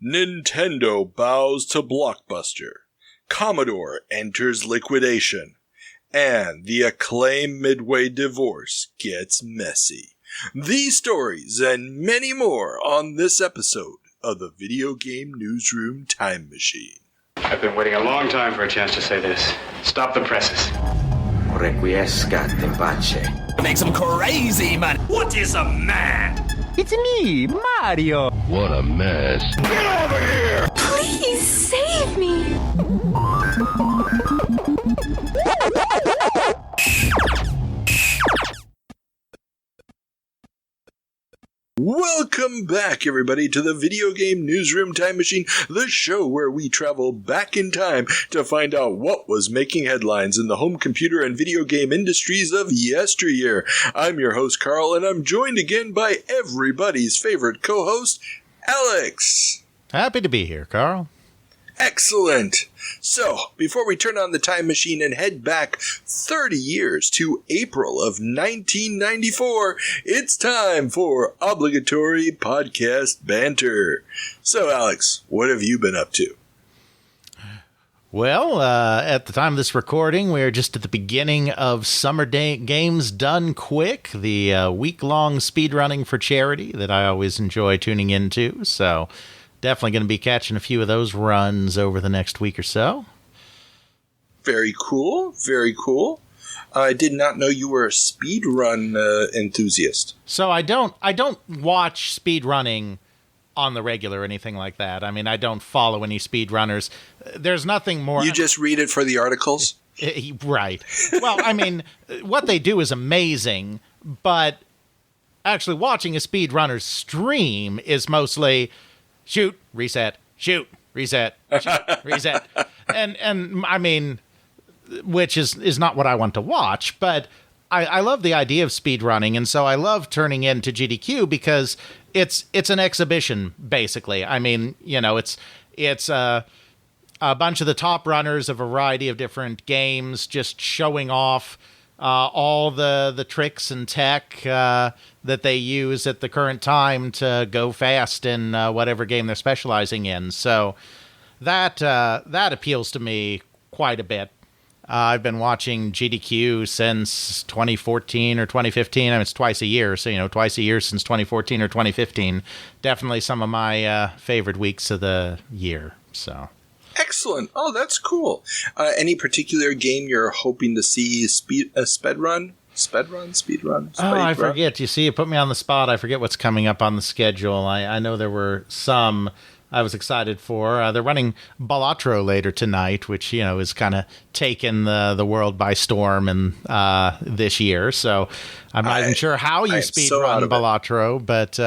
Nintendo bows to Blockbuster. Commodore enters liquidation. And the Acclaim-Midway divorce gets messy. These stories and many more on this episode of the Video Game Newsroom Time Machine. I've been waiting a long time for a chance to say this. Stop the presses. Requiescat in pace. Makes him crazy, man. What is a man? It's me, Mario. What a mess. Get over here! Please save me. Welcome back, everybody, to the Video Game Newsroom Time Machine, the show where we travel back in time to find out what was making headlines in the home computer and video game industries of yesteryear. I'm your host, Carl, and I'm joined again by everybody's favorite co-host, Alex. Happy to be here, Carl. Excellent. So, before we turn on the time machine and head back 30 years to April of 1994, it's time for obligatory podcast banter. So, Alex, what have you been up to? Well, at the time of this recording, we're just at the beginning of Summer Games Done Quick, the week-long speedrunning for charity that I always enjoy tuning into, so definitely going to be catching a few of those runs over the next week or so. Very cool. Very cool. I did not know you were a speedrun enthusiast. So I don't watch speedrunning on the regular or anything like that. I mean, I don't follow any speedrunners. There's nothing more. You just read it for the articles? Right. Well, I mean, what they do is amazing, but actually watching a speedrunner's stream is mostly shoot, reset, shoot, reset, shoot, reset. And I mean, which is not what I want to watch, but I love the idea of speedrunning, and so I love turning into GDQ because it's an exhibition, basically. I mean, you know, it's a bunch of the top runners, a variety of different games, just showing off all the tricks and tech that they use at the current time to go fast in whatever game they're specializing in. So that appeals to me quite a bit. I've been watching GDQ since 2014 or 2015. I mean, it's twice a year, so, you know, twice a year since 2014 or 2015. Definitely some of my favorite weeks of the year, so. Excellent. Oh, that's cool. Any particular game you're hoping to see speedrun? Speedrun? Oh, I forget. You see, you put me on the spot. I forget what's coming up on the schedule. I know there were some I was excited for. They're running Balatro later tonight, which, you know, is kind of taken the world by storm and this year. So I'm not even sure how you speedrun Balatro, but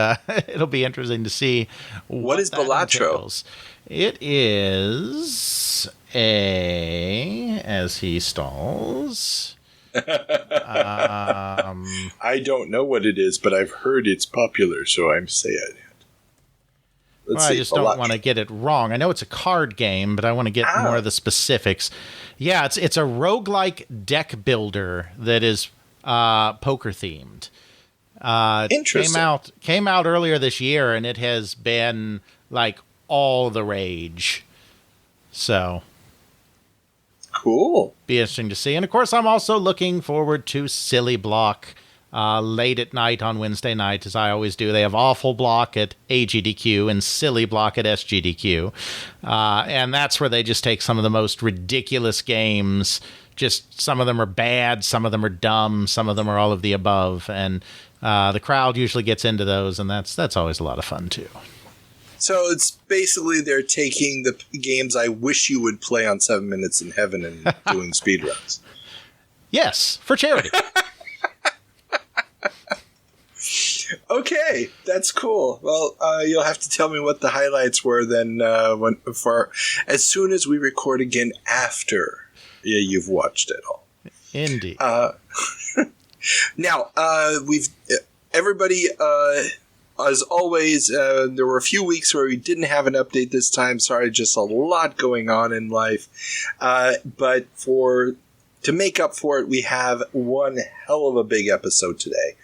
it'll be interesting to see. What is Balatro? Entails. It is as he stalls. I don't know what it is, but I've heard it's popular, so I'm saying it. I just don't want to get it wrong. I know it's a card game, but I want to get more of the specifics. Yeah, it's a roguelike deck builder that is poker themed. Interesting. Came out earlier this year, and it has been like all the rage. So cool. Be interesting to see. And of course, I'm also looking forward to Silly Block late at night on Wednesday night, as I always do. They have Awful Block at AGDQ and Silly Block at SGDQ. And that's where they just take some of the most ridiculous games. Just some of them are bad, some of them are dumb, some of them are all of the above. And the crowd usually gets into those, and that's always a lot of fun, too. So it's basically they're taking the games I wish you would play on 7 Minutes in Heaven and doing speedruns. Yes, for charity. Okay, that's cool. Well, you'll have to tell me what the highlights were then as soon as we record again after you've watched it all. Indeed. Now, everybody, as always, there were a few weeks where we didn't have an update this time. Sorry, just a lot going on in life. But to make up for it, we have one hell of a big episode today.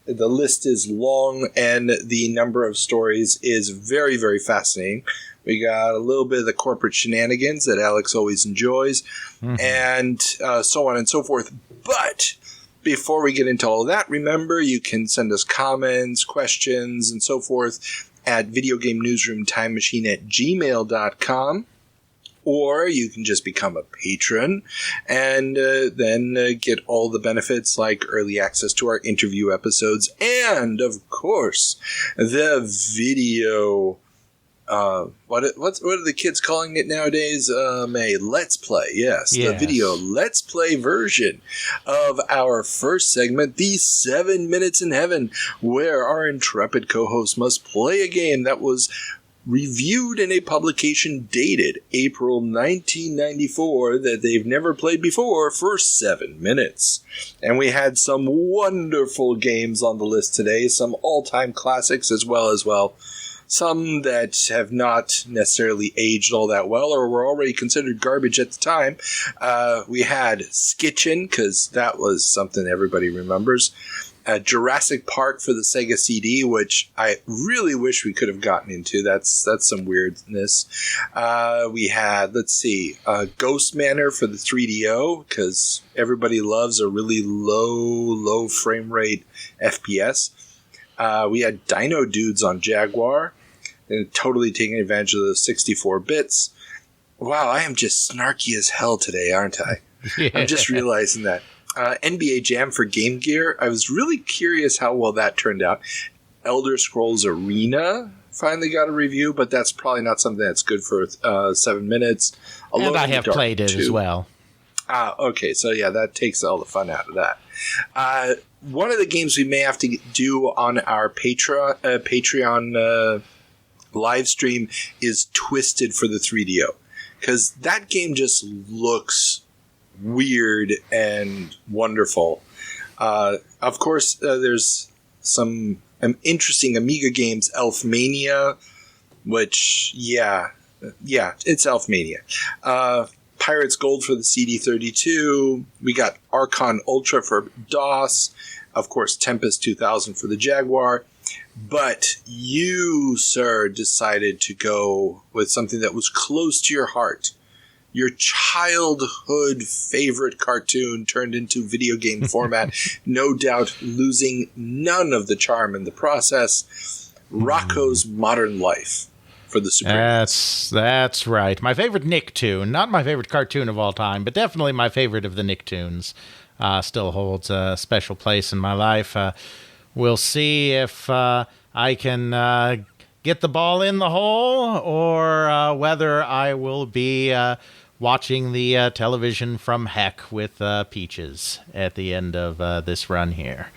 The list is long, and the number of stories is very, very fascinating. We got a little bit of the corporate shenanigans that Alex always enjoys, and so on and so forth. But before we get into all of that, remember, you can send us comments, questions, and so forth at videogamenewsroomtimemachine@gmail.com. Or you can just become a patron and then get all the benefits like early access to our interview episodes and, of course, the video. What are the kids calling it nowadays? A Let's Play. Yes, the video Let's Play version of our first segment, the 7 Minutes in Heaven, where our intrepid co-host must play a game that was reviewed in a publication dated April 1994 that they've never played before for 7 minutes. And we had some wonderful games on the list today, some all-time classics as well, some that have not necessarily aged all that well or were already considered garbage at the time. We had Skitchin, because that was something everybody remembers. Jurassic Park for the Sega CD, which I really wish we could have gotten into. That's some weirdness. We had, Ghost Manor for the 3DO, because everybody loves a really low frame rate FPS. We had Dino Dudes on Jaguar, and totally taking advantage of those 64 bits. Wow, I am just snarky as hell today, aren't I? Yeah. I'm just realizing that. NBA Jam for Game Gear. I was really curious how well that turned out. Elder Scrolls Arena finally got a review, but that's probably not something that's good for 7 minutes. Alone and I have played it as well. Okay, so yeah, that takes all the fun out of that. One of the games we may have to do on our Patreon live stream is Twisted for the 3DO, because that game just looks weird and wonderful. Of course, there's some interesting Amiga games, Elfmania, which, it's Elfmania. Pirates Gold for the CD32. We got Archon Ultra for DOS. Of course, Tempest 2000 for the Jaguar. But you, sir, decided to go with something that was close to your heart. Your childhood favorite cartoon turned into video game format, no doubt losing none of the charm in the process. Rocko's Modern Life for the Super NES. That's right. My favorite Nicktoon. Not my favorite cartoon of all time, but definitely my favorite of the Nicktoons. Still holds a special place in my life. We'll see if I can get the ball in the hole or whether I will be watching the television from heck with Peaches at the end of this run here.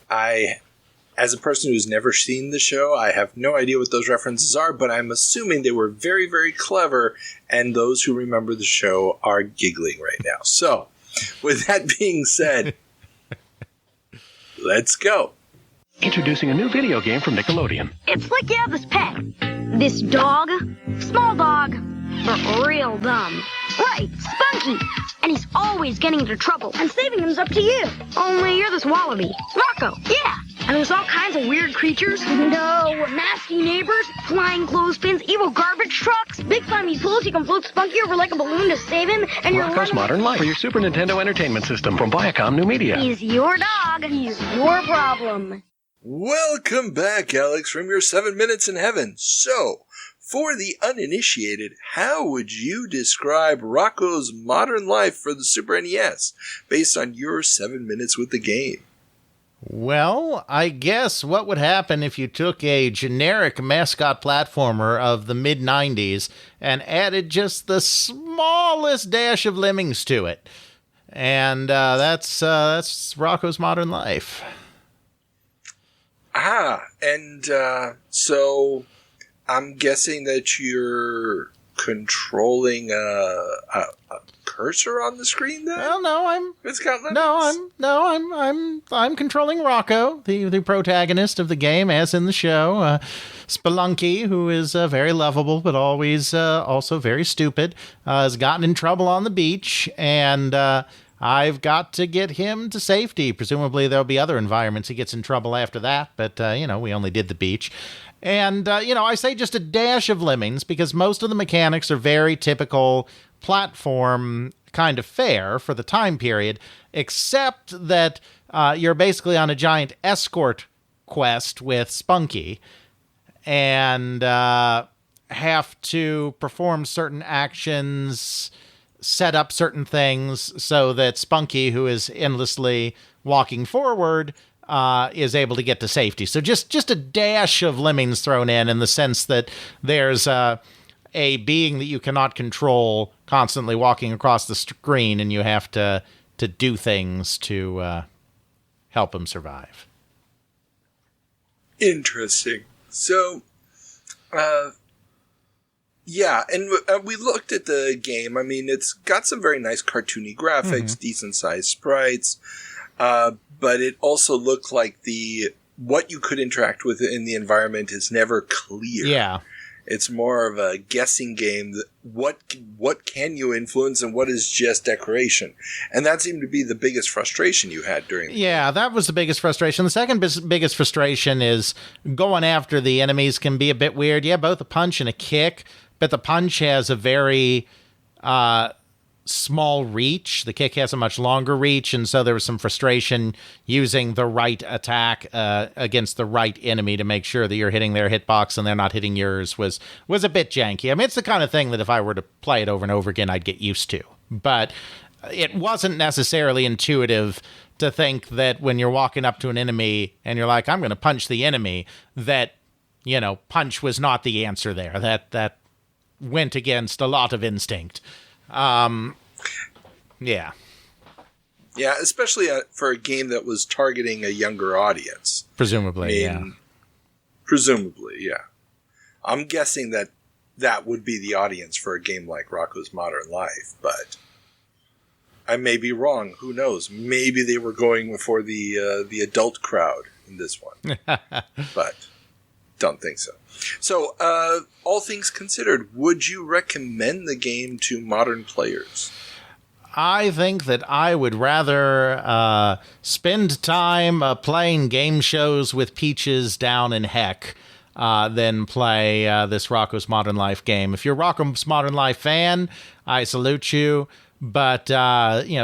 As a person who's never seen the show, I have no idea what those references are, but I'm assuming they were very, very clever, and those who remember the show are giggling right now. So, with that being said, let's go. Introducing a new video game from Nickelodeon. It's like you have this pet. This dog. Small dog. But real dumb. Right, Spunky. And he's always getting into trouble. And saving him's up to you. Only you're this wallaby. Rocko. Yeah. And there's all kinds of weird creatures. No. Nasty neighbors. Flying clothespins. Evil garbage trucks. Big slimy pools. You can float Spunky over like a balloon to save him. And Rocko's Modern Life for your Super Nintendo Entertainment System from Viacom New Media. He's your dog. He's your problem. Welcome back, Alex, from your 7 minutes in heaven. So, for the uninitiated, how would you describe Rocko's Modern Life for the Super NES based on your 7 minutes with the game? Well, I guess what would happen if you took a generic mascot platformer of the mid-90s and added just the smallest dash of lemmings to it. And that's Rocko's Modern Life. So I'm guessing that you're controlling a cursor on the screen then? Well, no, It's got lemons. I'm controlling Rocko, the protagonist of the game, as in the show. Spelunky, who is very lovable but always also very stupid, has gotten in trouble on the beach, and I've got to get him to safety. Presumably there'll be other environments he gets in trouble after that, but, we only did the beach. And, I say just a dash of lemmings because most of the mechanics are very typical platform kind of fare for the time period, except that you're basically on a giant escort quest with Spunky and have to perform certain actions, set up certain things so that Spunky, who is endlessly walking forward, is able to get to safety. So just a dash of lemmings thrown in the sense that there's a being that you cannot control constantly walking across the screen, and you have to do things to help him survive. Interesting. So, yeah, and we looked at the game. I mean, it's got some very nice cartoony graphics, decent-sized sprites, but it also looked like what you could interact with in the environment is never clear. Yeah. It's more of a guessing game. What can you influence and what is just decoration? And that seemed to be the biggest frustration you had during the game. Yeah, that was the biggest frustration. The second biggest frustration is going after the enemies can be a bit weird. Yeah, both a punch and a kick, but the punch has a very small reach. The kick has a much longer reach, and so there was some frustration using the right attack against the right enemy to make sure that you're hitting their hitbox and they're not hitting yours was a bit janky. I mean, it's the kind of thing that if I were to play it over and over again, I'd get used to. But it wasn't necessarily intuitive to think that when you're walking up to an enemy and you're like, I'm going to punch the enemy, that, punch was not the answer there. That went against a lot of instinct. Yeah. Yeah, especially for a game that was targeting a younger audience. Presumably, Presumably, yeah. I'm guessing that would be the audience for a game like Rocko's Modern Life, but I may be wrong. Who knows? Maybe they were going for the adult crowd in this one. But don't think so. So, all things considered, would you recommend the game to modern players? I think that I would rather spend time playing game shows with Peaches down in Heck than play this Rocko's Modern Life game. If you're a Rocko's Modern Life fan, I salute you, but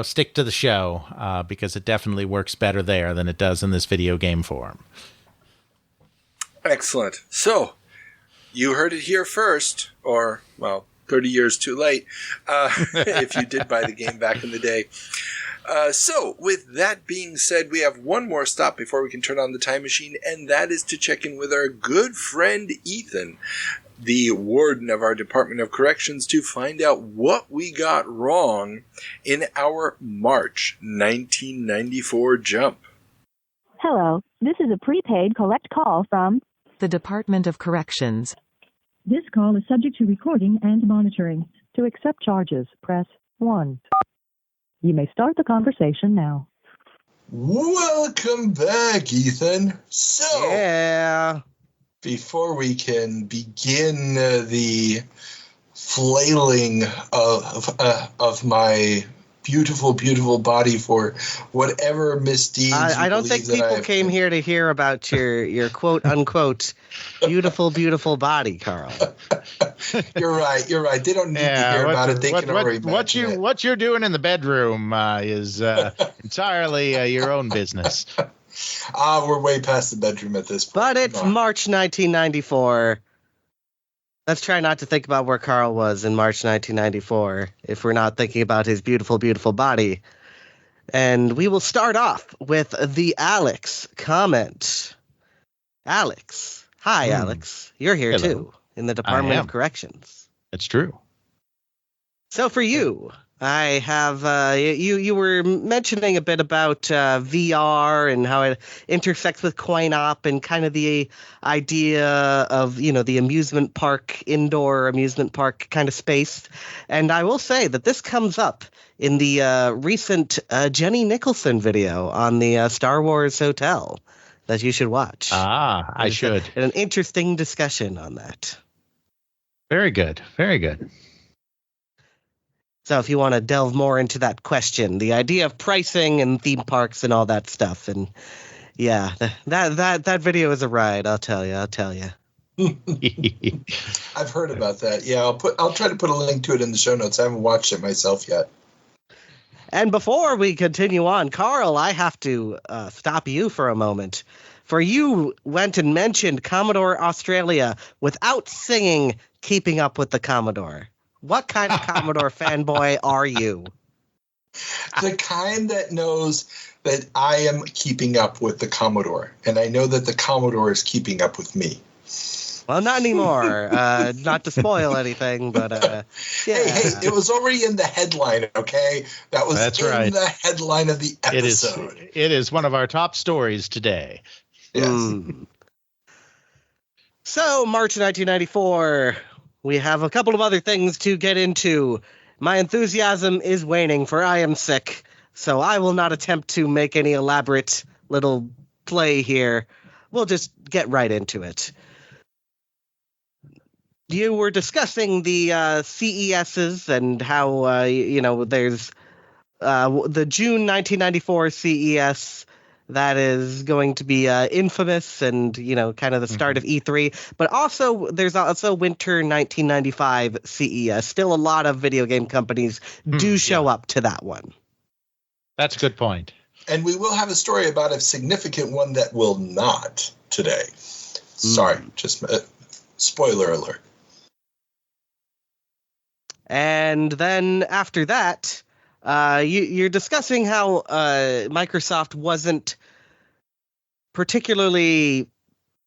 stick to the show because it definitely works better there than it does in this video game form. Excellent. So, you heard it here first, or, 30 years too late, if you did buy the game back in the day. So, with that being said, we have one more stop before we can turn on the time machine, and that is to check in with our good friend Ethan, the warden of our Department of Corrections, to find out what we got wrong in our March 1994 jump. Hello, this is a prepaid collect call from the Department of Corrections. This call is subject to recording and monitoring. To accept charges, press 1. You may start the conversation now. Welcome back, Ethan. So, yeah. Before we can begin the flailing of my beautiful, beautiful body for whatever misdeeds. I don't think people came here to hear about your quote unquote beautiful, beautiful body, Carl. You're right. They don't need to hear about it. They can already imagine it. What you're doing in the bedroom is entirely your own business. We're way past the bedroom at this point. But it's March 1994. Let's try not to think about where Carl was in March 1994 if we're not thinking about his beautiful, beautiful body. And we will start off with the Alex comment. Alex. Hi, Alex. You're here, too, in the Department of Corrections. That's true. So for you, I have you were mentioning a bit about VR and how it intersects with coin op and kind of the idea of, the amusement park, indoor amusement park kind of space. And I will say that this comes up in the recent Jenny Nicholson video on the Star Wars Hotel that you should watch. I should. An interesting discussion on that. Very good. Very good. So if you want to delve more into that question, the idea of pricing and theme parks and all that stuff, and yeah, that video is a ride. I'll tell you. I've heard about that. Yeah, I'll try to put a link to it in the show notes. I haven't watched it myself yet. And before we continue on, Carl, I have to stop you for a moment. For you went and mentioned Commodore Australia without singing Keeping Up with the Commodore. What kind of Commodore fanboy are you? The kind that knows that I am keeping up with the Commodore, and I know that the Commodore is keeping up with me. Well, not anymore. Not to spoil anything, but yeah. Hey, it was already in the headline, okay? That's right. The headline of the episode. It is one of our top stories today. Yes. So, March 1994, we have a couple of other things to get into. My enthusiasm is waning, for I am sick, so I will not attempt to make any elaborate little play here. We'll just get right into it. You were discussing the CESs and how, there's the June 1994 CES that is going to be infamous and, kind of the start of E3. But also, there's also winter 1995 CES. Still a lot of video game companies do show up to that one. That's a good point. And we will have a story about a significant one that will not today. Sorry, just spoiler alert. And then after that, you're discussing how Microsoft wasn't particularly,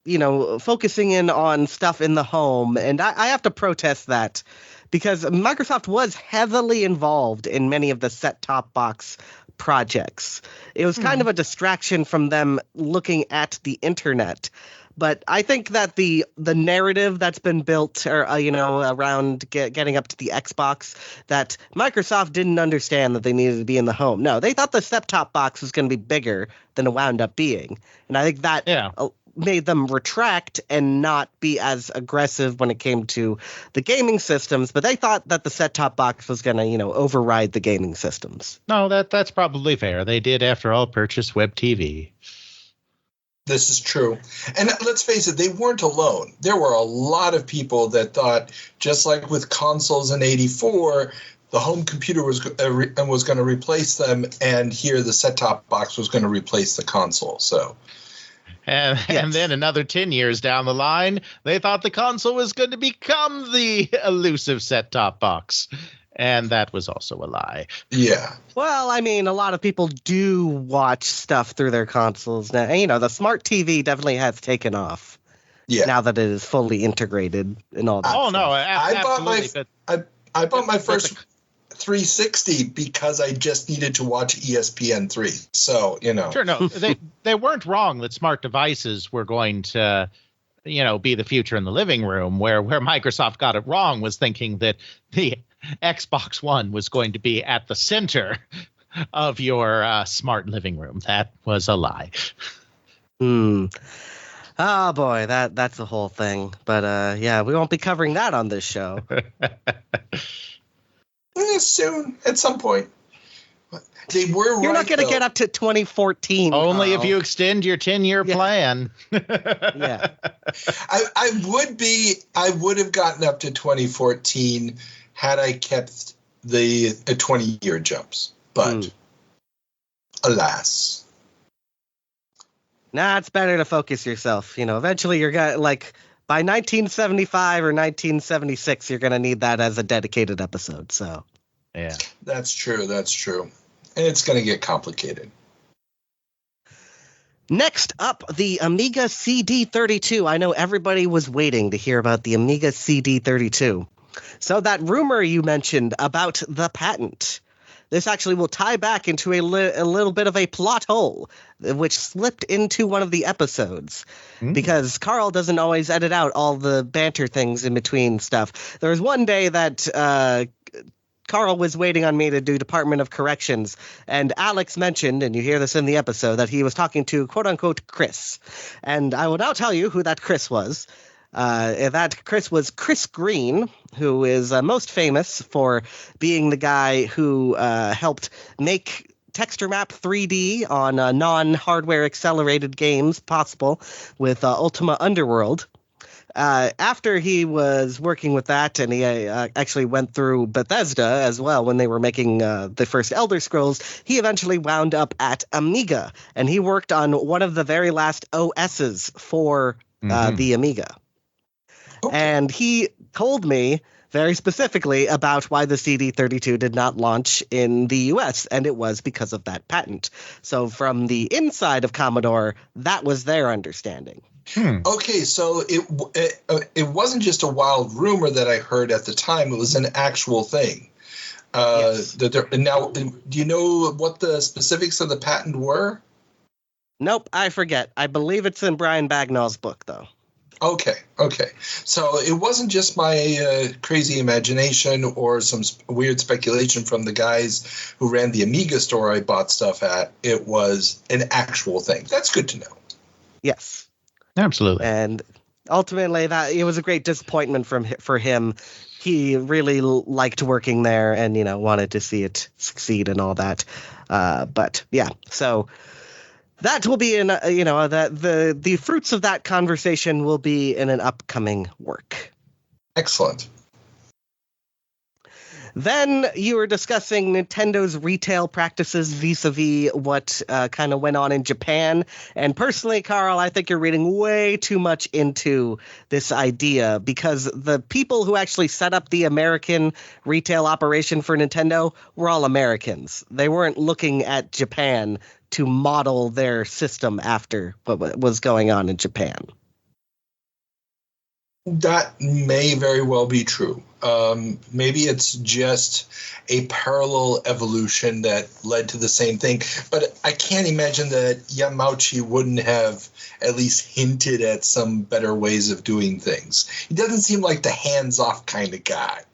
focusing in on stuff in the home. And I have to protest that because Microsoft was heavily involved in many of the set-top box projects. It was kind of a distraction from them looking at the internet. But I think that the narrative that's been built, around getting up to the Xbox, that Microsoft didn't understand that they needed to be in the home. No, they thought the set-top box was going to be bigger than it wound up being, and I think that made them retract and not be as aggressive when it came to the gaming systems. But they thought that the set-top box was going to, override the gaming systems. No, that's probably fair. They did, after all, purchase Web TV. This is true. And let's face it, they weren't alone. There were a lot of people that thought, just like with consoles in 84, the home computer was going to replace them, and here the set-top box was going to replace the console. So, and then another 10 years down the line, they thought the console was going to become the elusive set-top box. And that was also a lie. Yeah. Well, I mean, a lot of people do watch stuff through their consoles now. And, the smart TV definitely has taken off. Yeah. Now that it is fully integrated and all that. Oh, no. I bought my first 360 because I just needed to watch ESPN3. So, Sure, no. They weren't wrong that smart devices were going to, be the future in the living room. Where Microsoft got it wrong was thinking that the Xbox One was going to be at the center of your smart living room. That was a lie. Oh boy, that's the whole thing. But we won't be covering that on this show. Soon, at some point. They were. You're not going to get up to 2014. Only if you extend your 10-year plan. Yeah. I would have gotten up to 2014 had I kept the 20-year jumps. But alas. Nah, it's better to focus yourself. Eventually you're going to, by 1975 or 1976, you're going to need that as a dedicated episode. So, yeah. That's true. And it's going to get complicated. Next up, the Amiga CD32. I know everybody was waiting to hear about the Amiga CD32. So that rumor you mentioned about the patent, this actually will tie back into a little bit of a plot hole, which slipped into one of the episodes. Because Carl doesn't always edit out all the banter things in between stuff. There was one day that Carl was waiting on me to do Department of Corrections, and Alex mentioned, and you hear this in the episode, that he was talking to quote-unquote Chris. And I will now tell you who that Chris was. That Chris was Chris Green, who is most famous for being the guy who helped make Texture Map 3D on non-hardware accelerated games possible with Ultima Underworld. After he was working with that, and he actually went through Bethesda as well when they were making the first Elder Scrolls, he eventually wound up at Amiga, and he worked on one of the very last OSs for the Amiga. Okay. And he told me very specifically about why the CD32 did not launch in the US, and it was because of that patent. So from the inside of Commodore, that was their understanding. Okay, so it wasn't just a wild rumor that I heard at the time. It was an actual thing. Yes. Now, do you know what the specifics of the patent were? Nope, I forget. I believe it's in Brian Bagnall's book, though. Okay. So it wasn't just my crazy imagination or some weird speculation from the guys who ran the Amiga store I bought stuff at. It was an actual thing. That's good to know. Yes. Absolutely. And ultimately, that it was a great disappointment for him. He really liked working there and, wanted to see it succeed and all that. But yeah, so that will be in, the fruits of that conversation will be in an upcoming work. Excellent. Then you were discussing Nintendo's retail practices vis-a-vis what kind of went on in Japan. And personally, Carl, I think you're reading way too much into this idea, because the people who actually set up the American retail operation for Nintendo were all Americans. They weren't looking at Japan to model their system after what was going on in Japan. That may very well be true. Maybe it's just a parallel evolution that led to the same thing. But I can't imagine that Yamauchi wouldn't have at least hinted at some better ways of doing things. He doesn't seem like the hands-off kind of guy.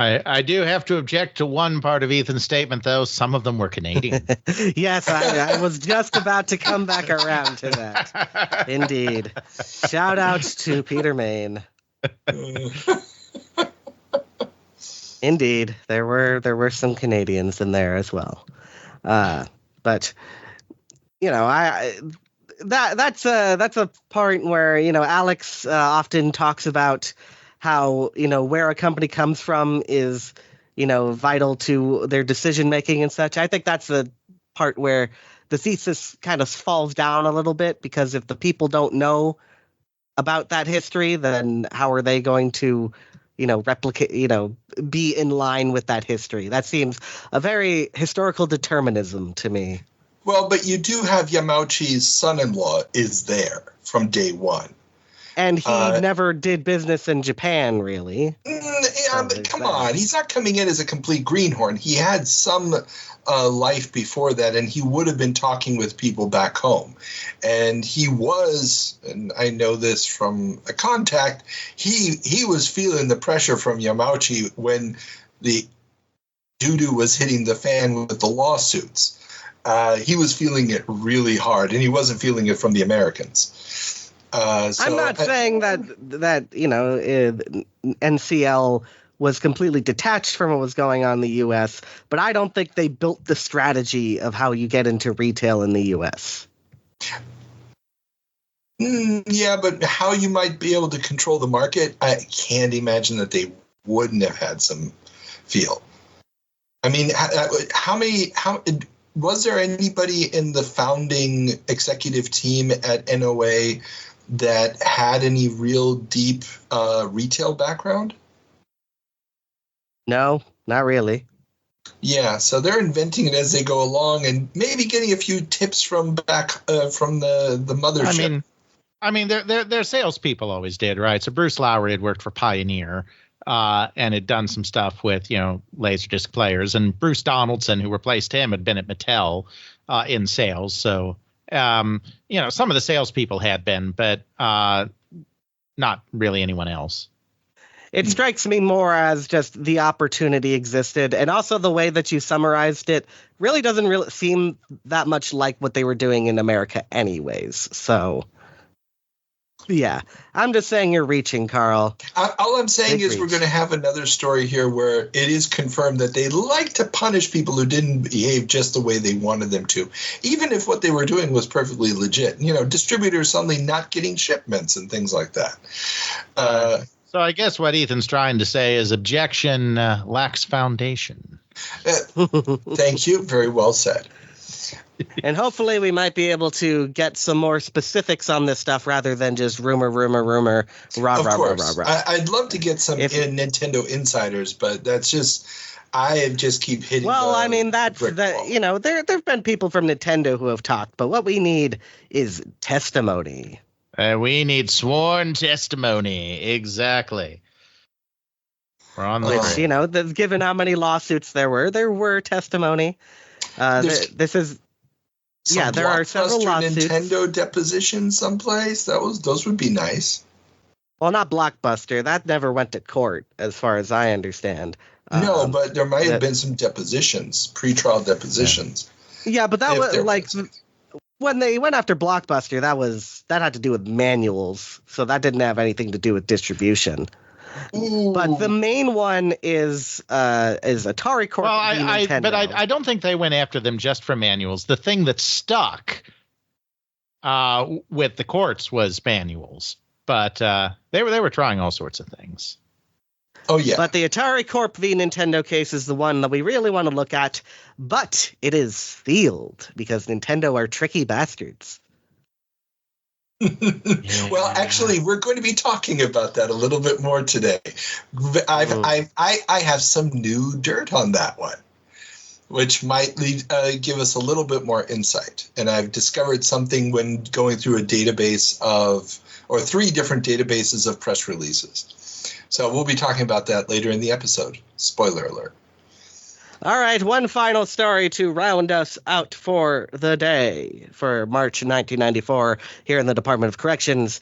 I do have to object to one part of Ethan's statement, though. Some of them were Canadian. Yes, I was just about to come back around to that. Indeed. Shout out to Peter Main. Indeed, there were some Canadians in there as well. But that's a part where Alex often talks about how where a company comes from is vital to their decision making and such. I think that's the part where the thesis kind of falls down a little bit, because if the people don't know about that history, then how are they going to replicate, be in line with that history? That seems a very historical determinism to me. Well, but you do have Yamauchi's son-in-law is there from day one. And he never did business in Japan, really. But come on. He's not coming in as a complete greenhorn. He had some life before that, and he would have been talking with people back home. And he was, and I know this from a contact, he was feeling the pressure from Yamauchi when the doo-doo was hitting the fan with the lawsuits. He was feeling it really hard, and he wasn't feeling it from the Americans. I'm not saying that NCL was completely detached from what was going on in the U.S., but I don't think they built the strategy of how you get into retail in the U.S. Yeah, but how you might be able to control the market, I can't imagine that they wouldn't have had some feel. I mean, how was there anybody in the founding executive team at NOA that had any real deep retail background? No, not really. Yeah, so they're inventing it as they go along, and maybe getting a few tips from back from the mothership. I mean, their salespeople always did, right? So Bruce Lowry had worked for Pioneer, and had done some stuff with Laserdisc players, and Bruce Donaldson, who replaced him, had been at Mattel in sales. So some of the salespeople had been, but not really anyone else. It strikes me more as just the opportunity existed, and also the way that you summarized it really doesn't seem that much like what they were doing in America anyways. So, Yeah, I'm just saying you're reaching, Carl. All I'm saying is reach. we're going to have another story here where it is confirmed that they like to punish people who didn't behave just the way they wanted them to, even if what they were doing was perfectly legit. You know, distributors suddenly not getting shipments and things like that. So I guess what Ethan's trying to say is objection lacks foundation. Thank you. Very well said. And hopefully we might be able to get some more specifics on this stuff rather than just rumor, rah. I'd love to get some Nintendo insiders, but that's just I just keep hitting. Well, I mean you know, there've been people from Nintendo who have talked, but what we need is testimony. We need sworn testimony. Exactly. We're on the Which, you know, given how many lawsuits there were testimony. This is. Yeah, there are several lawsuits. Nintendo deposition someplace. Those would be nice. Well, not Blockbuster. That never went to court, as far as I understand. No, but there might have been some depositions, pre-trial depositions. Yeah, but that was like when they went after Blockbuster. That had to do with manuals, so that didn't have anything to do with distribution. Ooh. But the main one is Atari Corp. Well, I don't think they went after them just for manuals. The thing that stuck with the courts was manuals, but they were trying all sorts of things. Oh yeah. But the Atari Corp v Nintendo case is the one that we really want to look at, but it is sealed because Nintendo are tricky bastards. Well, actually, we're going to be talking about that a little bit more today. I have some new dirt on that one, which might give us a little bit more insight. And I've discovered something when going through a database or 3 different databases of press releases. So we'll be talking about that later in the episode. Spoiler alert. All right, one final story to round us out for the day for March 1994 here in the Department of Corrections.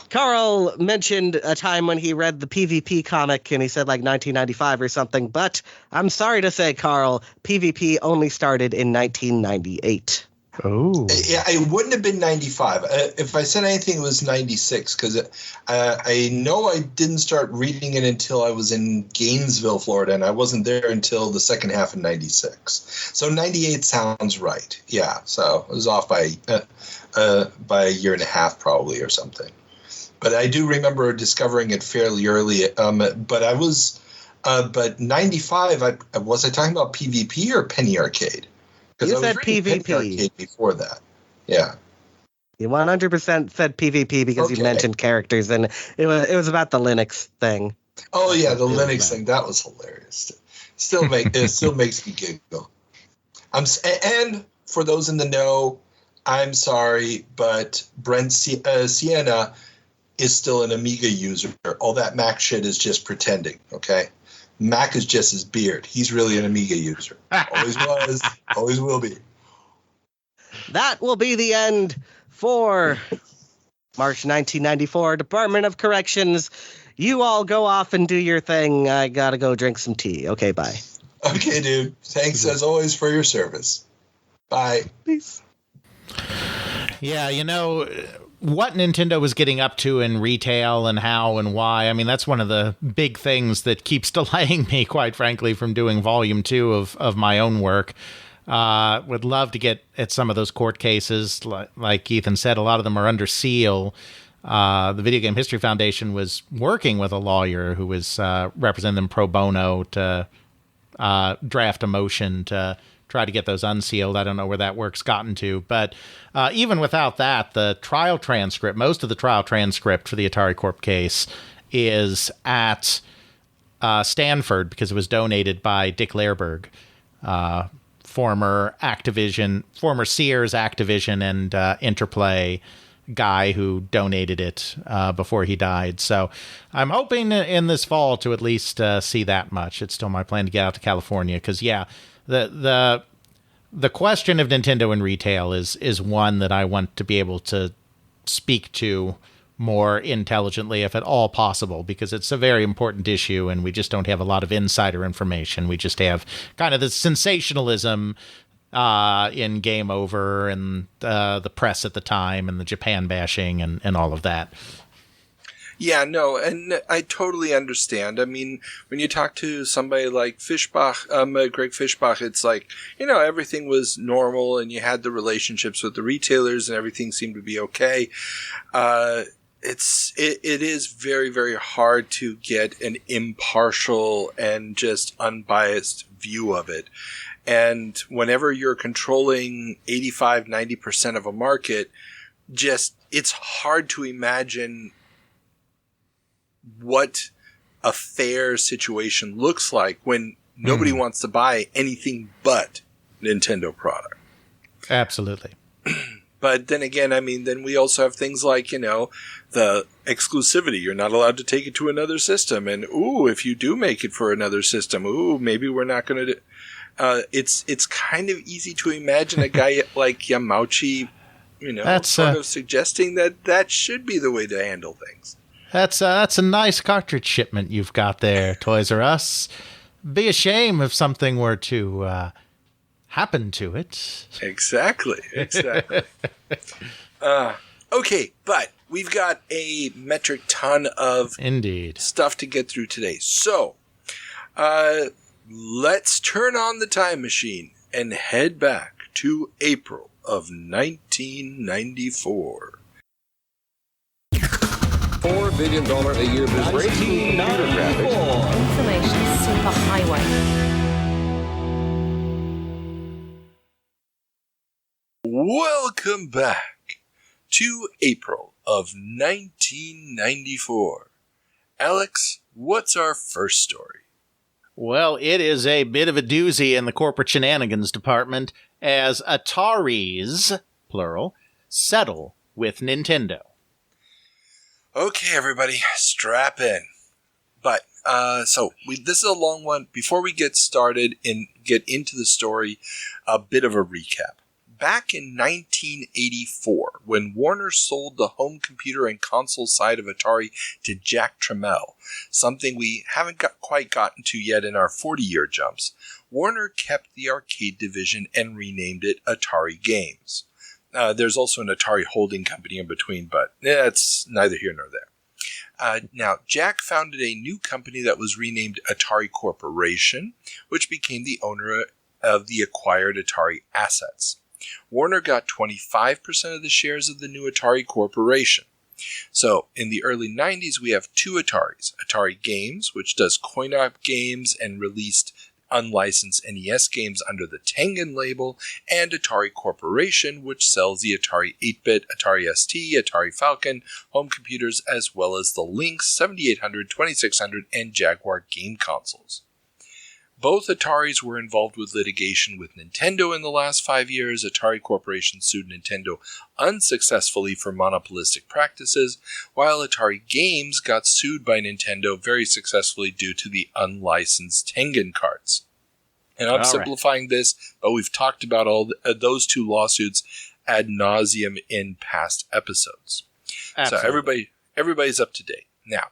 Carl mentioned a time when he read the PvP comic and he said like 1995 or something, but I'm sorry to say, Carl, PvP only started in 1998. Oh, yeah, it wouldn't have been 95. If I said anything, it was 96 because I know I didn't start reading it until I was in Gainesville, Florida, and I wasn't there until the second half of 96. So 98 sounds right. Yeah, so it was off by a year and a half probably or something. But I do remember discovering it fairly early. But 95, was I talking about PvP or Penny Arcade? You said PvP before that. Yeah. You 100% said PvP because you mentioned characters, and it was about the Linux thing. Oh yeah, the Linux thing. That was hilarious. It still makes me giggle. And for those in the know, I'm sorry, but Brent Sienna is still an Amiga user. All that Mac shit is just pretending. Okay. Mac is just his beard. He's really an Amiga user. Always was, always will be. That will be the end for March 1994, Department of Corrections. You all go off and do your thing. I gotta go drink some tea. Okay, bye. Okay, dude. Thanks as always for your service. Bye. Peace. Yeah, you know, what Nintendo was getting up to in retail and how and why, I mean, that's one of the big things that keeps delaying me, quite frankly, from doing volume 2 of my own work. Would love to get at some of those court cases. Like Ethan said, a lot of them are under seal. The Video Game History Foundation was working with a lawyer who was representing them pro bono to draft a motion to try to get those unsealed. I don't know where that work's gotten to. But even without that, the trial transcript, most of the trial transcript for the Atari Corp case is at Stanford because it was donated by Dick Lehrberg, former Sears, Activision, and Interplay guy who donated it before he died. So I'm hoping in this fall to at least see that much. It's still my plan to get out to California because, yeah, the question of Nintendo in retail is one that I want to be able to speak to more intelligently, if at all possible, because it's a very important issue and we just don't have a lot of insider information. We just have kind of the sensationalism in Game Over and the press at the time and the Japan bashing and all of that. Yeah, no, and I totally understand. I mean, when you talk to somebody like Fischbach, Greg Fischbach, it's like, everything was normal and you had the relationships with the retailers and everything seemed to be okay. It is very, very hard to get an impartial and just unbiased view of it. And whenever you're controlling 85, 90% of a market, it's hard to imagine what a fair situation looks like when nobody wants to buy anything but Nintendo product. Absolutely. But then again, I mean, then we also have things like, the exclusivity. You're not allowed to take it to another system. And, if you do make it for another system, maybe we're not going to do... It's kind of easy to imagine a guy like Yamauchi, sort of suggesting that should be the way to handle things. That's a nice cartridge shipment you've got there, Toys R Us. Be a shame if something were to happen to it. Exactly. Okay, but we've got a metric ton of stuff to get through today. So, let's turn on the time machine and head back to April of 1994. $4 billion a year business. Breaking computer graphics. Information superhighway. Welcome back to April of 1994. Alex, what's our first story? Well, it is a bit of a doozy in the corporate shenanigans department as Ataris, plural, settle with Nintendo. Okay, everybody, strap in. But, this is a long one. Before we get started and get into the story, a bit of a recap. Back in 1984, when Warner sold the home computer and console side of Atari to Jack Tramiel, something we haven't quite gotten to yet in our 40-year jumps, Warner kept the arcade division and renamed it Atari Games. There's also an Atari holding company in between, but it's neither here nor there. Now, Jack founded a new company that was renamed Atari Corporation, which became the owner of the acquired Atari assets. Warner got 25% of the shares of the new Atari Corporation. So, in the early 90s, we have two Ataris. Atari Games, which does coin-op games and released unlicensed NES games under the Tengen label, and Atari Corporation, which sells the Atari 8-bit, Atari ST, Atari Falcon, home computers, as well as the Lynx, 7800, 2600, and Jaguar game consoles. Both Ataris were involved with litigation with Nintendo in the last 5 years. Atari Corporation sued Nintendo unsuccessfully for monopolistic practices, while Atari Games got sued by Nintendo very successfully due to the unlicensed Tengen carts. And I'm simplifying this, but we've talked about all those two lawsuits ad nauseum in past episodes. Absolutely. So everybody's up to date. Now,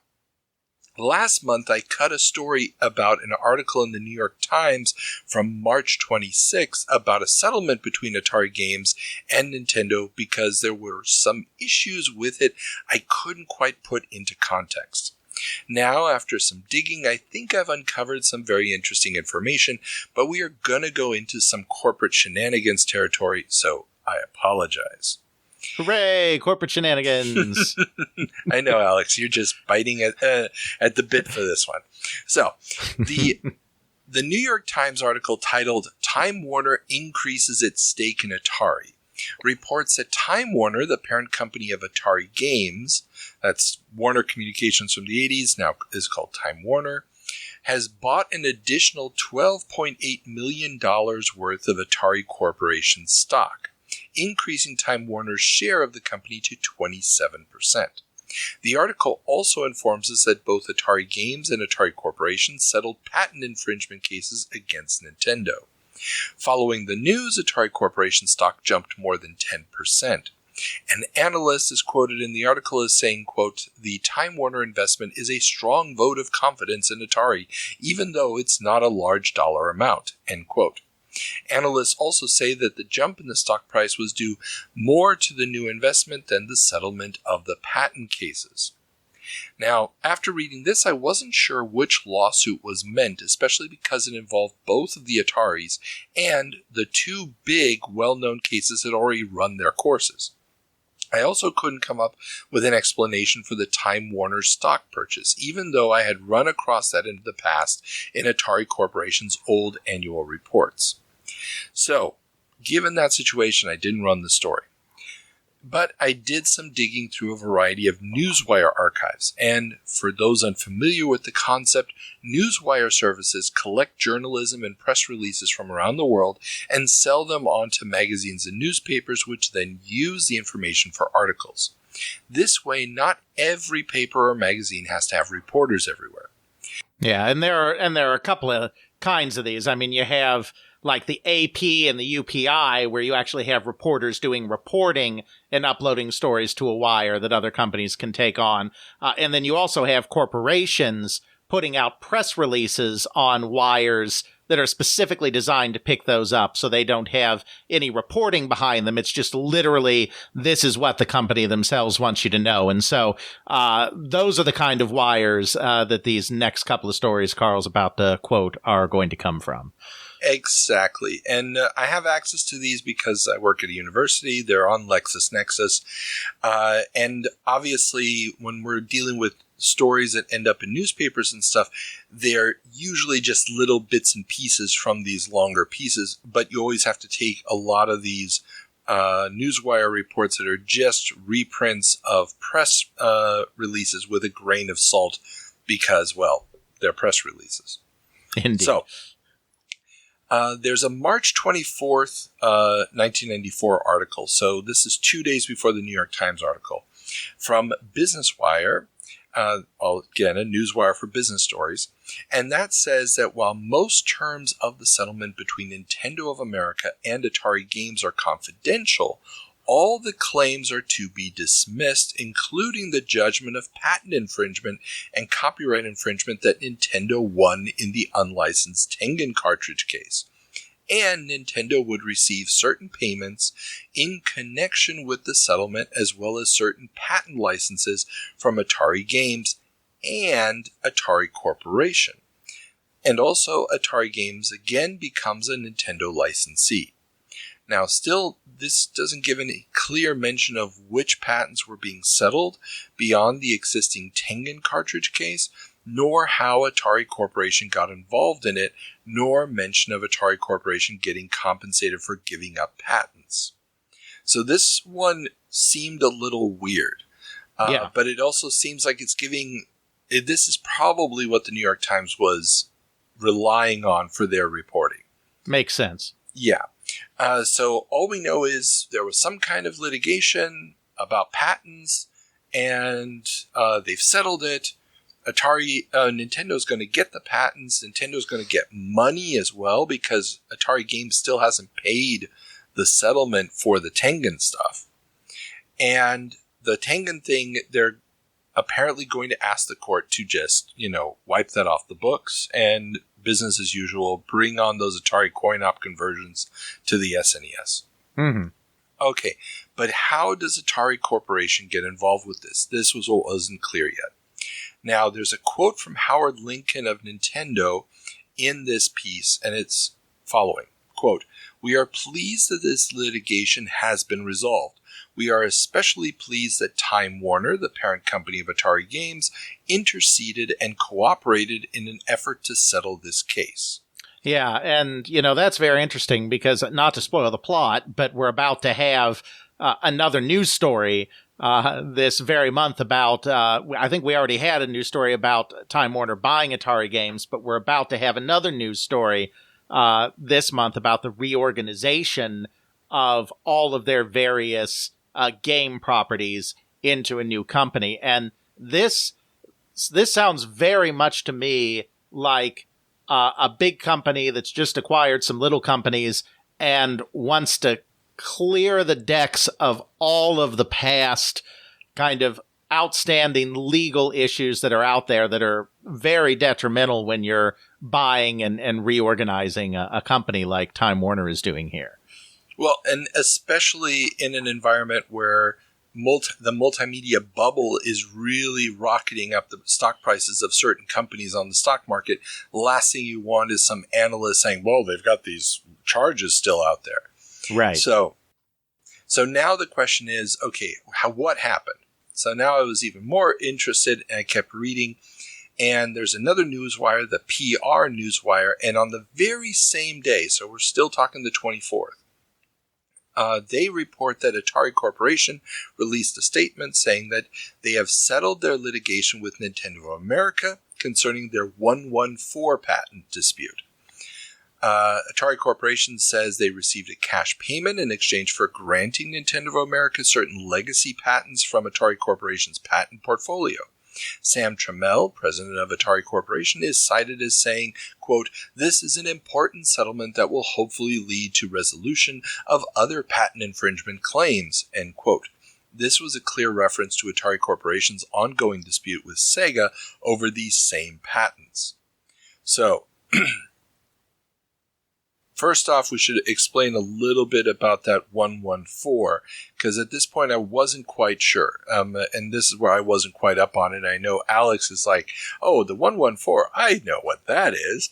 last month, I cut a story about an article in the New York Times from March 26 about a settlement between Atari Games and Nintendo because there were some issues with it I couldn't quite put into context. Now, after some digging, I think I've uncovered some very interesting information, but we are going to go into some corporate shenanigans territory, so I apologize. Hooray, corporate shenanigans. I know, Alex, you're just biting at the bit for this one. So, the New York Times article titled Time Warner Increases Its Stake in Atari reports that Time Warner, the parent company of Atari Games, that's Warner Communications from the 80s, now is called Time Warner, has bought an additional $12.8 million worth of Atari Corporation stock, increasing Time Warner's share of the company to 27%. The article also informs us that both Atari Games and Atari Corporation settled patent infringement cases against Nintendo. Following the news, Atari Corporation stock jumped more than 10%. An analyst is quoted in the article as saying, quote, "The Time Warner investment is a strong vote of confidence in Atari, even though it's not a large dollar amount," end quote. Analysts also say that the jump in the stock price was due more to the new investment than the settlement of the patent cases. Now, after reading this, I wasn't sure which lawsuit was meant, especially because it involved both of the Ataris and the two big, well-known cases had already run their courses. I also couldn't come up with an explanation for the Time Warner stock purchase, even though I had run across that in the past in Atari Corporation's old annual reports. So, given that situation, I didn't run the story. But I did some digging through a variety of Newswire archives, and for those unfamiliar with the concept, Newswire services collect journalism and press releases from around the world and sell them onto magazines and newspapers, which then use the information for articles. This way, not every paper or magazine has to have reporters everywhere. Yeah, and there are a couple of kinds of these. I mean, you have like the AP and the UPI, where you actually have reporters doing reporting and uploading stories to a wire that other companies can take on. And then you also have corporations putting out press releases on wires that are specifically designed to pick those up, so they don't have any reporting behind them. It's just literally, this is what the company themselves wants you to know. And so those are the kind of wires that these next couple of stories Carl's about to quote are going to come from. Exactly. And I have access to these because I work at a university. They're on LexisNexis. And obviously, when we're dealing with stories that end up in newspapers and stuff, they're usually just little bits and pieces from these longer pieces. But you always have to take a lot of these Newswire reports that are just reprints of press releases with a grain of salt because, well, they're press releases. Indeed. So, there's a March 24th, 1994 article. So this is 2 days before the New York Times article from Business Wire. Again, a newswire for business stories. And that says that while most terms of the settlement between Nintendo of America and Atari Games are confidential, all the claims are to be dismissed, including the judgment of patent infringement and copyright infringement that Nintendo won in the unlicensed Tengen cartridge case. And Nintendo would receive certain payments in connection with the settlement, as well as certain patent licenses from Atari Games and Atari Corporation. And also, Atari Games again becomes a Nintendo licensee. Now, still, this doesn't give any clear mention of which patents were being settled beyond the existing Tengen cartridge case, nor how Atari Corporation got involved in it, nor mention of Atari Corporation getting compensated for giving up patents. So this one seemed a little weird. But it also seems like it's giving... This is probably what the New York Times was relying on for their reporting. Makes sense. Yeah. So all we know is there was some kind of litigation about patents, and they've settled it. Nintendo's going to get the patents. Nintendo's going to get money as well because Atari Games still hasn't paid the settlement for the Tengen stuff. And the Tengen thing, they're apparently going to ask the court to just, wipe that off the books and business as usual, bring on those Atari coin-op conversions to the SNES. Mm-hmm. Okay, but how does Atari Corporation get involved with this? This was what wasn't clear yet. Now, there's a quote from Howard Lincoln of Nintendo in this piece, and it's following. Quote, "We are pleased that this litigation has been resolved. We are especially pleased that Time Warner, the parent company of Atari Games, interceded and cooperated in an effort to settle this case." Yeah, and, that's very interesting because, not to spoil the plot, but we're about to have another news story this very month about, I think we already had a news story about Time Warner buying Atari Games, but we're about to have another news story this month about the reorganization of all of their various game properties into a new company. And this sounds very much to me like a big company that's just acquired some little companies and wants to clear the decks of all of the past kind of outstanding legal issues that are out there that are very detrimental when you're buying and reorganizing a company like Time Warner is doing here. Well, and especially in an environment where the multimedia bubble is really rocketing up the stock prices of certain companies on the stock market, last thing you want is some analyst saying, well, they've got these charges still out there. Right. So now the question is, okay, what happened? So now I was even more interested, and I kept reading. And there's another Newswire, the PR Newswire, and on the very same day, so we're still talking the 24th, they report that Atari Corporation released a statement saying that they have settled their litigation with Nintendo of America concerning their 114 patent dispute. Atari Corporation says they received a cash payment in exchange for granting Nintendo of America certain legacy patents from Atari Corporation's patent portfolio. Sam Trammell, president of Atari Corporation, is cited as saying, quote, "This is an important settlement that will hopefully lead to resolution of other patent infringement claims," end quote. This was a clear reference to Atari Corporation's ongoing dispute with Sega over these same patents. So, first off, we should explain a little bit about that 114, because at this point I wasn't quite sure. And this is where I wasn't quite up on it. I know Alex is like, oh, the 114, I know what that is.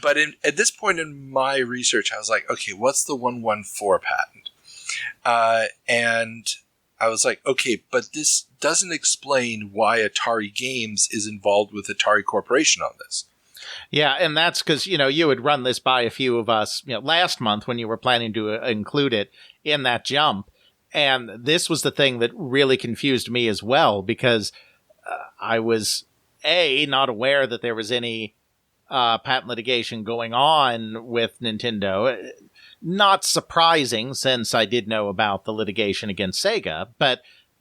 But at this point in my research, I was like, okay, what's the 114 patent? And I was like, okay, but this doesn't explain why Atari Games is involved with Atari Corporation on this. Yeah, and that's because, you had run this by a few of us, last month when you were planning to include it in that jump. And this was the thing that really confused me as well, because I was, not aware that there was any patent litigation going on with Nintendo. Not surprising, since I did know about the litigation against Sega.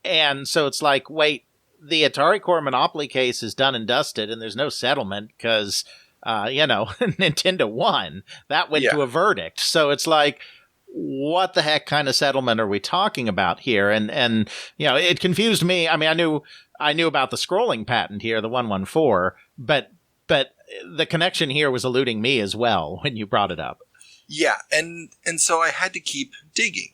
And so it's like, wait, the Atari Corp monopoly case is done and dusted, and there's no settlement because, Nintendo won. That went to a verdict. So it's like, what the heck kind of settlement are we talking about here? And it confused me. I mean, I knew about the scrolling patent here, the 114, but the connection here was eluding me as well when you brought it up. Yeah, and so I had to keep digging.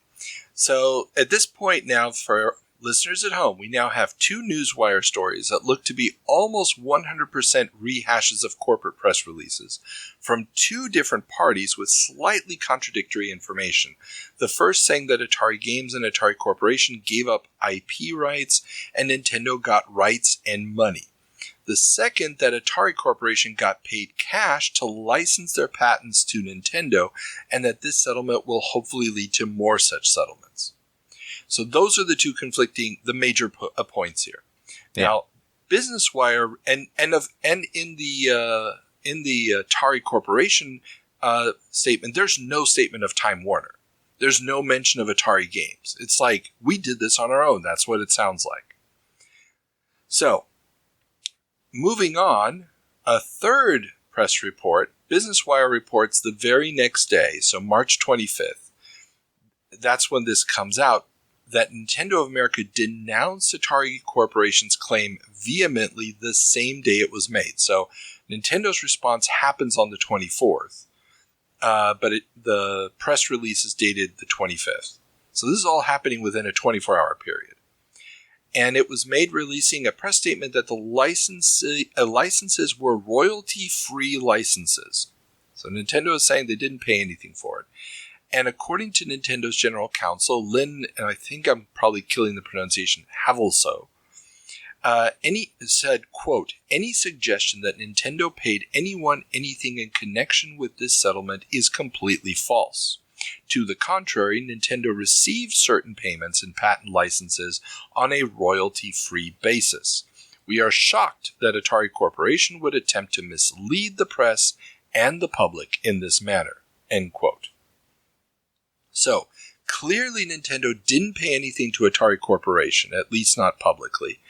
So at this point now, for listeners at home, we now have two Newswire stories that look to be almost 100% rehashes of corporate press releases from two different parties with slightly contradictory information. The first saying that Atari Games and Atari Corporation gave up IP rights and Nintendo got rights and money. The second, that Atari Corporation got paid cash to license their patents to Nintendo, and that this settlement will hopefully lead to more such settlements. So those are the two the major points here. Yeah. Now, Business Wire and in the Atari Corporation statement, there's no statement of Time Warner. There's no mention of Atari Games. It's like, we did this on our own. That's what it sounds like. So, moving on, a third press report, Business Wire reports the very next day, so March 25th, that's when this comes out, that Nintendo of America denounced Atari Corporation's claim vehemently the same day it was made. So Nintendo's response happens on the 24th, but the press release is dated the 25th. So this is all happening within a 24-hour period. And it was made releasing a press statement that the licenses were royalty-free licenses. So Nintendo is saying they didn't pay anything for it. And according to Nintendo's general counsel, Lynn, and I think I'm probably killing the pronunciation, Havelso, said, quote, "Any suggestion that Nintendo paid anyone anything in connection with this settlement is completely false. To the contrary, Nintendo received certain payments and patent licenses on a royalty-free basis. We are shocked that Atari Corporation would attempt to mislead the press and the public in this manner," end quote. So, clearly Nintendo didn't pay anything to Atari Corporation, at least not publicly.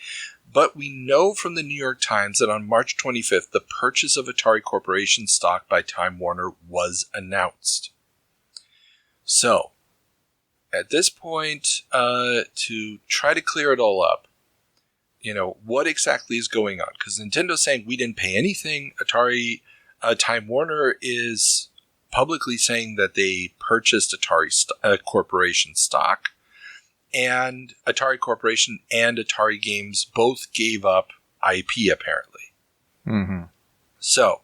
But we know from the New York Times that on March 25th, the purchase of Atari Corporation stock by Time Warner was announced. So, at this point, to try to clear it all up, what exactly is going on? Because Nintendo's saying we didn't pay anything. Atari, Time Warner is publicly saying that they purchased Atari Corporation stock, and Atari Corporation and Atari Games both gave up IP, apparently. Mm-hmm. So,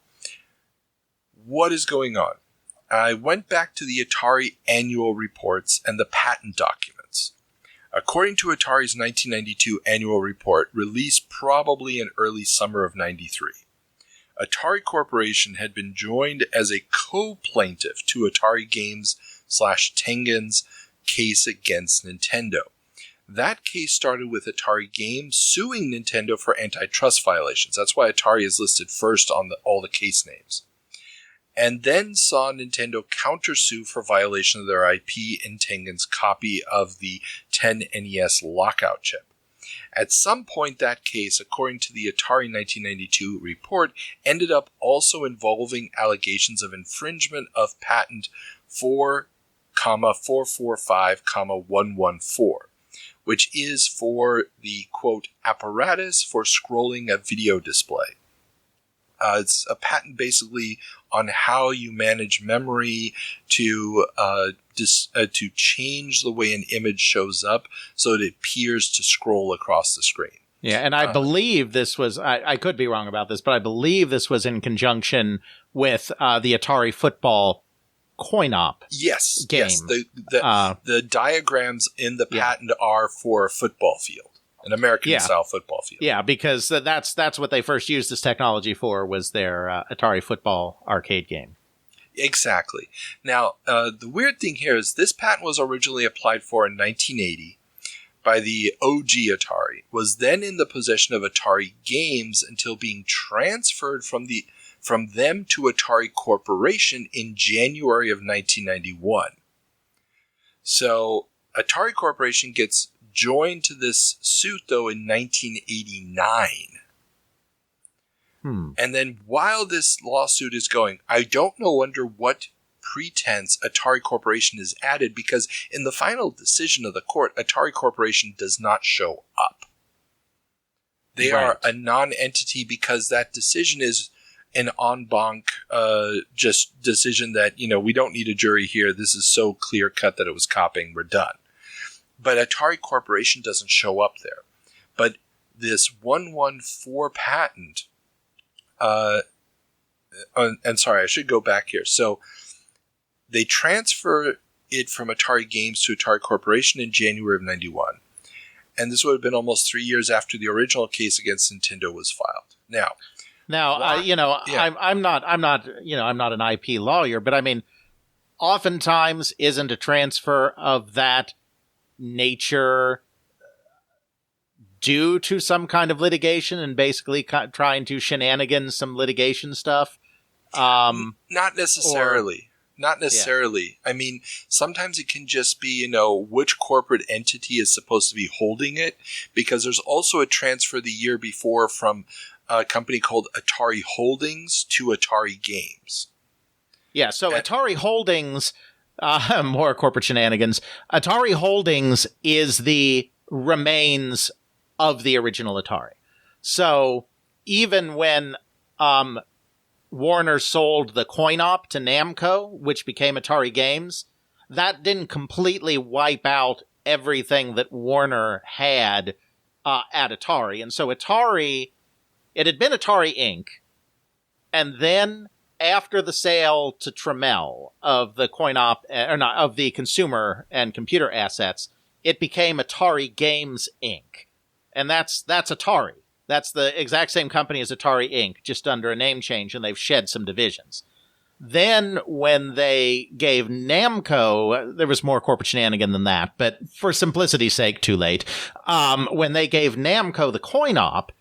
what is going on? I went back to the Atari annual reports and the patent documents. According to Atari's 1992 annual report, released probably in early summer of 93, Atari Corporation had been joined as a co-plaintiff to Atari Games / Tengen's case against Nintendo. That case started with Atari Games suing Nintendo for antitrust violations. That's why Atari is listed first on all the case names. And then saw Nintendo countersue for violation of their IP in Tengen's copy of the 10 NES lockout chip. At some point, that case, according to the Atari 1992 report, ended up also involving allegations of infringement of patent 4,445,114, which is for the, quote, apparatus for scrolling a video display. It's a patent basically on how you manage memory to change the way an image shows up so that it appears to scroll across the screen. Yeah, and I believe this was, I could be wrong about this, but I believe this was in conjunction with the Atari football coin-op game. Yes. The diagrams in the patent are for a football field. An American-style football field. Yeah, because that's what they first used this technology for, was their Atari football arcade game. Exactly. Now, the weird thing here is this patent was originally applied for in 1980 by the OG Atari, was then in the possession of Atari Games until being transferred from them to Atari Corporation in January of 1991. So, Atari Corporation gets joined to this suit, though, in 1989. And then while this lawsuit is going, I don't know under what pretense Atari Corporation is added, because in the final decision of the court, Atari Corporation does not show up. They are a non-entity because that decision is an en banc just decision that, we don't need a jury here. This is so clear-cut that it was copying. We're done. But Atari Corporation doesn't show up there. But this 114 patent, and sorry, I should go back here. So they transfer it from Atari Games to Atari Corporation in January of 91. And this would have been almost 3 years after the original case against Nintendo was filed. I'm not an IP lawyer, but I mean, oftentimes isn't a transfer of that nature due to some kind of litigation and basically trying to shenanigans some litigation stuff? Not necessarily. Not necessarily. Yeah. I mean, sometimes it can just be, which corporate entity is supposed to be holding it, because there's also a transfer the year before from a company called Atari Holdings to Atari Games. Yeah, so Atari Holdings, more corporate shenanigans. Atari Holdings is the remains of the original Atari. So even when Warner sold the coin-op to Namco, which became Atari Games, that didn't completely wipe out everything that Warner had at Atari. And so Atari, it had been Atari Inc., and then after the sale to Tramiel of the coin-op, of the consumer and computer assets, it became Atari Games Inc. And that's Atari. That's the exact same company as Atari Inc., just under a name change, and they've shed some divisions. Then when they gave Namco, there was more corporate shenanigan than that, but for simplicity's sake, too late. When they gave Namco the coin-op,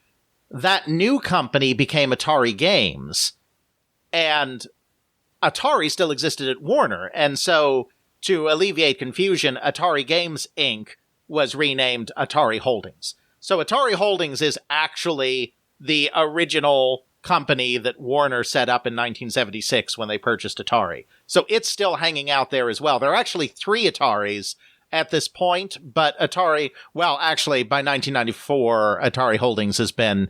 that new company became Atari Games, and Atari still existed at Warner. And so, to alleviate confusion, Atari Games Inc. was renamed Atari Holdings. So Atari Holdings is actually the original company that Warner set up in 1976 when they purchased Atari. So it's still hanging out there as well. There are actually 3 Ataris, at this point, but Atari, well, actually, by 1994, Atari Holdings has been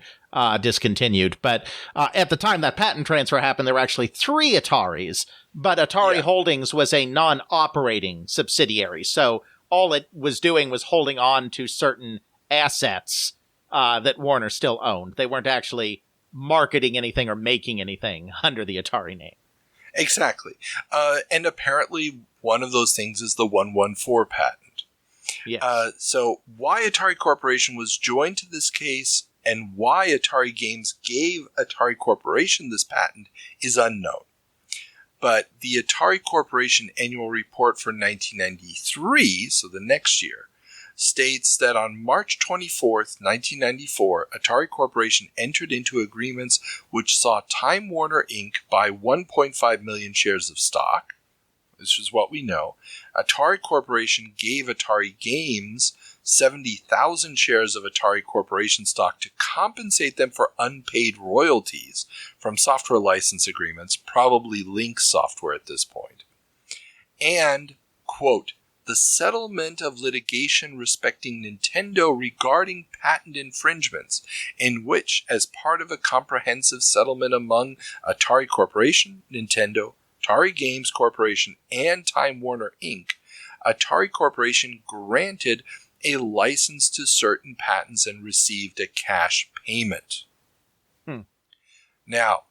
discontinued. But at the time that patent transfer happened, there were actually 3 Ataris, but Atari Holdings was a non-operating subsidiary. So all it was doing was holding on to certain assets that Warner still owned. They weren't actually marketing anything or making anything under the Atari name. Exactly. And apparently one of those things is the 114 patent. Yes. So why Atari Corporation was joined to this case and why Atari Games gave Atari Corporation this patent is unknown. But the Atari Corporation annual report for 1993, so the next year, states that on March 24th, 1994, Atari Corporation entered into agreements which saw Time Warner Inc. buy 1.5 million shares of stock. This is what we know. Atari Corporation gave Atari Games 70,000 shares of Atari Corporation stock to compensate them for unpaid royalties from software license agreements, probably Lynx software at this point. And, quote, the settlement of litigation respecting Nintendo regarding patent infringements, in which, as part of a comprehensive settlement among Atari Corporation, Nintendo, Atari Games Corporation, and Time Warner Inc., Atari Corporation granted a license to certain patents and received a cash payment. Now,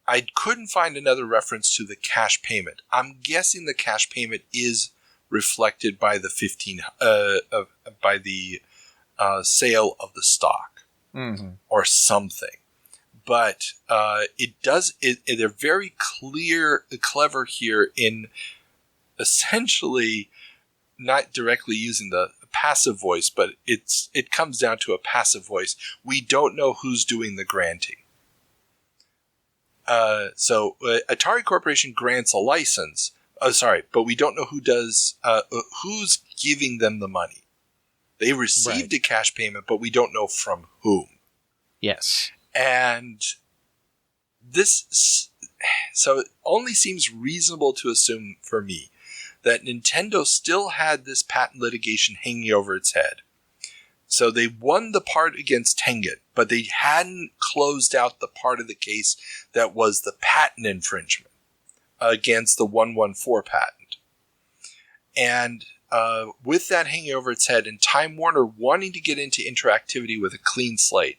I couldn't find another reference to the cash payment. I'm guessing the cash payment is reflected by the sale of the stock or something. But they're very clever here in essentially not directly using the passive voice, but it comes down to a passive voice. We don't know who's doing the granting. So Atari Corporation grants a license. But we don't know who's giving them the money. They received a cash payment, but we don't know from whom. Yes. And so it only seems reasonable to assume for me that Nintendo still had this patent litigation hanging over its head. So they won the part against Tengen, but they hadn't closed out the part of the case that was the patent infringement against the 114 patent. And with that hanging over its head and Time Warner wanting to get into interactivity with a clean slate,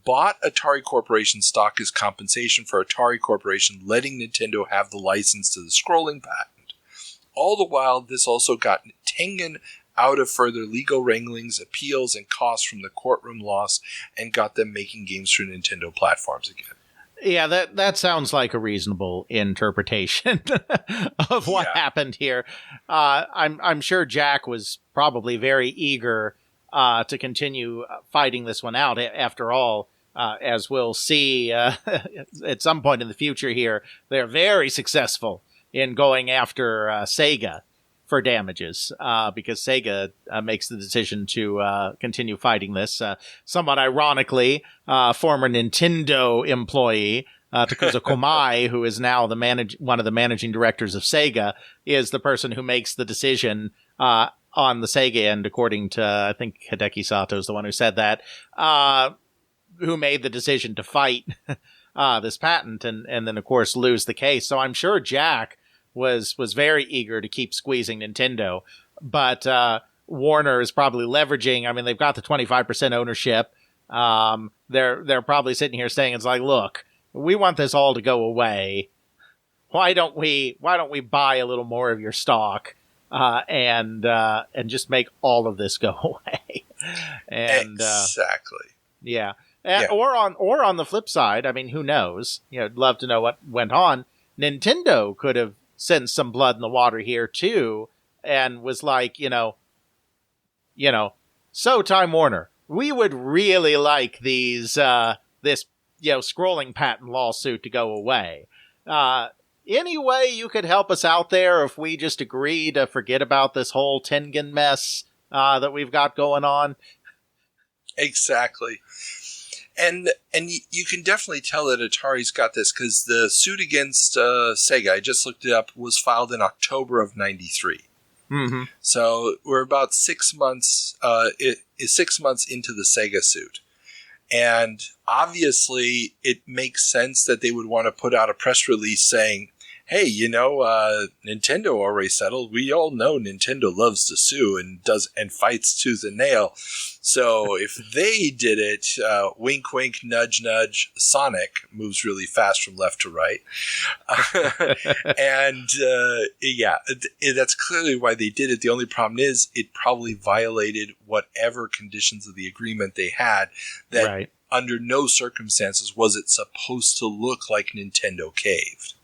bought Atari Corporation stock as compensation for Atari Corporation letting Nintendo have the license to the scrolling patent. All the while, this also got Tengen out of further legal wranglings, appeals, and costs from the courtroom loss and got them making games for Nintendo platforms again. Yeah, that sounds like a reasonable interpretation of what happened here. I'm sure Jack was probably very eager to continue fighting this one out. After all, as we'll see at some point in the future here, they're very successful in going after Sega for damages because Sega makes the decision to continue fighting this. Somewhat ironically, former Nintendo employee Takuza Komai, who is now one of the managing directors of Sega, is the person who makes the decision on the Sega end, according to, I think Hideki Sato is the one who said that, who made the decision to fight this patent and then, of course, lose the case. So I'm sure Jack was very eager to keep squeezing Nintendo, but Warner is probably leveraging. I mean, they've got the 25% ownership. They're probably sitting here saying, it's like, look, we want this all to go away. Why don't we buy a little more of your stock and just make all of this go away? And exactly. Yeah. Or on the flip side, I mean, who knows? I'd love to know what went on. Nintendo could have sent some blood in the water here too, and was like, so Time Warner, we would really like this scrolling patent lawsuit to go away. Any way you could help us out there if we just agree to forget about this whole Tengen mess that we've got going on? Exactly. And you can definitely tell that Atari's got this because the suit against Sega, I just looked it up, was filed in October of 93. Mm-hmm. So we're about 6 months. It is 6 months into the Sega suit, and obviously it makes sense that they would want to put out a press release saying, "Hey, Nintendo already settled. We all know Nintendo loves to sue and fights tooth and nail. So if they did it, wink, wink, nudge, nudge. Sonic moves really fast from left to right, and that's clearly why they did it. The only problem is it probably violated whatever conditions of the agreement they had. That Right. Under no circumstances was it supposed to look like Nintendo caved."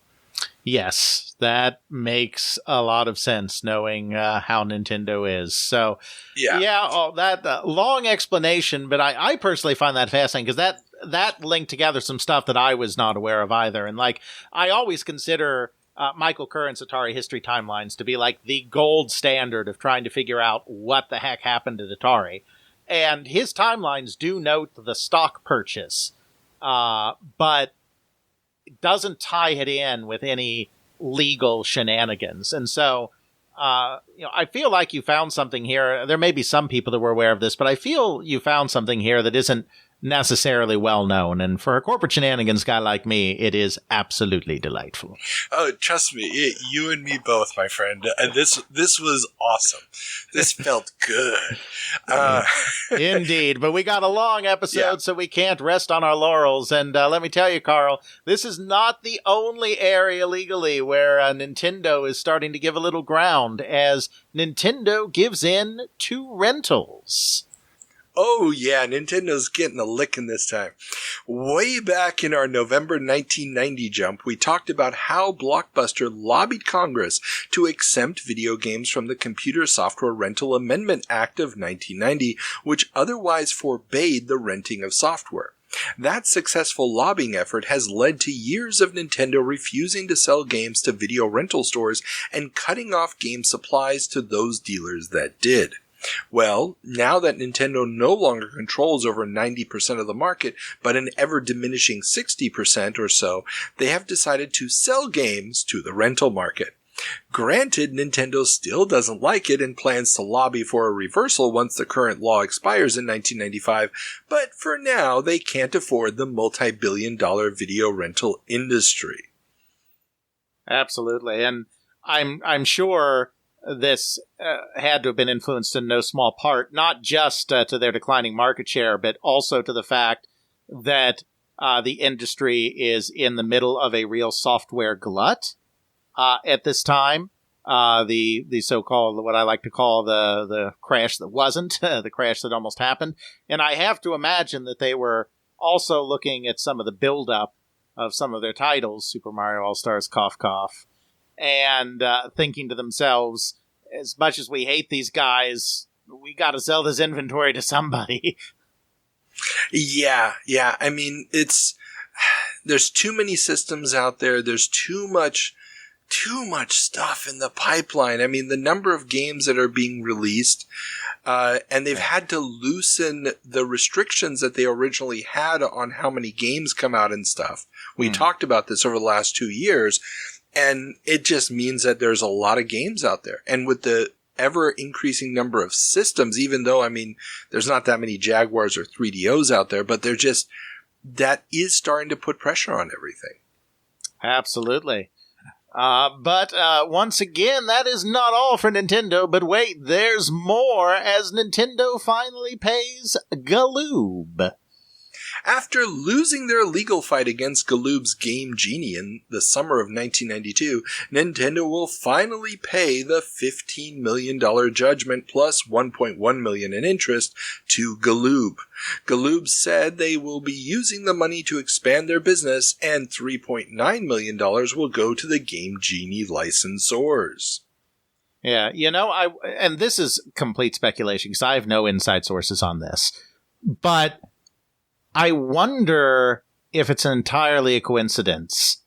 Yes, that makes a lot of sense, knowing how Nintendo is. So, that long explanation, but I personally find that fascinating because that linked together some stuff that I was not aware of either. And I always consider Michael Curran's Atari history timelines to be like the gold standard of trying to figure out what the heck happened at Atari. And his timelines do note the stock purchase, but it doesn't tie it in with any legal shenanigans. And so, I feel like you found something here. There may be some people that were aware of this, but I feel you found something here that isn't necessarily well known. And for a corporate shenanigans guy like me, it is absolutely delightful. Oh, trust me, you and me both, my friend. This was awesome. This felt good. Indeed, but we got a long episode, so we can't rest on our laurels. And let me tell you, Carl, this is not the only area legally where Nintendo is starting to give a little ground, as Nintendo gives in to rentals. Oh, yeah, Nintendo's getting a licking this time. Way back in our November 1990 jump, we talked about how Blockbuster lobbied Congress to exempt video games from the Computer Software Rental Amendment Act of 1990, which otherwise forbade the renting of software. That successful lobbying effort has led to years of Nintendo refusing to sell games to video rental stores and cutting off game supplies to those dealers that did. Well, now that Nintendo no longer controls over 90% of the market, but an ever-diminishing 60% or so, they have decided to sell games to the rental market. Granted, Nintendo still doesn't like it and plans to lobby for a reversal once the current law expires in 1995, but for now, they can't afford the multi-billion-dollar video rental industry. Absolutely, and I'm sure this had to have been influenced in no small part, not just to their declining market share, but also to the fact that the industry is in the middle of a real software glut at this time. The so-called, what I like to call the crash that wasn't, the crash that almost happened. And I have to imagine that they were also looking at some of the build-up of some of their titles, Super Mario All-Stars, cough, cough, and thinking to themselves, as much as we hate these guys, we got to sell this inventory to somebody. Yeah. I mean, there's too many systems out there. There's too much stuff in the pipeline. I mean, the number of games that are being released, and they've had to loosen the restrictions that they originally had on how many games come out and stuff. We talked about this over the last 2 years. And it just means that there's a lot of games out there. And with the ever-increasing number of systems, even though, I mean, there's not that many Jaguars or 3DOs out there, but that is starting to put pressure on everything. Absolutely. But once again, that is not all for Nintendo. But wait, there's more, as Nintendo finally pays Galoob. After losing their legal fight against Galoob's Game Genie in the summer of 1992, Nintendo will finally pay the $15 million judgment plus $1.1 million in interest to Galoob. Galoob said they will be using the money to expand their business, and $3.9 million will go to the Game Genie licensors. Yeah, and this is complete speculation because I have no inside sources on this, but I wonder if it's entirely a coincidence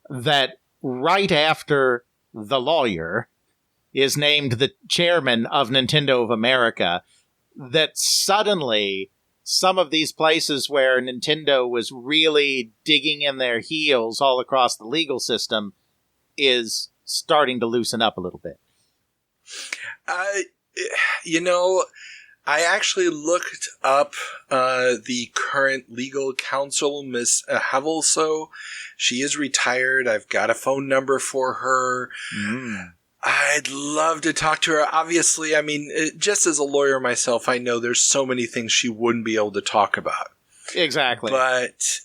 that right after the lawyer is named the chairman of Nintendo of America, that suddenly some of these places where Nintendo was really digging in their heels all across the legal system is starting to loosen up a little bit. You know, I actually looked up the current legal counsel, Miss Havelso. She is retired. I've got a phone number for her. I'd love to talk to her. Obviously, I mean, just as a lawyer myself, I know there's so many things she wouldn't be able to talk about. Exactly. But,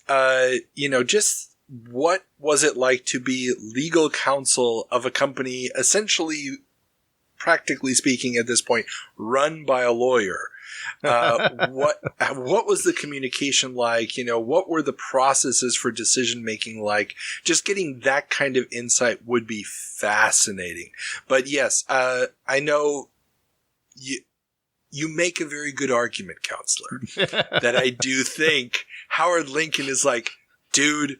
just what was it like to be legal counsel of a company essentially, practically speaking at this point, run by a lawyer? What was the communication like? What were the processes for decision making like? Just getting that kind of insight would be fascinating. But yes, I know you make a very good argument, counselor, that I do think Howard Lincoln is like, dude,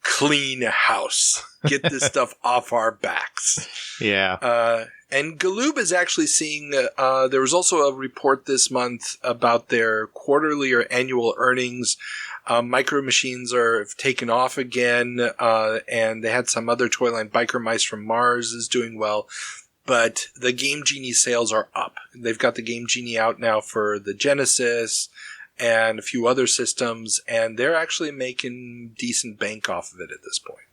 clean house. Get this stuff off our backs. Yeah. And Galoob is actually seeing, there was also a report this month about their quarterly or annual earnings. Micro Machines have taken off again, and they had some other toy line. Biker Mice from Mars is doing well. But the Game Genie sales are up. They've got the Game Genie out now for the Genesis and a few other systems, and they're actually making decent bank off of it at this point.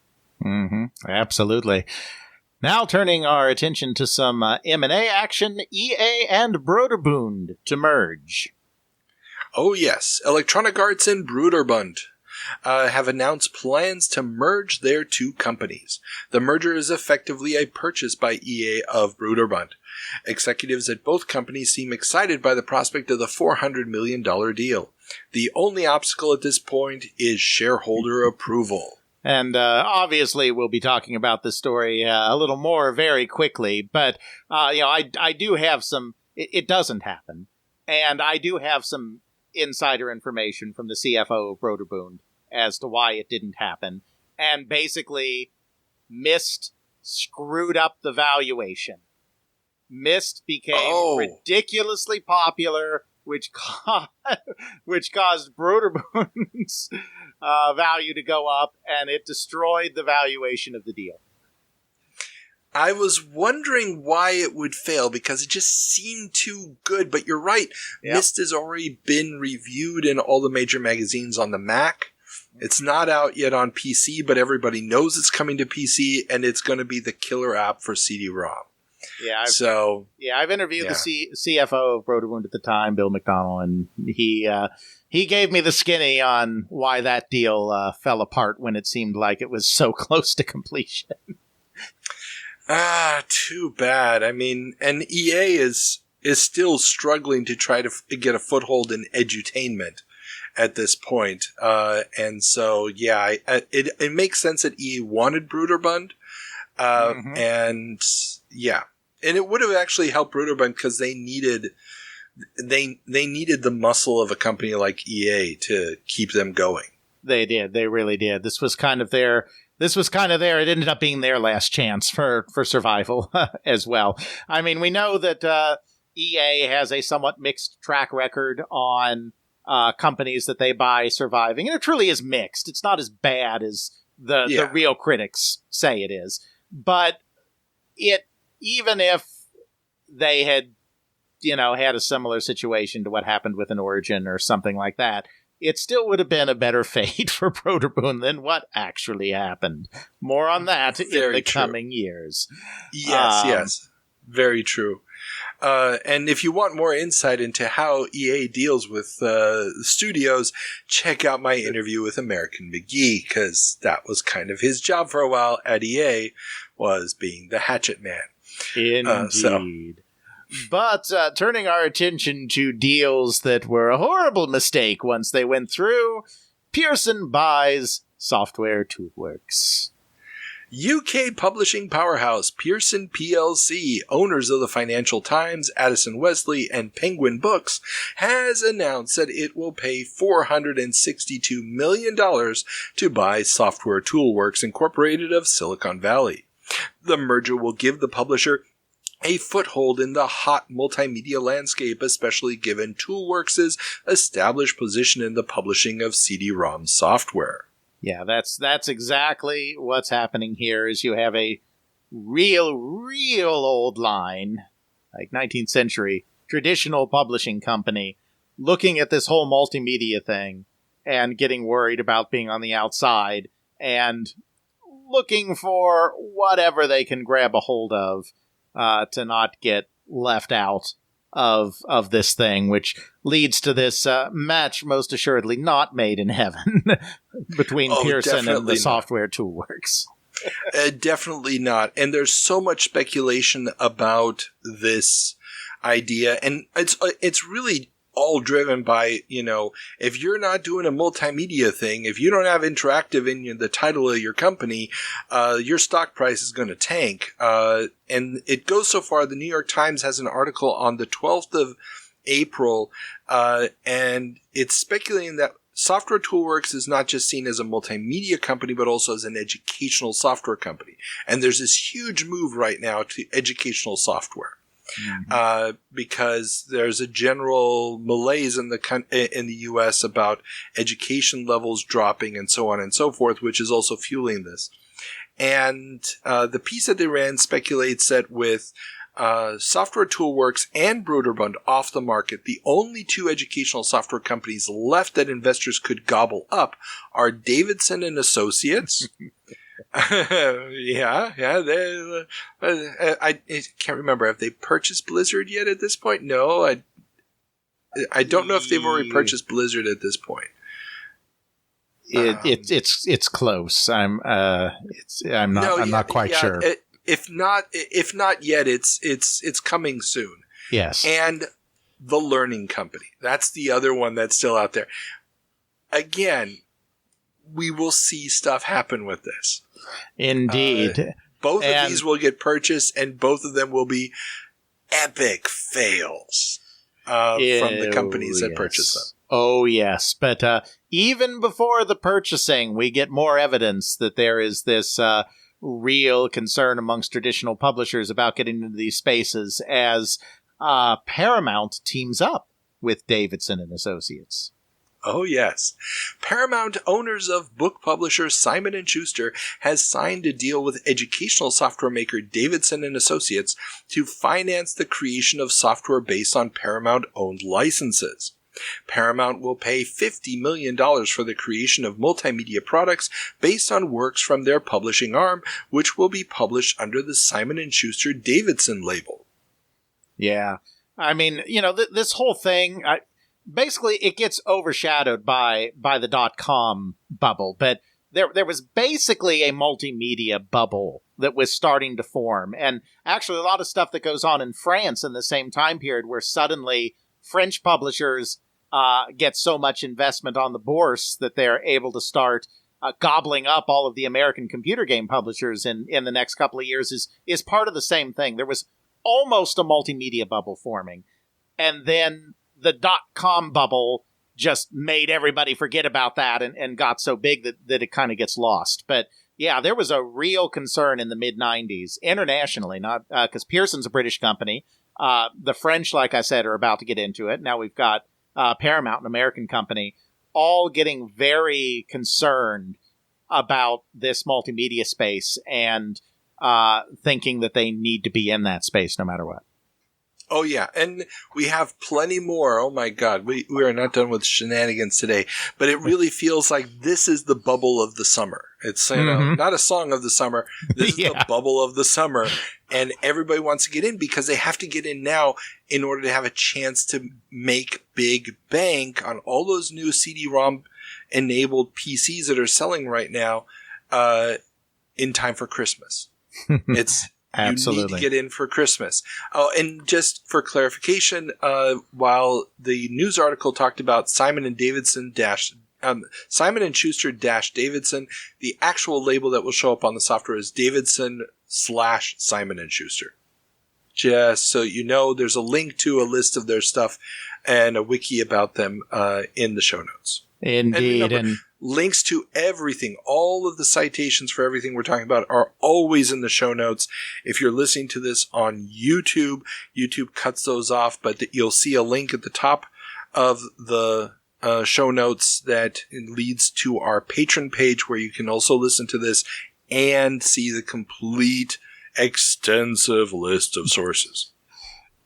Mm-hmm. Absolutely. Now turning our attention to some M&A action, EA and Broderbund to merge. Oh yes, Electronic Arts and Broderbund have announced plans to merge their two companies. The merger is effectively a purchase by EA of Broderbund. Executives at both companies seem excited by the prospect of the $400 million deal. The only obstacle at this point is shareholder approval. And obviously, we'll be talking about this story a little more very quickly. But, I do have some... It doesn't happen. And I do have some insider information from the CFO of Broderbund as to why it didn't happen. And basically, Myst screwed up the valuation. Myst became ridiculously popular, which caused Broderbund's value to go up, and it destroyed the valuation of the deal. I was wondering why it would fail, because it just seemed too good. But you're right. Yep. Myst has already been reviewed in all the major magazines on the Mac. It's not out yet on PC, but everybody knows it's coming to PC, and it's going to be the killer app for CD-ROM. Yeah, I've interviewed the CFO of Broderbund at the time, Bill McDonnell, and he gave me the skinny on why that deal fell apart when it seemed like it was so close to completion. Too bad. I mean, and EA is still struggling to try to get a foothold in edutainment at this point. And so, yeah, it makes sense that EA wanted Broderbund. And yeah. And it would have actually helped Broderbund because they needed the muscle of a company like EA to keep them going. They did. They really did. This was kind of their. It ended up being their last chance for survival as well. I mean, we know that EA has a somewhat mixed track record on companies that they buy surviving, and it truly is mixed. It's not as bad as the real critics say it is, but even if they had, had a similar situation to what happened with an Origin or something like that, it still would have been a better fate for Broderbund than what actually happened. More on that in the coming years. Yes. Very true. And if you want more insight into how EA deals with studios, check out my interview with American McGee, because that was kind of his job for a while at EA, was being the hatchet man. Indeed. But turning our attention to deals that were a horrible mistake once they went through, Pearson buys Software Toolworks. UK publishing powerhouse Pearson plc, owners of the Financial Times, Addison Wesley, and Penguin Books, has announced that it will pay $462 million to buy Software Toolworks Incorporated of Silicon Valley. The merger will give the publisher a foothold in the hot multimedia landscape, especially given Toolworks' established position in the publishing of CD-ROM software. Yeah, that's exactly what's happening here, is you have a real old line like 19th century traditional publishing company, looking at this whole multimedia thing and getting worried about being on the outside and looking for whatever they can grab a hold of to not get left out of this thing, which leads to this match most assuredly not made in heaven between Pearson and the Software Toolworks. Definitely not. And there's so much speculation about this idea, and it's really all driven by, if you're not doing a multimedia thing, if you don't have interactive in the title of your company, your stock price is going to tank. And it goes so far, the New York Times has an article on the 12th of April, and it's speculating that Software Toolworks is not just seen as a multimedia company, but also as an educational software company. And there's this huge move right now to educational software. Because there's a general malaise in the U.S. about education levels dropping and so on and so forth, which is also fueling this. And the piece that they ran speculates that with Software Toolworks and Broderbund off the market, the only two educational software companies left that investors could gobble up are Davidson and Associates. I can't remember. Have they purchased Blizzard yet at this point? No, I don't know if they've already purchased Blizzard at this point. It's close. I'm not quite sure. If not yet, it's coming soon. Yes. And the Learning Company. That's the other one that's still out there. Again, we will see stuff happen with this. Indeed. Both of these will get purchased, and both of them will be epic fails from the companies that purchase them. Oh, yes. But even before the purchasing, we get more evidence that there is this real concern amongst traditional publishers about getting into these spaces as Paramount teams up with Davidson and Associates. Oh, yes. Paramount, owners of book publisher Simon & Schuster, has signed a deal with educational software maker Davidson & Associates to finance the creation of software based on Paramount-owned licenses. Paramount will pay $50 million for the creation of multimedia products based on works from their publishing arm, which will be published under the Simon & Schuster Davidson label. Yeah. I mean, this whole thing... Basically, it gets overshadowed by the .com bubble, but there was basically a multimedia bubble that was starting to form, and actually a lot of stuff that goes on in France in the same time period, where suddenly French publishers get so much investment on the bourse that they're able to start gobbling up all of the American computer game publishers in the next couple of years is part of the same thing. There was almost a multimedia bubble forming, and then the .com bubble just made everybody forget about that and got so big that it kind of gets lost. But yeah, there was a real concern in the mid-90s, internationally, not because Pearson's a British company. The French, like I said, are about to get into it. Now we've got Paramount, an American company, all getting very concerned about this multimedia space and thinking that they need to be in that space no matter what. Oh, yeah. And we have plenty more. Oh, my God. We are not done with shenanigans today. But it really feels like this is the bubble of the summer. It's not a song of the summer. This is the bubble of the summer. And everybody wants to get in because they have to get in now in order to have a chance to make big bank on all those new CD-ROM enabled PCs that are selling right now in time for Christmas. It's... Absolutely. You need to get in for Christmas. Oh, and just for clarification, while the news article talked about Simon and Schuster Davidson, the actual label that will show up on the software is Davidson/Simon & Schuster. Just so you know, there's a link to a list of their stuff and a wiki about them in the show notes. Indeed. And links to everything, all of the citations for everything we're talking about are always in the show notes. If you're listening to this on YouTube, YouTube cuts those off, but you'll see a link at the top of the show notes that leads to our Patreon page where you can also listen to this and see the complete extensive list of sources.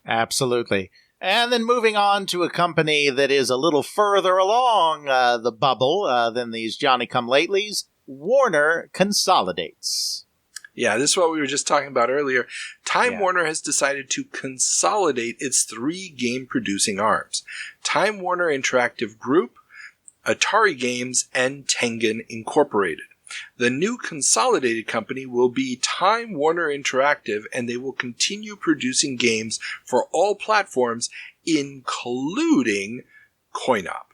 Absolutely. And then moving on to a company that is a little further along the bubble than these Johnny-come-latelys, Warner consolidates. Yeah, this is what we were just talking about earlier. Time Warner has decided to consolidate its 3 game-producing arms: Time Warner Interactive Group, Atari Games, and Tengen Incorporated. The new consolidated company will be Time Warner Interactive, and they will continue producing games for all platforms, including coin-op.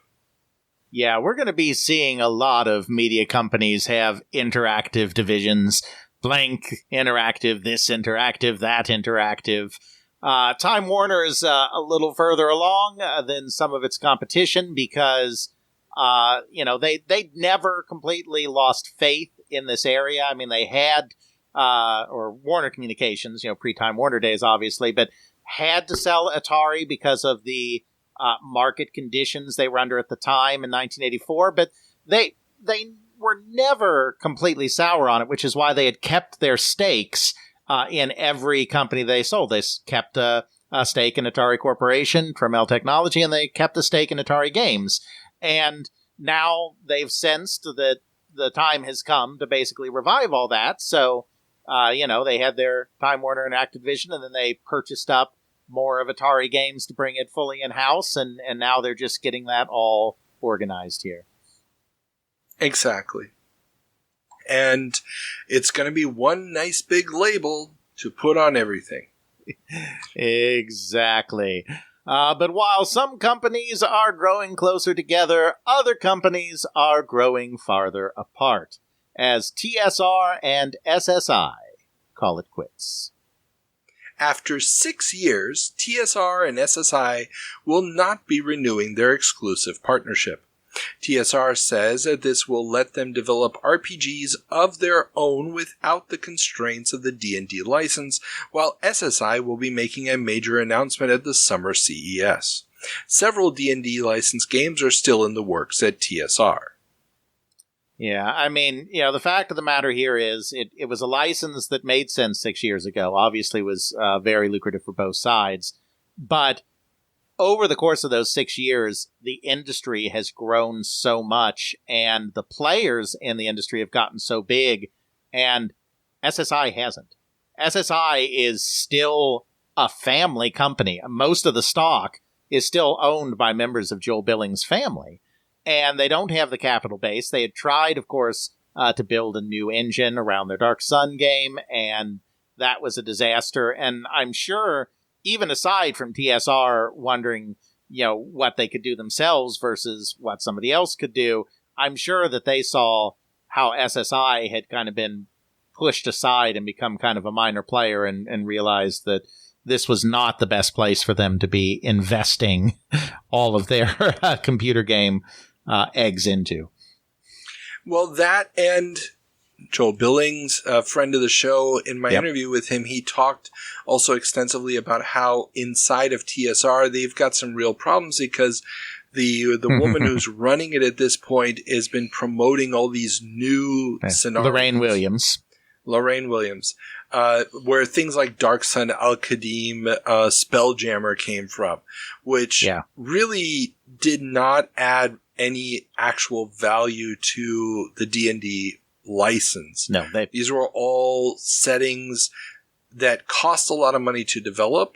Yeah, we're going to be seeing a lot of media companies have interactive divisions. Blank Interactive, this interactive, that interactive. Time Warner is a little further along than some of its competition because they never completely lost faith in this area. I mean, they had, or Warner Communications, pre-Time Warner days, obviously, but had to sell Atari because of the market conditions they were under at the time in 1984. But they were never completely sour on it, which is why they had kept their stakes in every company they sold. They kept a stake in Atari Corporation, Tramiel Technology, and they kept a stake in Atari Games. And now they've sensed that the time has come to basically revive all that. So, they had their Time Warner and Activision, and then they purchased up more of Atari Games to bring it fully in-house, and now they're just getting that all organized here. Exactly. And it's going to be one nice big label to put on everything. Exactly. But while some companies are growing closer together, other companies are growing farther apart, as TSR and SSI call it quits. After 6 years, TSR and SSI will not be renewing their exclusive partnership. TSR says that this will let them develop RPGs of their own without the constraints of the D&D license, while SSI will be making a major announcement at the summer CES. Several D&D licensed games are still in the works at TSR. Yeah, I mean, the fact of the matter here is it was a license that made sense 6 years ago. Obviously was very lucrative for both sides, but over the course of those 6 years, the industry has grown so much, and the players in the industry have gotten so big, and SSI hasn't. SSI is still a family company. Most of the stock is still owned by members of Joel Billings' family, and they don't have the capital base. They had tried, of course, to build a new engine around their Dark Sun game, and that was a disaster, and I'm sure even aside from TSR wondering, what they could do themselves versus what somebody else could do, I'm sure that they saw how SSI had kind of been pushed aside and become kind of a minor player and realized that this was not the best place for them to be investing all of their computer game eggs into. Well, that and Joel Billings, a friend of the show, in my interview with him, he talked also extensively about how inside of TSR they've got some real problems because the woman who's running it at this point has been promoting all these new scenarios. Lorraine Williams, where things like Dark Sun, Al-Qadim, Spelljammer came from, which really did not add any actual value to the D&D license. No, these were all settings that cost a lot of money to develop,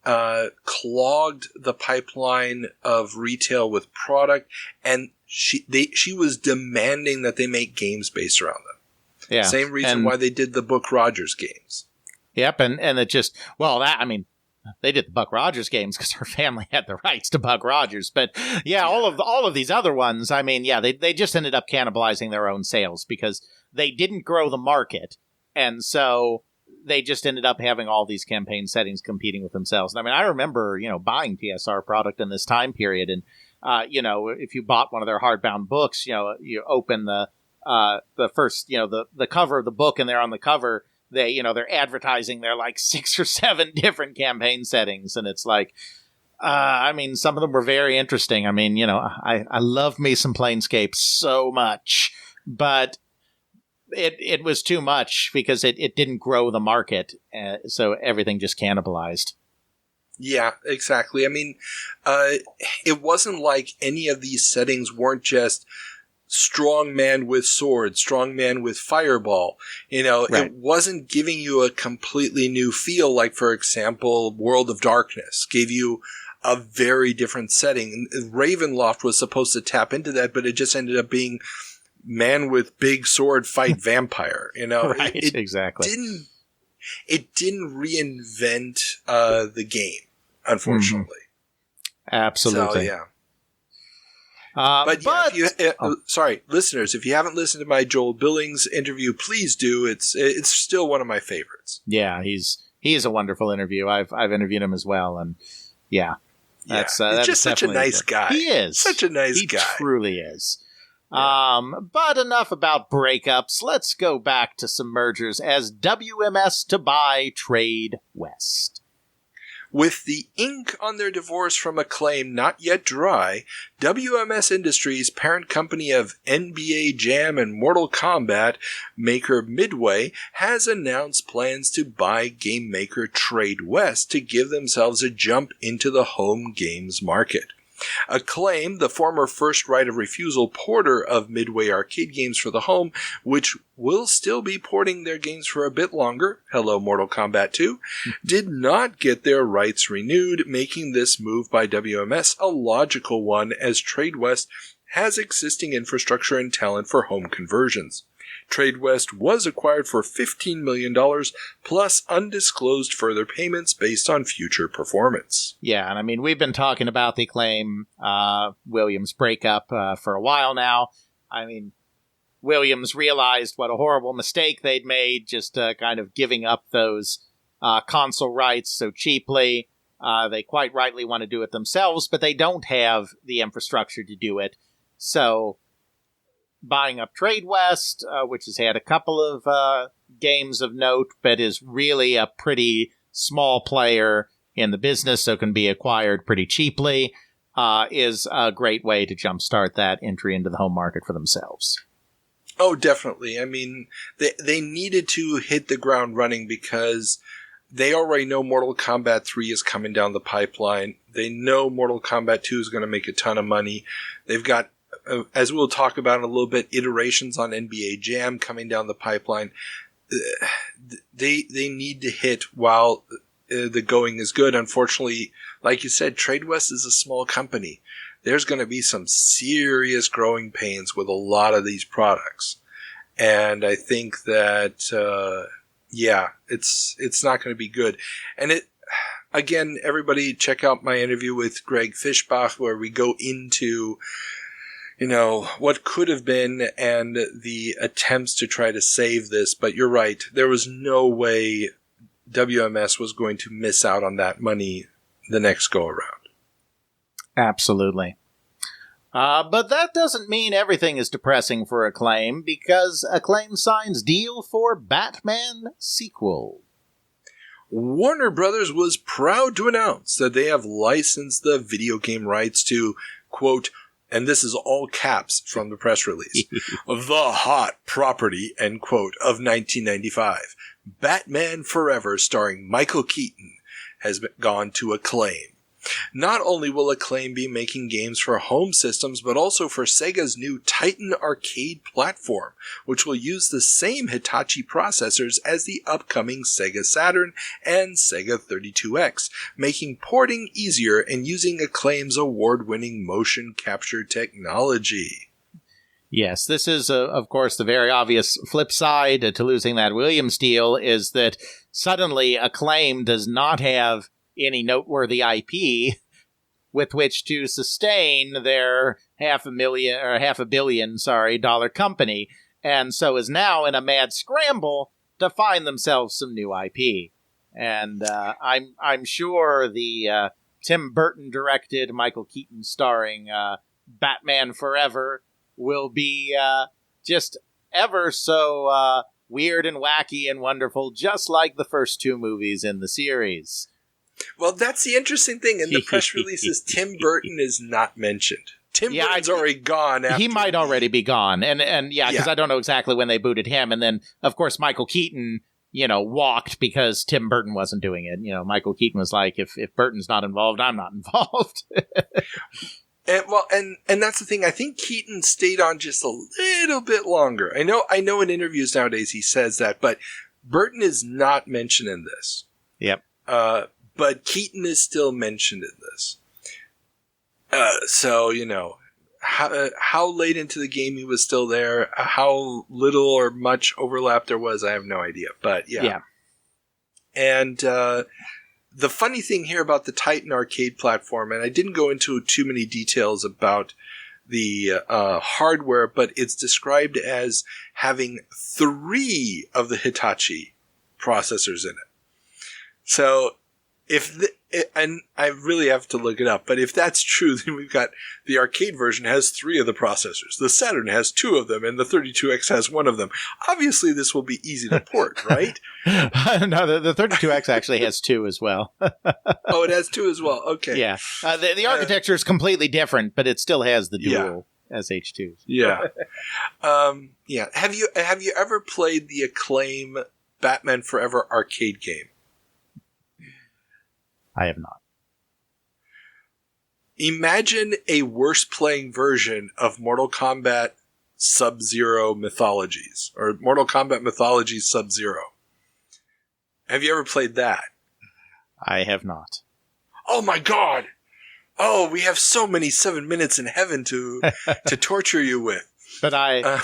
clogged the pipeline of retail with product, and she was demanding that they make games based around them. Yeah, same reason why they did the Buck Rogers games. Yep, and it just they did the Buck Rogers games because her family had the rights to Buck Rogers. But all of these other ones, they just ended up cannibalizing their own sales because they didn't grow the market, and so they just ended up having all these campaign settings competing with themselves. And I remember buying TSR product in this time period, and if you bought one of their hardbound books, you open the first the cover of the book, and there on the cover they're advertising their like 6 or 7 different campaign settings, and it's like, some of them were very interesting. I love me some Planescape so much, but it was too much because it didn't grow the market, so everything just cannibalized. Yeah, exactly. I mean, it wasn't like any of these settings weren't just strong man with sword, strong man with fireball. It wasn't giving you a completely new feel. Like, for example, World of Darkness gave you a very different setting. Ravenloft was supposed to tap into that, but it just ended up being man with big sword fight vampire. Right, exactly. It didn't reinvent the game, unfortunately. Absolutely. So, yeah. Sorry, listeners, if you haven't listened to my Joel Billings interview, please do. It's still one of my favorites. Yeah, he is a wonderful interview. I've interviewed him as well, and that's just such a nice guy. He is such a nice guy. He truly is. But enough about breakups. Let's go back to some mergers as WMS to buy Trade West. With the ink on their divorce from Acclaim not yet dry, WMS Industries, parent company of NBA Jam and Mortal Kombat maker Midway, has announced plans to buy game maker Trade West to give themselves a jump into the home games market. Acclaim, the former first right of refusal porter of Midway arcade games for the home, which will still be porting their games for a bit longer, hello Mortal Kombat 2, did not get their rights renewed, making this move by WMS a logical one as Trade West has existing infrastructure and talent for home conversions. Trade West was acquired for $15 million, plus undisclosed further payments based on future performance. Yeah, and I mean, we've been talking about the Acclaim-Williams breakup for a while now. I mean, Williams realized what a horrible mistake they'd made, just kind of giving up those console rights so cheaply. They quite rightly want to do it themselves, but they don't have the infrastructure to do it. So buying up Trade West, which has had a couple of games of note, but is really a pretty small player in the business, so can be acquired pretty cheaply, is a great way to jumpstart that entry into the home market for themselves. Oh, definitely. I mean, they needed to hit the ground running because they already know Mortal Kombat 3 is coming down the pipeline. They know Mortal Kombat 2 is going to make a ton of money. They've got, as we'll talk about in a little bit, iterations on NBA Jam coming down the pipeline. They need to hit while the going is good. Unfortunately, like you said, Trade West is a small company. There's going to be some serious growing pains with a lot of these products. And I think that, it's not going to be good. And again, everybody check out my interview with Greg Fischbach where we go into what could have been and the attempts to try to save this. But you're right. There was no way WMS was going to miss out on that money the next go around. Absolutely. But that doesn't mean everything is depressing for Acclaim, because Acclaim signs deal for Batman sequel. Warner Brothers was proud to announce that they have licensed the video game rights to, quote, and this is all caps from the press release, the hot property, end quote, of 1995. Batman Forever, starring Michael Keaton, has gone to Acclaim. Not only will Acclaim be making games for home systems, but also for Sega's new Titan arcade platform, which will use the same Hitachi processors as the upcoming Sega Saturn and Sega 32X, making porting easier and using Acclaim's award-winning motion capture technology. Yes, this is, of course, the very obvious flip side to losing that Williams deal is that suddenly Acclaim does not have any noteworthy IP with which to sustain their $500 million dollar company, and so is now in a mad scramble to find themselves some new IP. And I'm sure the Tim Burton directed, Michael Keaton starring Batman Forever will be just ever so weird and wacky and wonderful, just like the first two movies in the series. Well, that's the interesting thing. In the press releases, Tim Burton is not mentioned. Tim Burton's already gone. He might already be gone. And because I don't know exactly when they booted him. And then, of course, Michael Keaton walked because Tim Burton wasn't doing it. Michael Keaton was like, if Burton's not involved, I'm not involved. And that's the thing. I think Keaton stayed on just a little bit longer. I know in interviews nowadays he says that, but Burton is not mentioned in this. Yep. But Keaton is still mentioned in this. So, how late into the game he was still there, how little or much overlap there was, I have no idea. But yeah. And the funny thing here about the Titan arcade platform, and I didn't go into too many details about the hardware, but it's described as having 3 of the Hitachi processors in it. So and I really have to look it up, but if that's true, then we've got the arcade version has 3 of the processors. The Saturn has 2 of them, and the 32X has 1 of them. Obviously, this will be easy to port, right? No, the 32X actually has 2 as well. Oh, it has 2 as well. Okay. Yeah. The architecture is completely different, but it still has the dual SH2s. Yeah. Yeah. Have you ever played the Acclaim Batman Forever arcade game? I have not. Imagine a worse playing version of Mortal Kombat Sub-Zero Mythologies, or Mortal Kombat Mythologies Sub-Zero. Have you ever played that? I have not. Oh my god! Oh, we have so many 7 minutes in heaven to torture you with. But I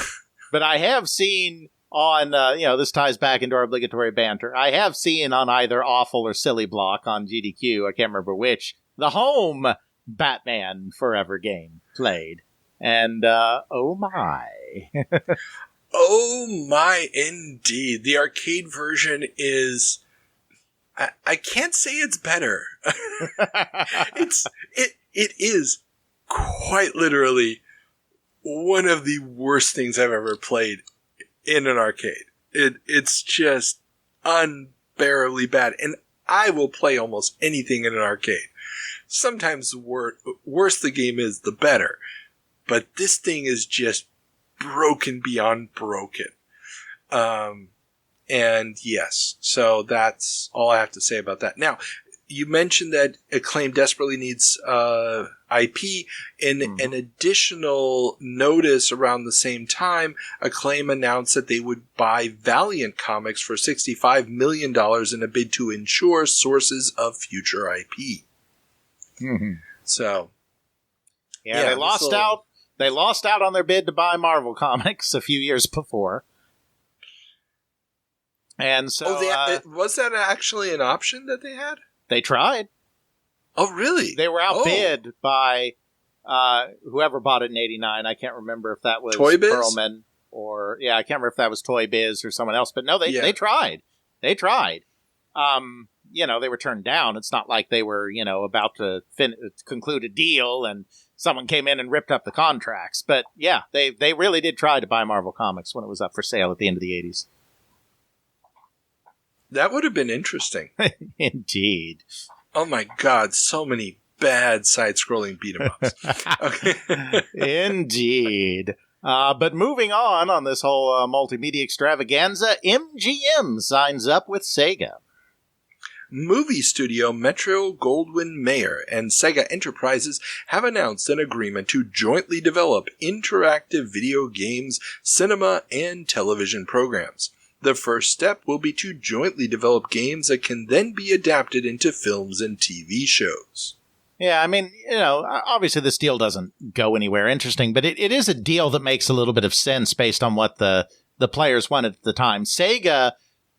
have seen on, this ties back into our obligatory banter. I have seen on either Awful or Silly Block on GDQ, I can't remember which, the home Batman Forever game played. And, oh my. Oh my, indeed. The arcade version is... I can't say it's better. It is quite literally one of the worst things I've ever played in an arcade. It's just unbearably bad. And I will play almost anything in an arcade. Sometimes the worse the game is, the better. But this thing is just broken beyond broken. And yes, so that's all I have to say about that. Now, you mentioned that Acclaim desperately needs IP. In an additional notice around the same time, Acclaim announced that they would buy Valiant Comics for $65 million in a bid to ensure sources of future IP. Mm-hmm. So, yeah, they lost out. They lost out on their bid to buy Marvel Comics a few years before. And so, was that actually an option that they had? They tried. Oh, really? They were outbid by whoever bought it in '89. I can't remember if that was Toy Biz? Perlman or I can't remember if that was Toy Biz or someone else. But no, they tried. They tried. They were turned down. It's not like they were about to conclude a deal and someone came in and ripped up the contracts. But yeah, they really did try to buy Marvel Comics when it was up for sale at the end of the '80s. That would have been interesting. Indeed. Oh my god, so many bad side-scrolling beat-em-ups. Okay. Indeed. But moving on this whole multimedia extravaganza, MGM signs up with Sega. Movie studio Metro-Goldwyn-Mayer and Sega Enterprises have announced an agreement to jointly develop interactive video games, cinema, and television programs. The first step will be to jointly develop games that can then be adapted into films and TV shows. Yeah, I mean, obviously this deal doesn't go anywhere interesting, but it is a deal that makes a little bit of sense based on what the players wanted at the time. Sega,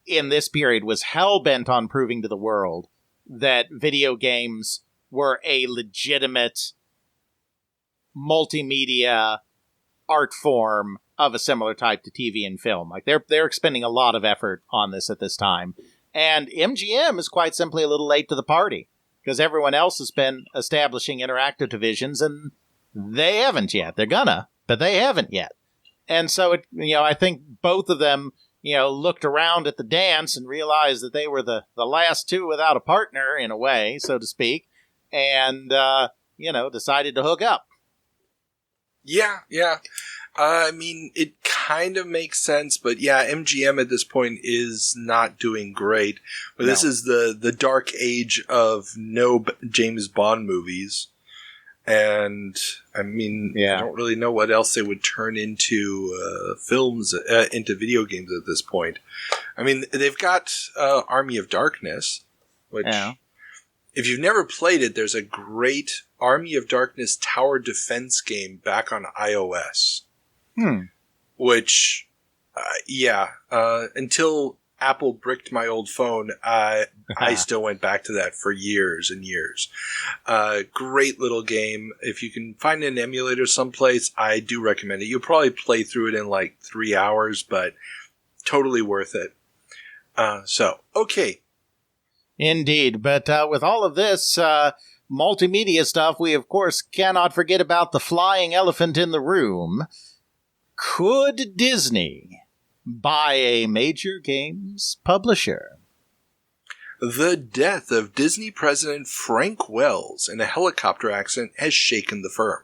in this period, was hell-bent on proving to the world that video games were a legitimate multimedia art form of a similar type to TV and film. Like they're expending a lot of effort on this at this time. And MGM is quite simply a little late to the party because everyone else has been establishing interactive divisions and they haven't yet. They're gonna, but they haven't yet. And so I think both of them, looked around at the dance and realized that they were the last two without a partner in a way, so to speak, and decided to hook up. Yeah. I mean, it kind of makes sense, but yeah, MGM at this point is not doing great. But this is the dark age of no James Bond movies. And, I mean, I don't really know what else they would turn into films, into video games at this point. I mean, they've got Army of Darkness, which, if you've never played it, there's a great Army of Darkness tower defense game back on iOS. Which, until Apple bricked my old phone, I still went back to that for years and years. Great little game. If you can find an emulator someplace, I do recommend it. You'll probably play through it in like 3 hours, but totally worth it. Okay. Indeed. But with all of this multimedia stuff, we of course cannot forget about the flying elephant in the room. Could Disney buy a major games publisher? The death of Disney president Frank Wells in a helicopter accident has shaken the firm.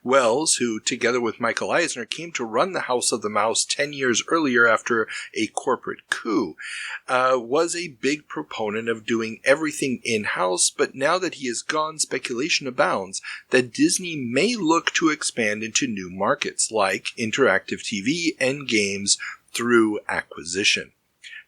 Wells, who together with Michael Eisner came to run the House of the Mouse 10 years earlier after a corporate coup, was a big proponent of doing everything in-house, but now that he is gone, speculation abounds that Disney may look to expand into new markets like interactive TV and games through acquisition.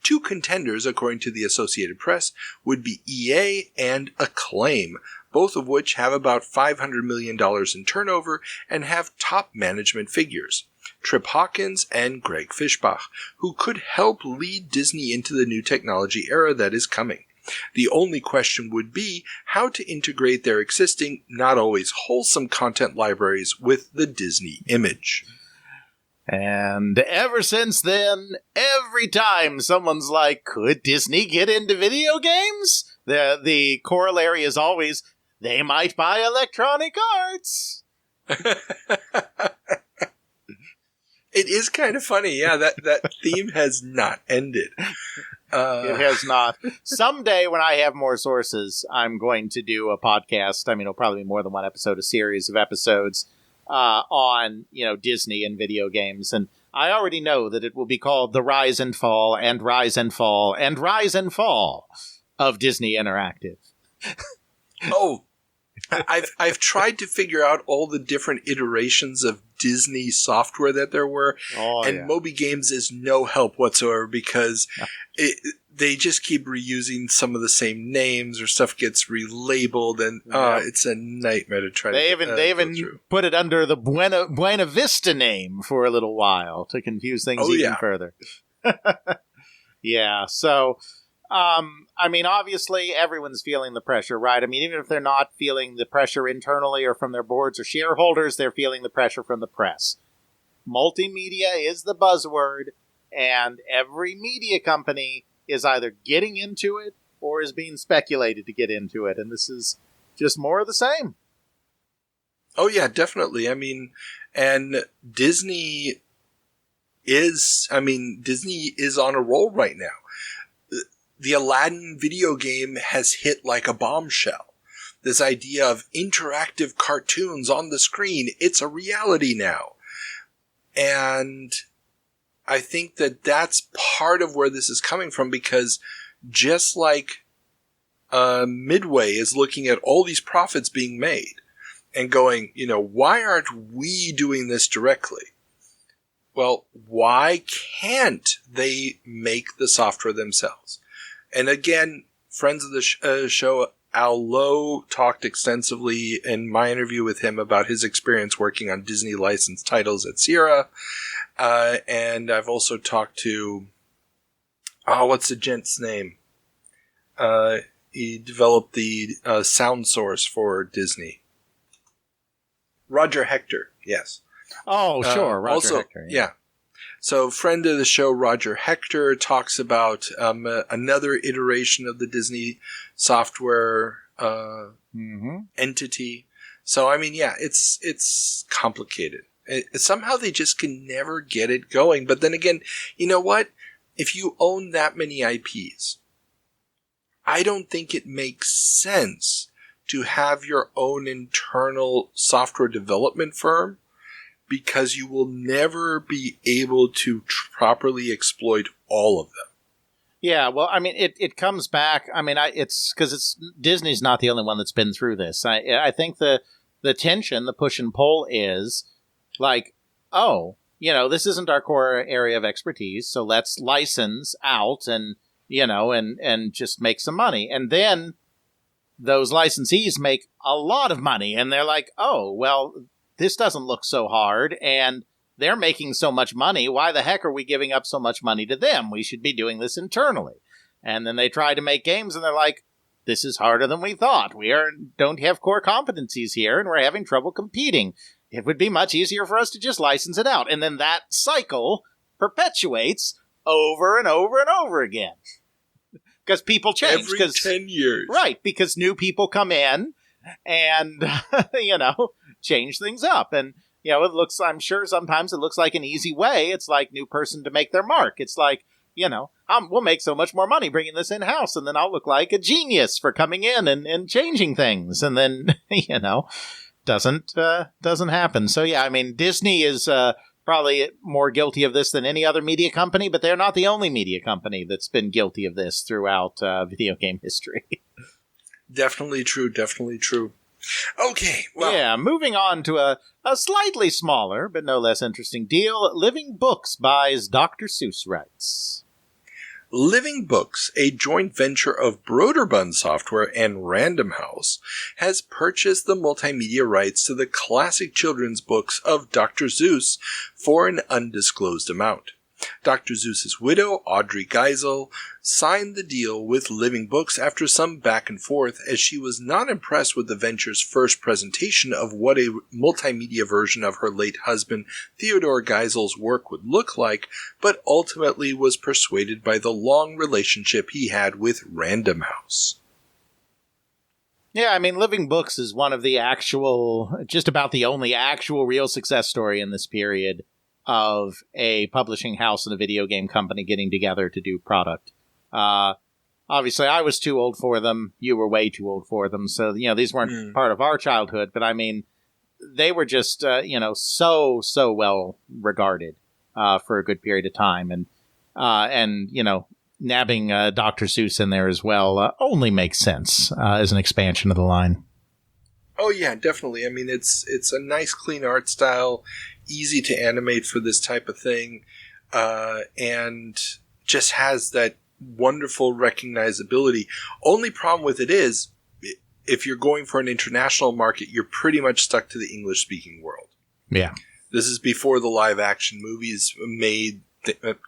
Two contenders, according to the Associated Press, would be EA and Acclaim, both of which have about $500 million in turnover and have top management figures. Trip Hawkins and Greg Fishbach, who could help lead Disney into the new technology era that is coming. The only question would be how to integrate their existing, not always wholesome content libraries with the Disney image. And ever since then, every time someone's like, could Disney get into video games? The corollary is always, they might buy Electronic Arts. It is kind of funny. Yeah, that theme has not ended. It has not. Someday when I have more sources, I'm going to do a podcast. I mean, it'll probably be more than one episode, a series of episodes on, Disney and video games. And I already know that it will be called The Rise and Fall and Rise and Fall and Rise and Fall of Disney Interactive. I've tried to figure out all the different iterations of Disney software that there were, and Moby Games is no help whatsoever because they just keep reusing some of the same names or stuff gets relabeled, and it's a nightmare to try they even put it under the Buena Vista name for a little while to confuse things even further. So... I mean, obviously, everyone's feeling the pressure, right? I mean, even if they're not feeling the pressure internally or from their boards or shareholders, they're feeling the pressure from the press. Multimedia is the buzzword, and every media company is either getting into it or is being speculated to get into it, and this is just more of the same. Oh, yeah, definitely. I mean, and Disney is on a roll right now. The Aladdin video game has hit like a bombshell. This idea of interactive cartoons on the screen, it's a reality now. And I think that that's part of where this is coming from, because just like Midway is looking at all these profits being made and going, why aren't we doing this directly? Well, why can't they make the software themselves? And again, friends of the show, Al Lowe talked extensively in my interview with him about his experience working on Disney licensed titles at Sierra. And I've also talked to, what's the gent's name? He developed the sound source for Disney. Roger Hector, yes. Oh, sure, Roger Hector. Yeah. So, friend of the show, Roger Hector, talks about another iteration of the Disney software entity. So, I mean, yeah, it's complicated. Somehow they just can never get it going. But then again, you know what? If you own that many IPs, I don't think it makes sense to have your own internal software development firm, because you will never be able to properly exploit all of them. Yeah, well, I mean, it comes back. I mean, it's because Disney's not the only one that's been through this. I think the tension, the push and pull is like, oh, this isn't our core area of expertise, so let's license out and just make some money. And then those licensees make a lot of money, and they're like, oh, well, this doesn't look so hard, and they're making so much money. Why the heck are we giving up so much money to them? We should be doing this internally. And then they try to make games, and they're like, this is harder than we thought. We don't have core competencies here, and we're having trouble competing. It would be much easier for us to just license it out. And then that cycle perpetuates over and over and over again. Because people change. Every 10 years. Right, because new people come in and, change things up. And, I'm sure sometimes it looks like an easy way. It's like new person to make their mark. It's like, we'll make so much more money bringing this in-house, and then I'll look like a genius for coming in and changing things. And then, doesn't happen. So, yeah, I mean, Disney is probably more guilty of this than any other media company, but they're not the only media company that's been guilty of this throughout video game history. Definitely true. Definitely true. Okay. Well, yeah, moving on to a slightly smaller but no less interesting deal. Living Books buys Dr. Seuss rights. Living Books, a joint venture of Broderbund Software and Random House, has purchased the multimedia rights to the classic children's books of Dr. Seuss for an undisclosed amount. Dr. Seuss's widow, Audrey Geisel, signed the deal with Living Books after some back and forth, as she was not impressed with the venture's first presentation of what a multimedia version of her late husband Theodore Geisel's work would look like, but ultimately was persuaded by the long relationship he had with Random House. Yeah, I mean, Living Books is one of the just about the only actual real success story in this period of a publishing house and a video game company getting together to do product. Obviously, I was too old for them. You were way too old for them. So, these weren't part of our childhood. But, I mean, they were just, so well regarded for a good period of time. And nabbing Dr. Seuss in there as well only makes sense as an expansion of the line. Oh, yeah, definitely. I mean, it's a nice, clean art style, easy to animate for this type of thing, and just has that wonderful recognizability. Only problem with it is, if you're going for an international market, you're pretty much stuck to the English-speaking world. Yeah. This is before the live-action movies made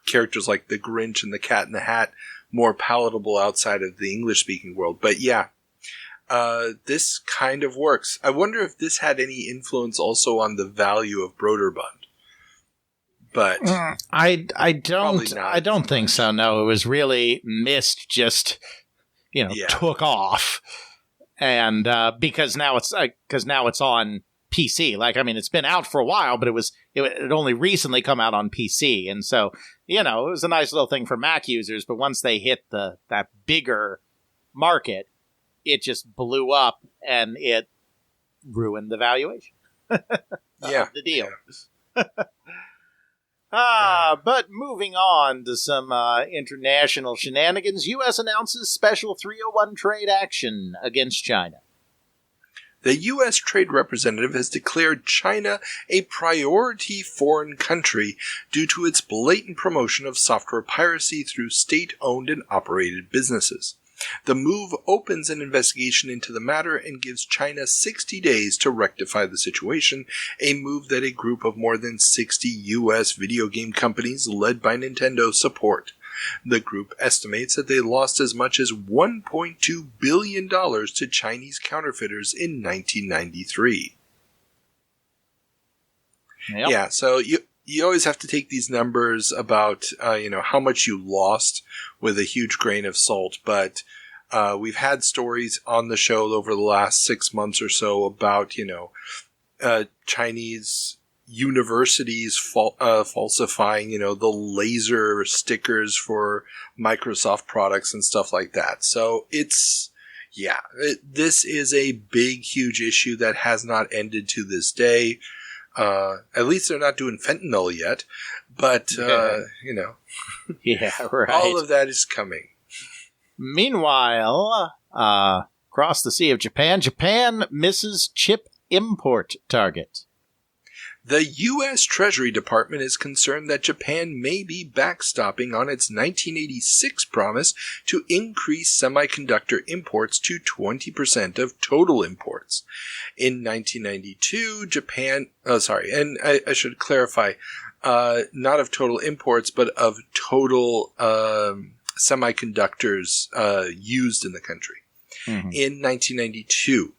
characters like the Grinch and the Cat in the Hat more palatable outside of the English-speaking world. But yeah, this kind of works. I wonder if this had any influence also on the value of Broderbund. But I don't think so. No, it was really missed. Just took off, and because now it's on PC. Like, I mean, it's been out for a while, but it only recently come out on PC, and so it was a nice little thing for Mac users. But once they hit that bigger market, it just blew up, and it ruined the valuation. Yeah, the deal. Yeah. But moving on to some international shenanigans, U.S. announces special 301 trade action against China. The U.S. Trade Representative has declared China a priority foreign country due to its blatant promotion of software piracy through state-owned and operated businesses. The move opens an investigation into the matter and gives China 60 days to rectify the situation, a move that a group of more than 60 U.S. video game companies led by Nintendo support. The group estimates that they lost as much as $1.2 billion to Chinese counterfeiters in 1993. Yep. Yeah, so you always have to take these numbers about, how much you lost with a huge grain of salt. But we've had stories on the show over the last 6 months or so about, Chinese universities falsifying, the laser stickers for Microsoft products and stuff like that. So this is a big, huge issue that has not ended to this day. At least they're not doing fentanyl yet. But, Yeah, right. all of that is coming. Meanwhile, across the Sea of Japan misses chip import target. The U.S. Treasury Department is concerned that Japan may be backstopping on its 1986 promise to increase semiconductor imports to 20% of total imports. In 1992, I should clarify, not of total imports, but of total semiconductors used in the country. Mm-hmm. In 1992.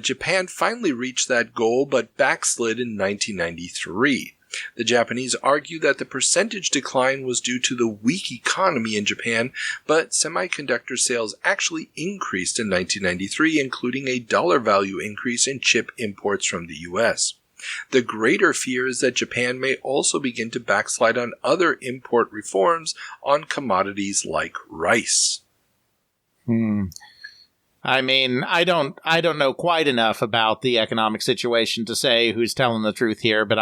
Japan finally reached that goal, but backslid in 1993. The Japanese argue that the percentage decline was due to the weak economy in Japan, but semiconductor sales actually increased in 1993, including a dollar value increase in chip imports from the U.S. The greater fear is that Japan may also begin to backslide on other import reforms on commodities like rice. I mean, I don't know quite enough about the economic situation to say who's telling the truth here, but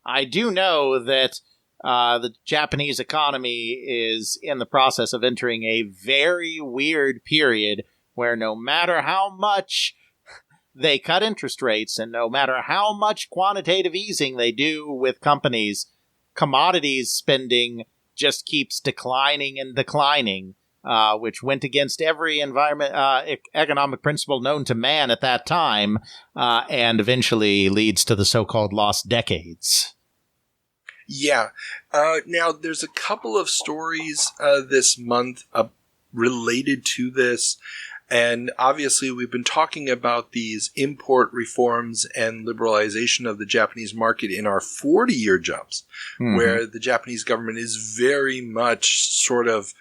I do know that the Japanese economy is in the process of entering a very weird period where no matter how much they cut interest rates and no matter how much quantitative easing they do with companies, commodities spending just keeps declining and declining. Which went against every economic principle known to man at that time, and eventually leads to the so-called lost decades. Yeah. Now, there's a couple of stories this month related to this, and obviously we've been talking about these import reforms and liberalization of the Japanese market in our 40-year jumps, where the Japanese government is very much sort of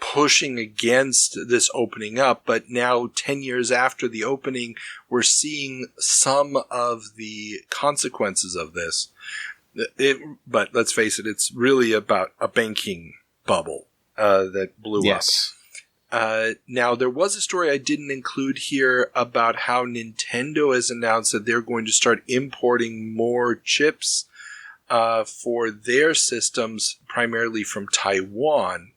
pushing against this opening up, but now 10 years after the opening, we're seeing some of the consequences of this. But let's face it, it's really about a banking bubble that blew up. Now, there was a story I didn't include here about how Nintendo has announced that they're going to start importing more chips for their systems, primarily from Taiwan.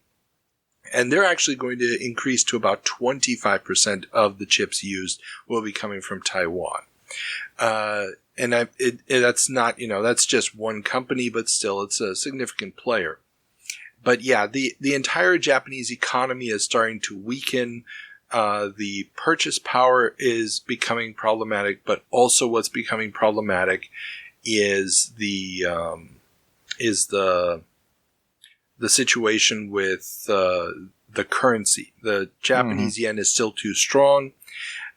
And they're actually going to increase to about 25% of the chips used will be coming from Taiwan. That's not, that's just one company, but still it's a significant player. But yeah, the entire Japanese economy is starting to weaken. The purchase power is becoming problematic, but also what's becoming problematic is the situation with the currency. The Japanese yen is still too strong.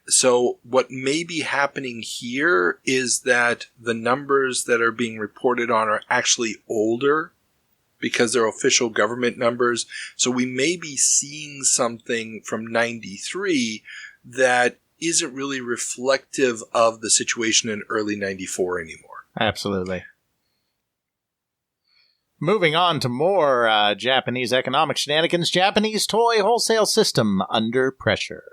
So what may be happening here is that the numbers that are being reported on are actually older because they're official government numbers. So we may be seeing something from 93 that isn't really reflective of the situation in early 94 anymore. Absolutely. Moving on to more Japanese economic shenanigans, Japanese toy wholesale system under pressure.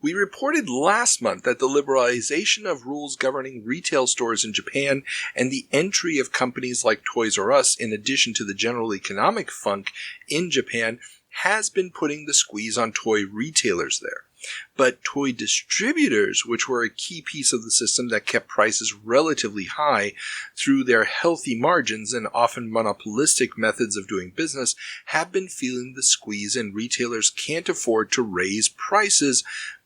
We reported last month that the liberalization of rules governing retail stores in Japan and the entry of companies like Toys R Us, in addition to the general economic funk in Japan, has been putting the squeeze on toy retailers there. But toy distributors, which were a key piece of the system that kept prices relatively high through their healthy margins and often monopolistic methods of doing business, have been feeling the squeeze, and retailers can't afford to raise prices.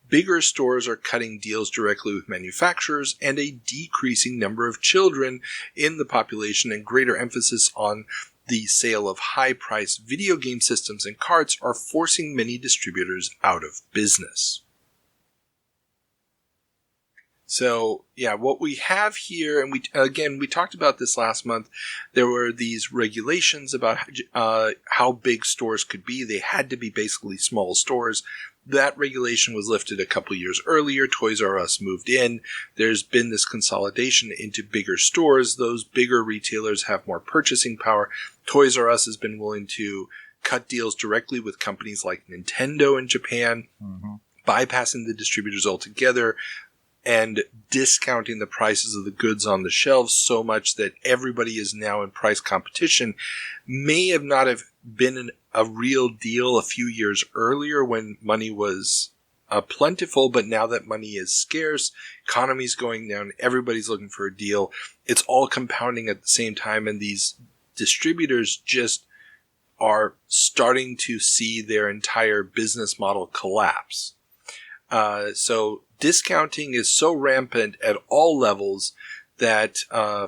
Bigger stores are cutting deals directly with manufacturers, and a decreasing number of children in the population and greater emphasis on the sale of high-priced video game systems and carts are forcing many distributors out of business. So, yeah, what we have here, and we talked about this last month, there were these regulations about how big stores could be. They had to be basically small stores. That regulation was lifted a couple years earlier. Toys R Us moved in. There's been this consolidation into bigger stores. Those bigger retailers have more purchasing power. Toys R Us has been willing to cut deals directly with companies like Nintendo in Japan, bypassing the distributors altogether. and discounting the prices of the goods on the shelves so much that everybody is now in price competition may have not have been a real deal a few years earlier when money was plentiful, but now that money is scarce, economy's going down, everybody's looking for a deal. It's all compounding at the same time, and these distributors just are starting to see their entire business model collapse. So discounting is so rampant at all levels that,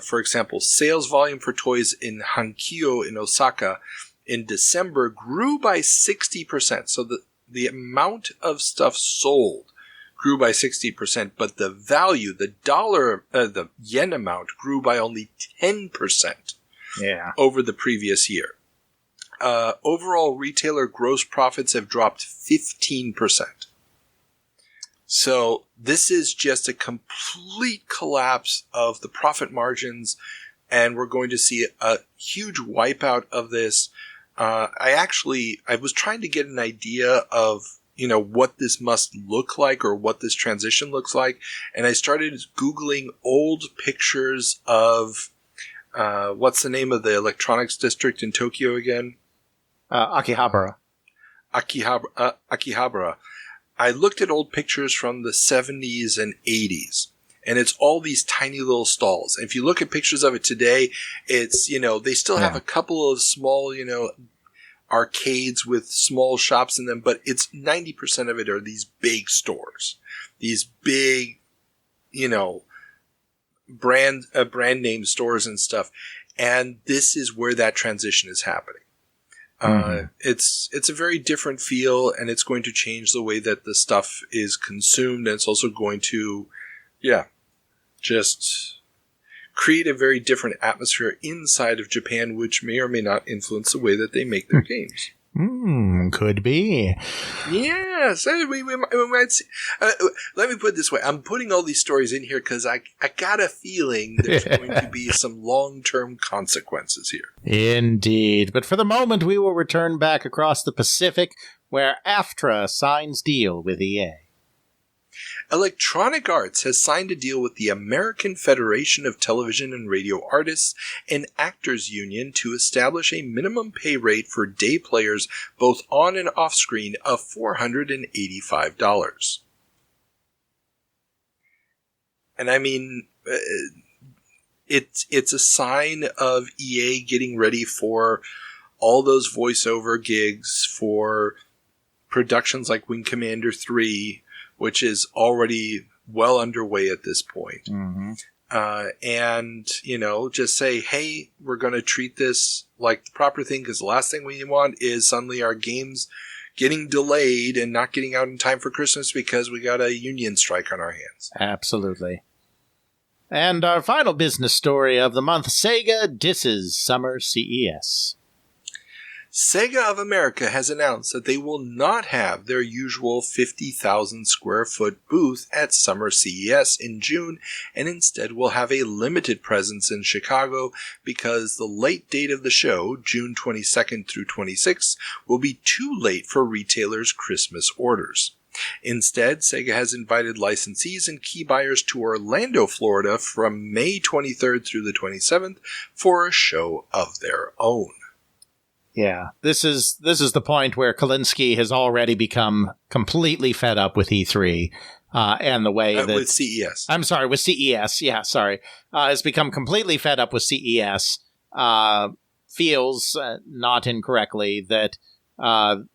for example, sales volume for toys in Hankyo in Osaka in December grew by 60%. So the amount of stuff sold grew by 60%, but the value, the yen amount grew by only 10% over the previous year. Overall, retailer gross profits have dropped 15%. So this is just a complete collapse of the profit margins, and we're going to see a huge wipeout of this. I was trying to get an idea of, what this must look like or what this transition looks like. And I started Googling old pictures of, what's the name of the electronics district in Tokyo again? Akihabara. Akihabara. I looked at old pictures from the 70s and 80s. And it's all these tiny little stalls. And if you look at pictures of it today, it's, they still have a couple of small, arcades with small shops in them, but it's 90% of it are these big stores. These big, brand name stores and stuff. And this is where that transition is happening. It's a very different feel, and it's going to change the way that the stuff is consumed. And it's also going to, just create a very different atmosphere inside of Japan, which may or may not influence the way that they make their games. Could be. Yes, we might see. Let me put it this way. I'm putting all these stories in here because I got a feeling there's going to be some long-term consequences here. Indeed. But for the moment, we will return back across the Pacific, where AFTRA signs deal with EA. Electronic Arts has signed a deal with the American Federation of Television and Radio Artists and Actors Union to establish a minimum pay rate for day players both on and off screen of $485. And I mean, it's a sign of EA getting ready for all those voiceover gigs for productions like Wing Commander 3, which is already well underway at this point. And, just say, hey, we're going to treat this like the proper thing, because the last thing we want is suddenly our games getting delayed and not getting out in time for Christmas because we got a union strike on our hands. Absolutely. And our final business story of the month, Sega disses Summer CES. Sega of America has announced that they will not have their usual 50,000 square foot booth at Summer CES in June, and instead will have a limited presence in Chicago because the late date of the show, June 22nd through 26th, will be too late for retailers' Christmas orders. Instead, Sega has invited licensees and key buyers to Orlando, Florida from May 23rd through the 27th for a show of their own. Yeah, this is the point where Kalinske has already become completely fed up with E3 and the way that... With CES. I'm sorry, with CES. Yeah, sorry. Has become completely fed up with CES. Feels, not incorrectly, that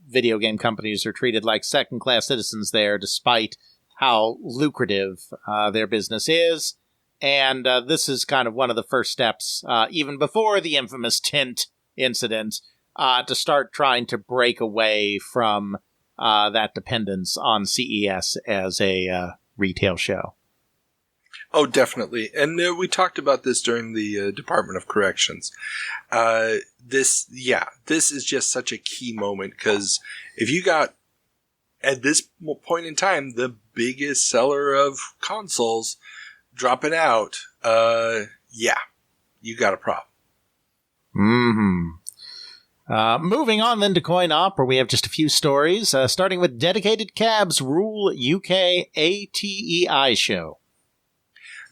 video game companies are treated like second-class citizens there, despite how lucrative their business is. And this is kind of one of the first steps, even before the infamous Tint incident, to start trying to break away from that dependence on CES as a retail show. Oh, definitely. And we talked about this during the Department of Corrections. This is just such a key moment, because if you got, at this point in time, the biggest seller of consoles dropping out, you got a problem. Moving on then to Coin Op, where we have just a few stories, starting with Dedicated Cabs Rule UK ATEI show.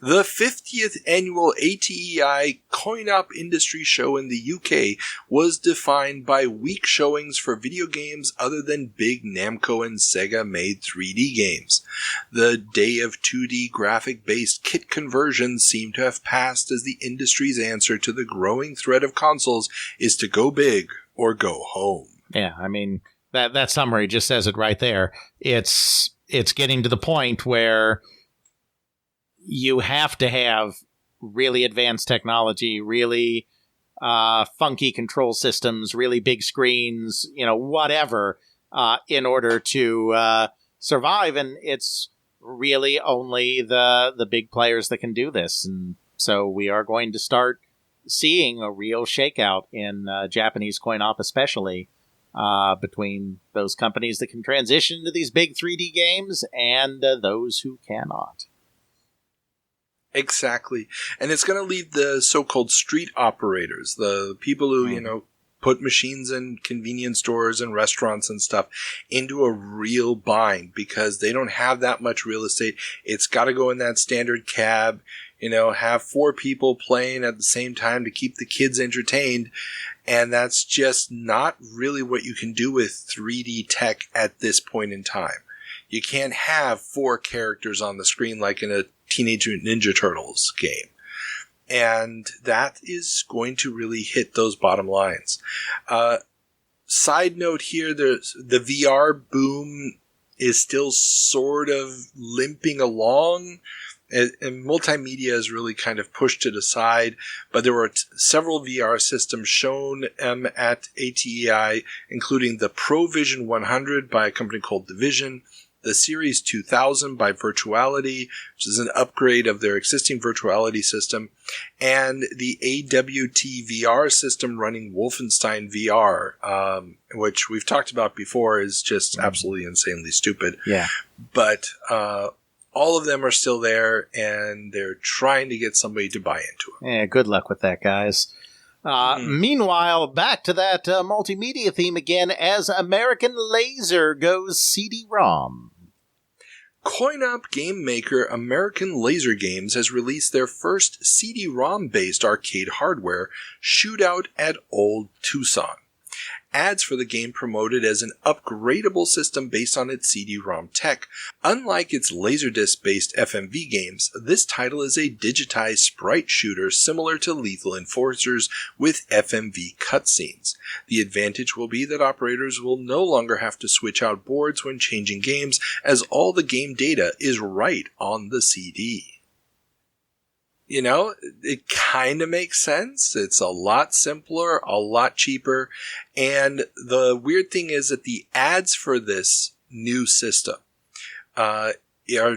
The 50th annual ATEI Coin-Op Industry Show in the UK was defined by weak showings for video games other than big Namco and Sega made 3D games. The day of 2D graphic-based kit conversions seemed to have passed as the industry's answer to the growing threat of consoles is to go big or go home. Yeah, I mean, that summary just says it right there. It's getting to the point where you have to have really advanced technology, really funky control systems, really big screens, whatever, in order to survive. And it's really only the big players that can do this. And so we are going to start seeing a real shakeout in Japanese coin-op especially, between those companies that can transition to these big 3D games and those who cannot. Exactly. And it's going to leave the so-called street operators, the people who, put machines in convenience stores and restaurants and stuff into a real bind because they don't have that much real estate. It's got to go in that standard cab, have 4 people playing at the same time to keep the kids entertained. And that's just not really what you can do with 3D tech at this point in time. You can't have 4 characters on the screen like in a Teenage Mutant Ninja Turtles game. And that is going to really hit those bottom lines. Side note here, the VR boom is still sort of limping along. And multimedia has really kind of pushed it aside. But there were several VR systems shown at ATEI, including the ProVision 100 by a company called Division, the Series 2000 by Virtuality, which is an upgrade of their existing Virtuality system, and the AWT VR system running Wolfenstein VR, which we've talked about before is just absolutely insanely stupid. Yeah. But all of them are still there, and they're trying to get somebody to buy into them. Yeah, good luck with that, guys. Meanwhile, back to that multimedia theme again as American Laser goes CD-ROM. Coin-op game maker American Laser Games has released their first CD-ROM-based arcade hardware, Shootout at Old Tucson. Ads for the game promoted as an upgradable system based on its CD-ROM tech. Unlike its Laserdisc-based FMV games, this title is a digitized sprite shooter similar to Lethal Enforcers with FMV cutscenes. The advantage will be that operators will no longer have to switch out boards when changing games, as all the game data is right on the CD. It kind of makes sense. It's a lot simpler, a lot cheaper. And the weird thing is that the ads for this new system are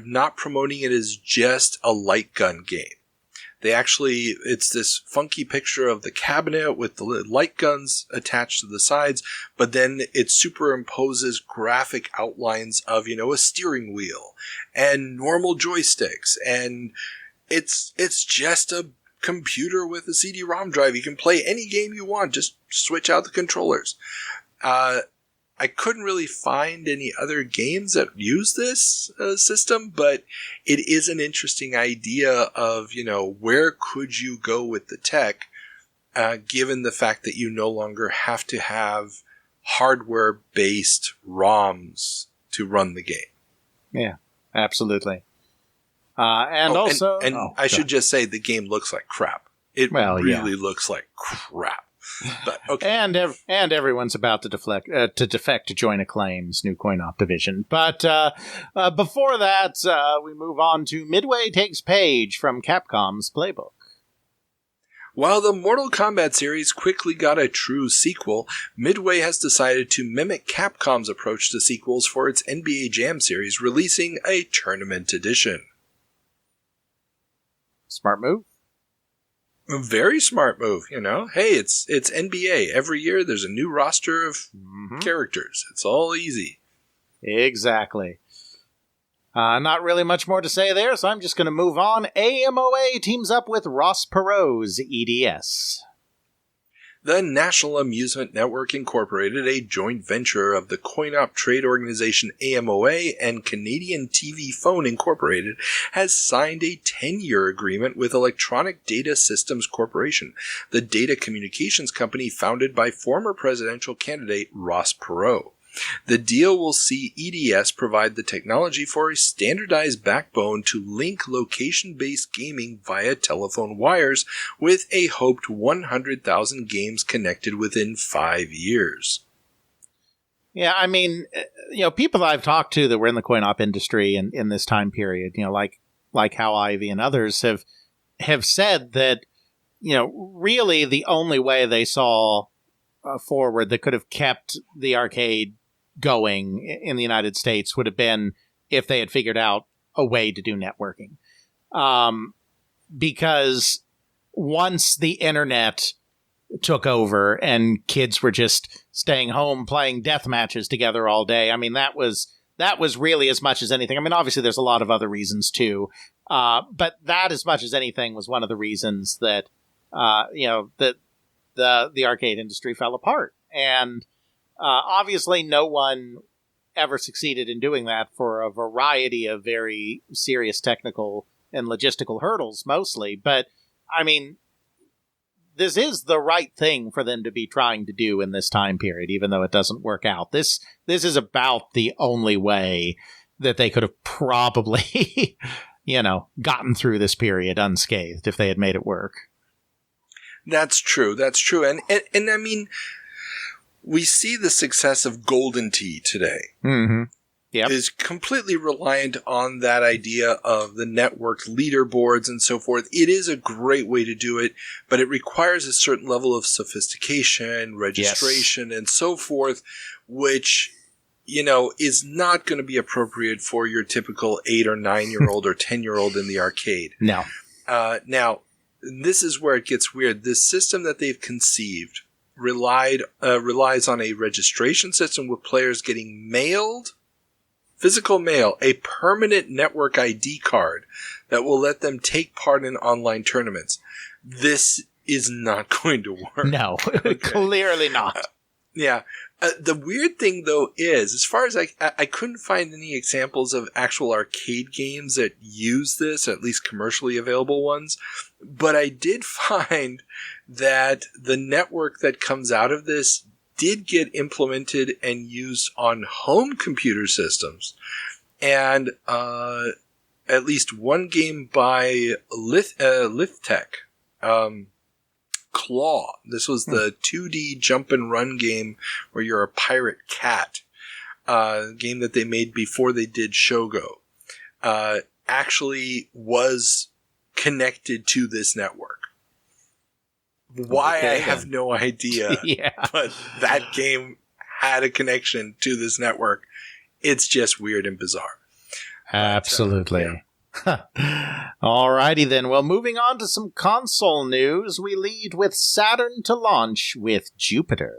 not promoting it as just a light gun game. It's this funky picture of the cabinet with the light guns attached to the sides, but then it superimposes graphic outlines of, a steering wheel and normal joysticks, and it's just a computer with a CD-ROM drive. You can play any game you want, just switch out the controllers. I couldn't really find any other games that use this system, but it is an interesting idea of, where could you go with the tech, given the fact that you no longer have to have hardware-based ROMs to run the game. Yeah, absolutely. I should just say the game looks like crap. It really looks like crap. But okay. And everyone's about to defect to join Acclaim's new coin-op division. But before that, we move on to Midway Takes Page from Capcom's playbook. While the Mortal Kombat series quickly got a true sequel, Midway has decided to mimic Capcom's approach to sequels for its NBA Jam series, releasing a tournament edition. Smart move. A very smart move, Hey, it's NBA. Every year there's a new roster of characters. It's all easy. Exactly. Not really much more to say there, so I'm just going to move on. AMOA teams up with Ross Perot's EDS. The National Amusement Network Incorporated, a joint venture of the coin-op trade organization AMOA and Canadian TV Phone Incorporated, has signed a 10-year agreement with Electronic Data Systems Corporation, the data communications company founded by former presidential candidate Ross Perot. The deal will see EDS provide the technology for a standardized backbone to link location-based gaming via telephone wires, with a hoped 100,000 games connected within 5 years. Yeah, I mean, people that I've talked to that were in the coin-op industry in this time period, like Hal Ivey and others have said that, really the only way they saw forward that could have kept the arcade going in the United States would have been if they had figured out a way to do networking. Because once the internet took over and kids were just staying home playing death matches together all day, I mean, that was really as much as anything. I mean, obviously there's a lot of other reasons too, but that as much as anything was one of the reasons that, that the arcade industry fell apart. And obviously no one ever succeeded in doing that for a variety of very serious technical and logistical hurdles mostly. But, I mean, this is the right thing for them to be trying to do in this time period, even though it doesn't work out. This is about the only way that they could have probably, gotten through this period unscathed if they had made it work. That's true. And I mean, we see the success of Golden Tee today. Mm-hmm. Yep. Is completely reliant on that idea of the networked leaderboards and so forth. It is a great way to do it, but it requires a certain level of sophistication, registration, and so forth, which, is not going to be appropriate for your typical 8 or 9-year-old or 10-year-old in the arcade. No. Now, this is where it gets weird. This system that they've conceived relies on a registration system with players getting physical mail, a permanent network ID card that will let them take part in online tournaments. This is not going to work. No, clearly not. Yeah. The weird thing, though, is, as far as I couldn't find any examples of actual arcade games that use this, at least commercially available ones, but I did find that the network that comes out of this did get implemented and used on home computer systems. And at least one game by Lithtech, Claw. This was the 2D jump and run game where you're a pirate cat. Game that they made before they did Shogo. Actually was connected to this network. Why, I have no idea. Yeah. But that game had a connection to this network. It's just weird and bizarre. Absolutely. Alrighty then. Well, moving on to some console news, we lead with Saturn to launch with Jupiter.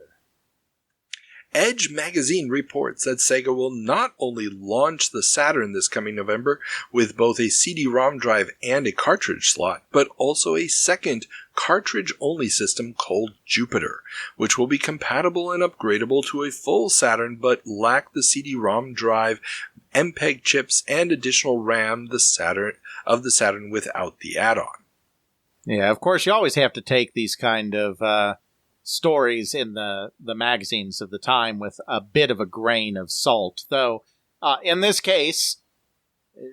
Edge magazine reports that Sega will not only launch the Saturn this coming November with both a CD-ROM drive and a cartridge slot, but also a second cartridge-only system called Jupiter, which will be compatible and upgradable to a full Saturn but lack the CD-ROM drive, MPEG chips, and additional RAM of the Saturn without the add-on. Yeah, of course, you always have to take these kind of stories in the magazines of the time with a bit of a grain of salt. Though, in this case,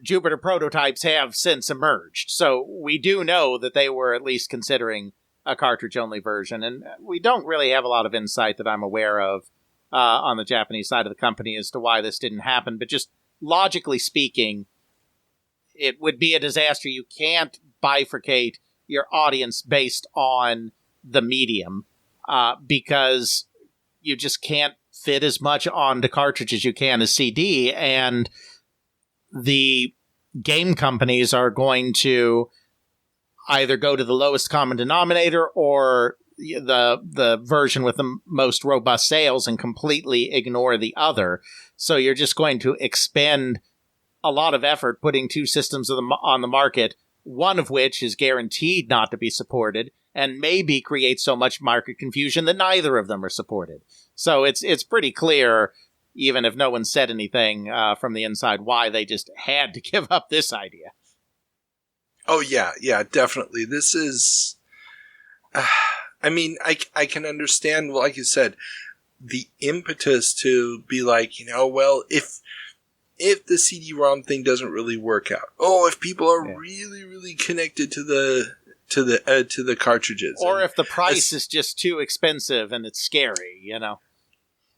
Jupiter prototypes have since emerged. So we do know that they were at least considering a cartridge-only version. And we don't really have a lot of insight that I'm aware of on the Japanese side of the company as to why this didn't happen. But just logically speaking, it would be a disaster. You can't bifurcate your audience based on the medium. Because you just can't fit as much onto cartridge as you can as CD, and the game companies are going to either go to the lowest common denominator or the version with the most robust sales and completely ignore the other. So you're just going to expend a lot of effort putting two systems on the market, one of which is guaranteed not to be supported, and maybe create so much market confusion that neither of them are supported. So it's pretty clear, even if no one said anything from the inside, why they just had to give up this idea. Oh, yeah, definitely. This is... I mean, I can understand, like you said, the impetus to be like, well, if the CD-ROM thing doesn't really work out, if people are really, really connected to the cartridges, or if the price is just too expensive and it's scary,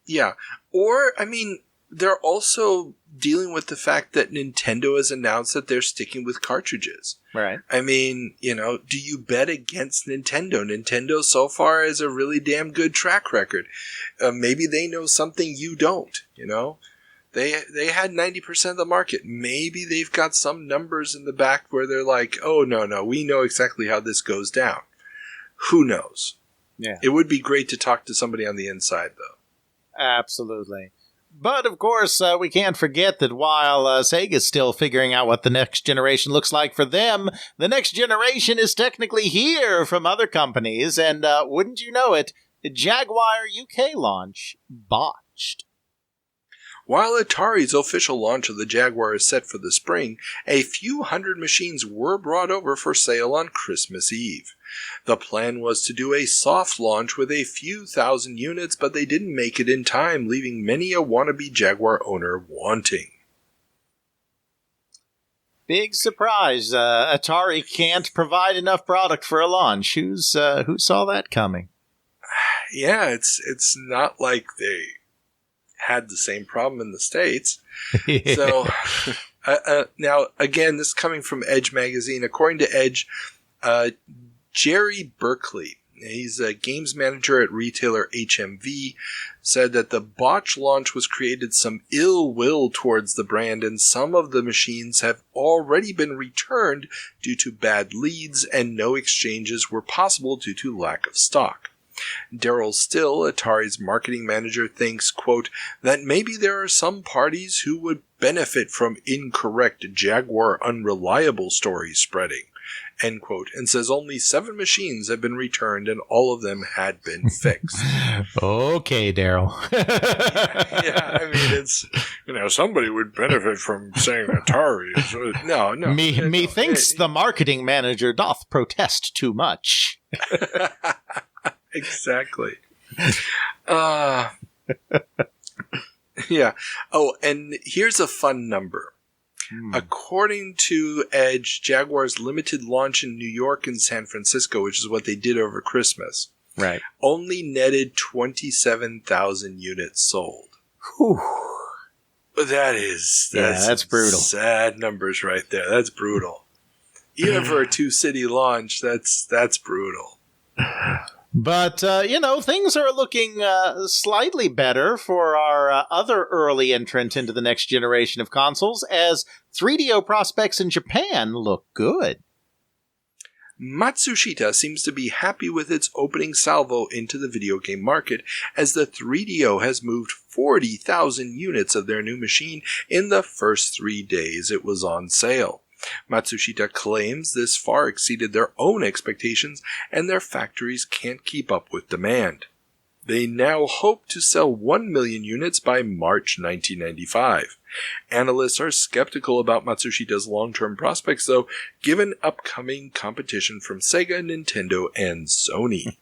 Yeah, or I mean, they're also dealing with the fact that Nintendo has announced that they're sticking with cartridges. Right. I mean, do you bet against Nintendo? Nintendo so far has a really damn good track record. Maybe they know something you don't, They had 90% of the market. Maybe they've got some numbers in the back where they're like, oh, no, we know exactly how this goes down. Who knows? Yeah. It would be great to talk to somebody on the inside, though. Absolutely. But, of course, we can't forget that while Sega's still figuring out what the next generation looks like for them, the next generation is technically here from other companies, and wouldn't you know it, the Jaguar UK launch botched. While Atari's official launch of the Jaguar is set for the spring, a few hundred machines were brought over for sale on Christmas Eve. The plan was to do a soft launch with a few thousand units, but they didn't make it in time, leaving many a wannabe Jaguar owner wanting. Big surprise. Atari can't provide enough product for a launch. Who saw that coming? Yeah, it's not like they had the same problem in the States. So, now, again, this is coming from Edge magazine. According to Edge, Jerry Berkeley, he's a games manager at retailer HMV, said that the botch launch was created some ill will towards the brand, and some of the machines have already been returned due to bad leads, and no exchanges were possible due to lack of stock. Daryl Still, Atari's marketing manager, thinks, quote, that maybe there are some parties who would benefit from incorrect Jaguar unreliable stories spreading, end quote, and says only 7 machines have been returned and all of them had been fixed. Okay, Daryl. Yeah, I mean, it's, somebody would benefit from saying Atari. No. Methinks the marketing manager doth protest too much. Exactly. Yeah. Oh, and here's a fun number. According to Edge, Jaguar's limited launch in New York and San Francisco, which is what they did over Christmas, right, only netted 27,000 units sold. Whew. That's brutal. Sad numbers right there. That's brutal. Even for a 2-city launch, that's brutal. But, things are looking slightly better for our other early entrant into the next generation of consoles, as 3DO prospects in Japan look good. Matsushita seems to be happy with its opening salvo into the video game market, as the 3DO has moved 40,000 units of their new machine in the first 3 days it was on sale. Matsushita claims this far exceeded their own expectations and their factories can't keep up with demand. They now hope to sell 1 million units by March 1995. Analysts are skeptical about Matsushita's long-term prospects, though, given upcoming competition from Sega, Nintendo, and Sony.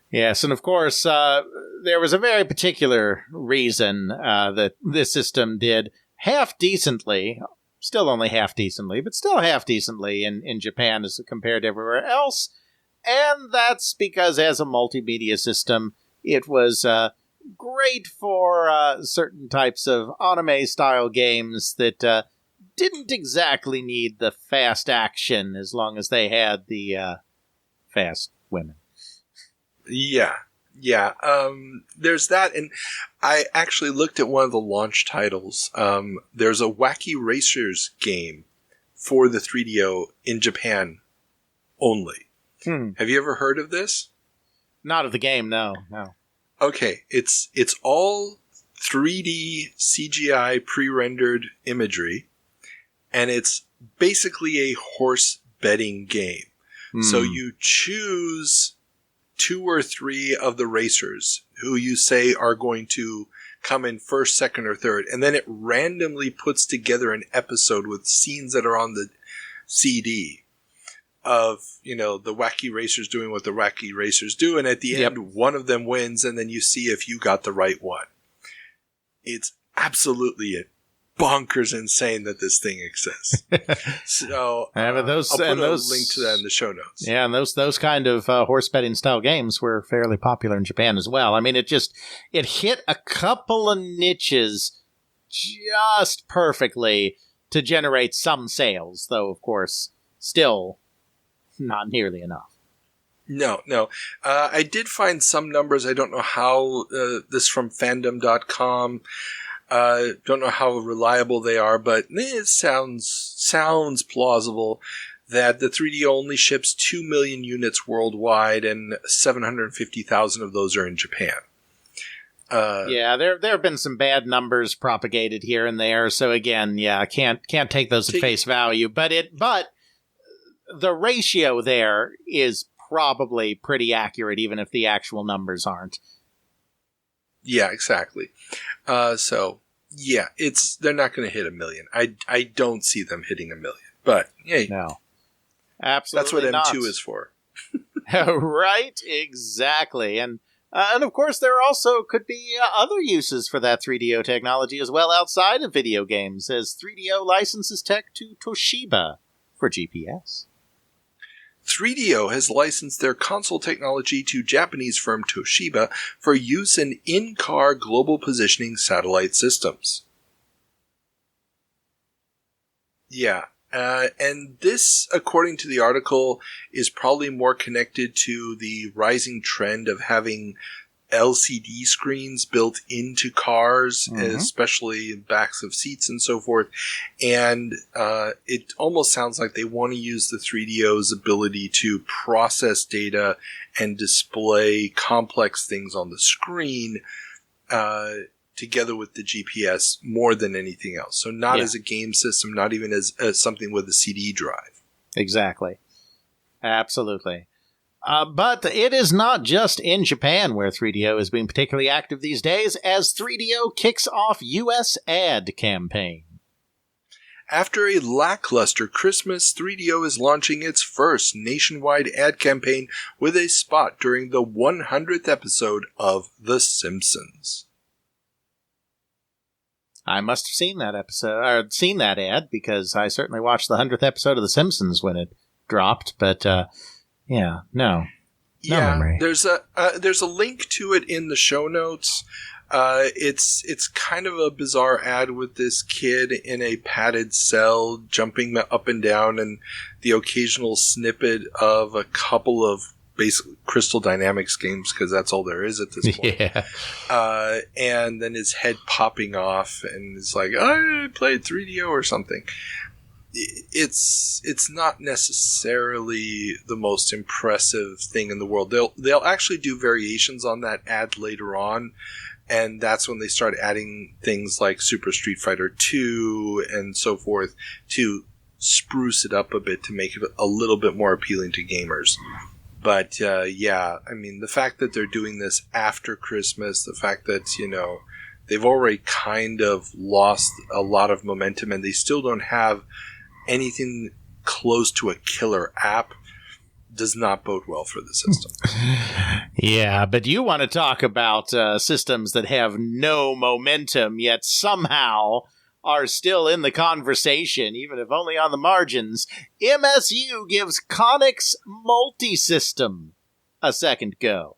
Yes, and of course, there was a very particular reason that this system did half decently. Still only half decently, but still half decently in Japan as compared to everywhere else. And that's because as a multimedia system, it was great for certain types of anime-style games that didn't exactly need the fast action as long as they had the fast women. Yeah. There's that, and I actually looked at one of the launch titles. There's a Wacky Racers game for the 3DO in Japan only. Have you ever heard of this? Not of the game, no. Okay, it's all 3D CGI pre-rendered imagery, and it's basically a horse betting game. So you choose 2 or 3 of the racers who you say are going to come in first, second, or third, and then it randomly puts together an episode with scenes that are on the CD of, the wacky racers doing what the wacky racers do, and at the end, one of them wins, and then you see if you got the right one. It's absolutely bonkers insane that this thing exists. So but I'll put a link to that in the show notes. Yeah, and those kind of horse betting style games were fairly popular in Japan as well. I mean, it hit a couple of niches just perfectly to generate some sales, though, of course, still not nearly enough. No. I did find some numbers. I don't know how, this from fandom.com. Don't know how reliable they are, but it sounds plausible that the 3D only ships 2 million units worldwide, and 750,000 of those are in Japan. There have been some bad numbers propagated here and there. So again, can't take those at face value. But the ratio there is probably pretty accurate, even if the actual numbers aren't. Yeah, exactly. They're not going to hit 1 million. I don't see them hitting 1 million. But hey, no, absolutely that's what not. M2 is for. Right, exactly, and of course there also could be other uses for that 3DO technology as well outside of video games, as 3DO licenses tech to Toshiba for GPS. 3DO has licensed their console technology to Japanese firm Toshiba for use in in-car global positioning satellite systems. Yeah, and this, according to the article, is probably more connected to the rising trend of having LCD screens built into cars, especially backs of seats and so forth. And it almost sounds like they want to use the 3DO's ability to process data and display complex things on the screen together with the GPS more than anything else. So not as a game system, not even as something with a CD drive. Exactly. Absolutely. But it is not just in Japan where 3DO is being particularly active these days, as 3DO kicks off U.S. ad campaign. After a lackluster Christmas, 3DO is launching its first nationwide ad campaign with a spot during the 100th episode of The Simpsons. I must have seen that episode, or seen that ad, because I certainly watched the 100th episode of The Simpsons when it dropped, but no memory. There's a link to it in the show notes. It's kind of a bizarre ad with this kid in a padded cell jumping up and down, and the occasional snippet of a couple of basic Crystal Dynamics games, because that's all there is at this point. Yeah. And then his head popping off, and it's like, I played 3DO or something. It's not necessarily the most impressive thing in the world. They'll actually do variations on that ad later on, and that's when they start adding things like Super Street Fighter 2 and so forth to spruce it up a bit to make it a little bit more appealing to gamers. But the fact that they're doing this after Christmas, the fact that they've already kind of lost a lot of momentum, and they still don't have anything close to a killer app, does not bode well for the system. Yeah, but you want to talk about systems that have no momentum, yet somehow are still in the conversation, even if only on the margins. MSU gives Conix Multisystem a second go.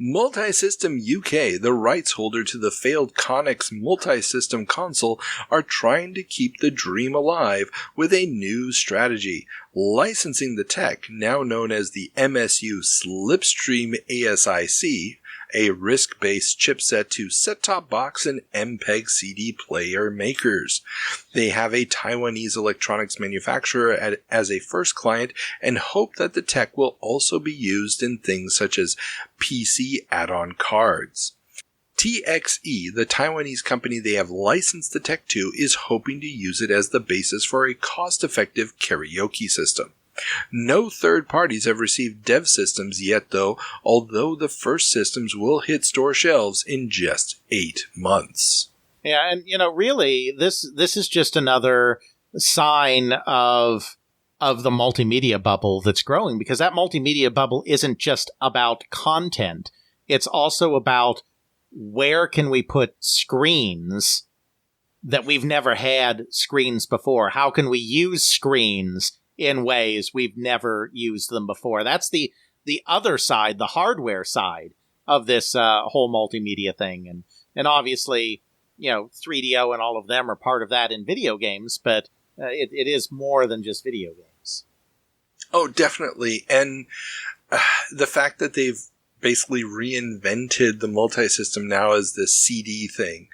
Multisystem UK, the rights holder to the failed Conix Multisystem console, are trying to keep the dream alive with a new strategy, licensing the tech, now known as the MSU Slipstream ASIC, a RISC-based chipset, to set-top box and MPEG CD player makers. They have a Taiwanese electronics manufacturer as a first client and hope that the tech will also be used in things such as PC add-on cards. TXE, the Taiwanese company they have licensed the tech to, is hoping to use it as the basis for a cost-effective karaoke system. No third parties have received dev systems yet, though, although the first systems will hit store shelves in just 8 months. Yeah, and really, this is just another sign of the multimedia bubble that's growing, because that multimedia bubble isn't just about content. It's also about where can we put screens that we've never had screens before? How can we use screens in ways we've never used them before? That's the other side, the hardware side of this whole multimedia thing. And obviously, 3DO and all of them are part of that in video games, but it is more than just video games. Oh, definitely. And the fact that they've basically reinvented the multi-system now as the CD thing.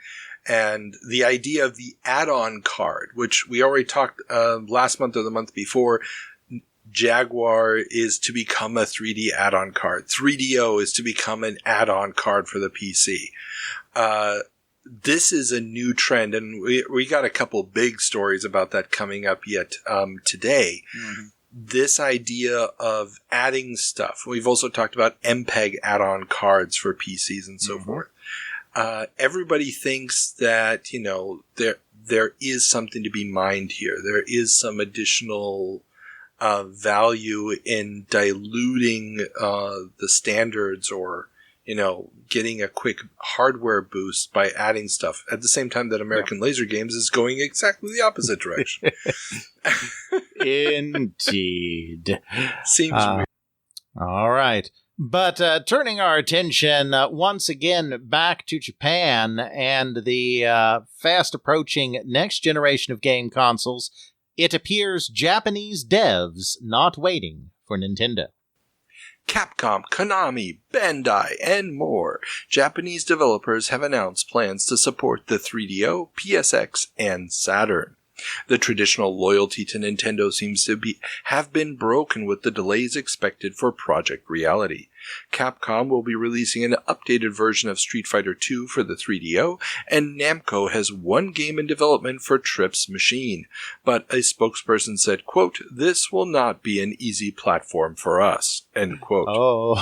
And the idea of the add-on card, which we already talked last month or the month before, Jaguar is to become a 3D add-on card. 3DO is to become an add-on card for the PC. This is a new trend, and we got a couple big stories about that coming up yet today. Mm-hmm. This idea of adding stuff. We've also talked about MPEG add-on cards for PCs and so forth. Everybody thinks that, there is something to be mined here. There is some additional value in diluting the standards, or, getting a quick hardware boost by adding stuff at the same time that American Laser Games is going exactly the opposite direction. Indeed. Seems weird. All right. But turning our attention once again back to Japan and the fast approaching next generation of game consoles, it appears Japanese devs not waiting for Nintendo. Capcom, Konami, Bandai, and more Japanese developers have announced plans to support the 3DO, PSX, and Saturn. The traditional loyalty to Nintendo seems to have been broken with the delays expected for Project Reality. Capcom will be releasing an updated version of Street Fighter II for the 3DO, and Namco has one game in development for Trip's machine. But a spokesperson said, quote, "This will not be an easy platform for us," end quote. Oh,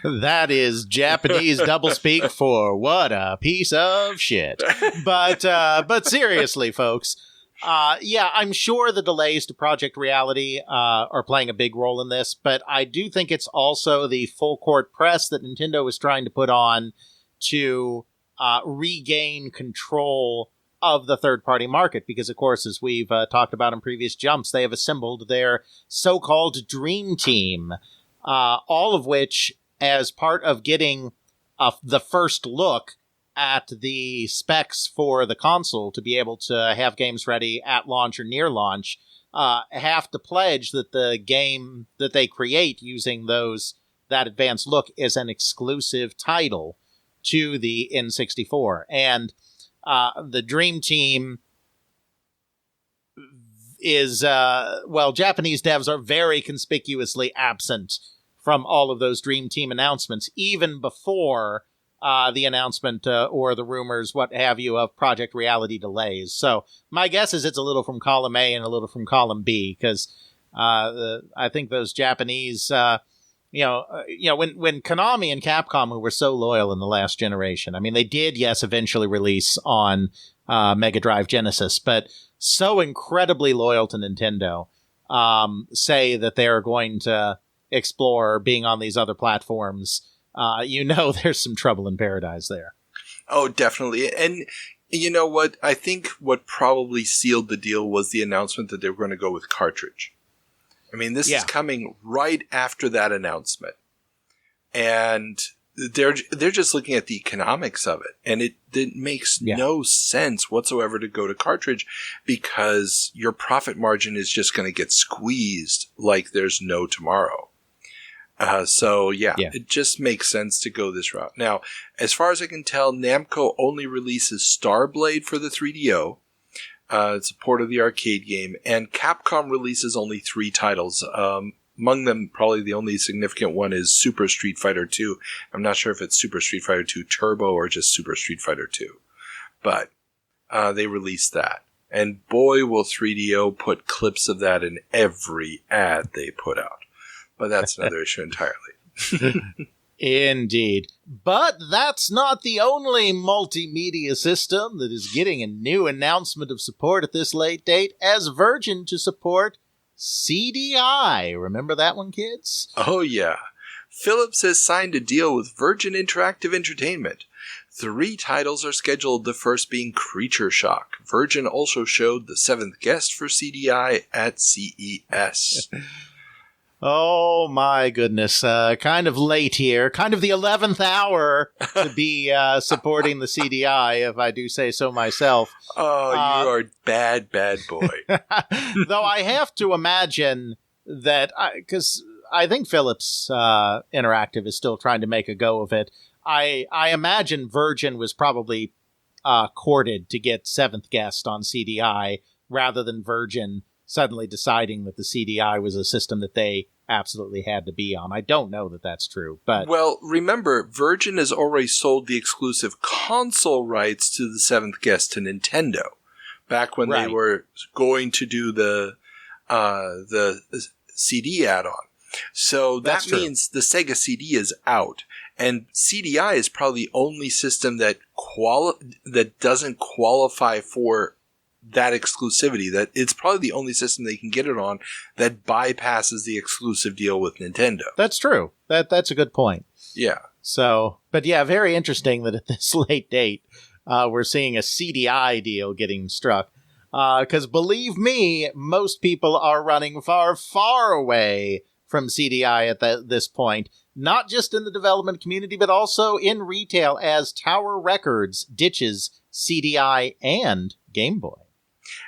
that is Japanese doublespeak for what a piece of shit. But seriously, folks, I'm sure the delays to Project Reality are playing a big role in this, but I do think it's also the full court press that Nintendo is trying to put on to regain control of the third-party market, because, of course, as we've talked about in previous jumps, they have assembled their so-called Dream Team, all of which, as part of getting the first look at the specs for the console to be able to have games ready at launch or near launch, have to pledge that the game that they create using that advanced look is an exclusive title to the N64. And the Dream Team is, Japanese devs are very conspicuously absent from all of those Dream Team announcements, even before the announcement or the rumors, what have you, of Project Reality delays. So my guess is it's a little from column A and a little from column B, because I think those Japanese, when Konami and Capcom, who were so loyal in the last generation, I mean, they did, yes, eventually release on Mega Drive Genesis, but so incredibly loyal to Nintendo, say that they're going to explore being on these other platforms. There's some trouble in paradise there. Oh, definitely. And you know what? I think what probably sealed the deal was the announcement that they were going to go with cartridge. I mean, this is coming right after that announcement. And they're just looking at the economics of it. And it makes no sense whatsoever to go to cartridge, because your profit margin is just going to get squeezed like there's no tomorrow. It just makes sense to go this route. Now, as far as I can tell, Namco only releases Starblade for the 3DO. It's a port of the arcade game, and Capcom releases only 3 titles. Among them, probably the only significant one is Super Street Fighter 2. I'm not sure if it's Super Street Fighter 2 Turbo or just Super Street Fighter 2. But they released that. And boy, will 3DO put clips of that in every ad they put out. But that's another issue entirely. Indeed. But that's not the only multimedia system that is getting a new announcement of support at this late date, as Virgin to support CDI. Remember that one, kids? Oh, yeah. Philips has signed a deal with Virgin Interactive Entertainment. 3 titles are scheduled, the first being Creature Shock. Virgin also showed The Seventh Guest for CDI at CES. Oh, my goodness. Kind of late here. Kind of the 11th hour to be supporting the CDI, if I do say so myself. Oh, you are bad, bad boy. Though I have to imagine that, because I think Philips Interactive is still trying to make a go of it. I imagine Virgin was probably courted to get Seventh Guest on CDI rather than Virgin suddenly deciding that the CDI was a system that they absolutely had to be on. I don't know that that's true, but... Well, remember, Virgin has already sold the exclusive console rights to the Seventh Guest to Nintendo, back when they were going to do the CD add-on. So that means the Sega CD is out, and CDI is probably the only system that doesn't qualify for that exclusivity. That it's probably the only system they can get it on that bypasses the exclusive deal with Nintendo. That's true. That's a good point. Yeah. So, but yeah, very interesting that at this late date, we're seeing a CDI deal getting struck. Because believe me, most people are running far, far away from CDI at this point. Not just in the development community, but also in retail, as Tower Records ditches CDI and Game Boy.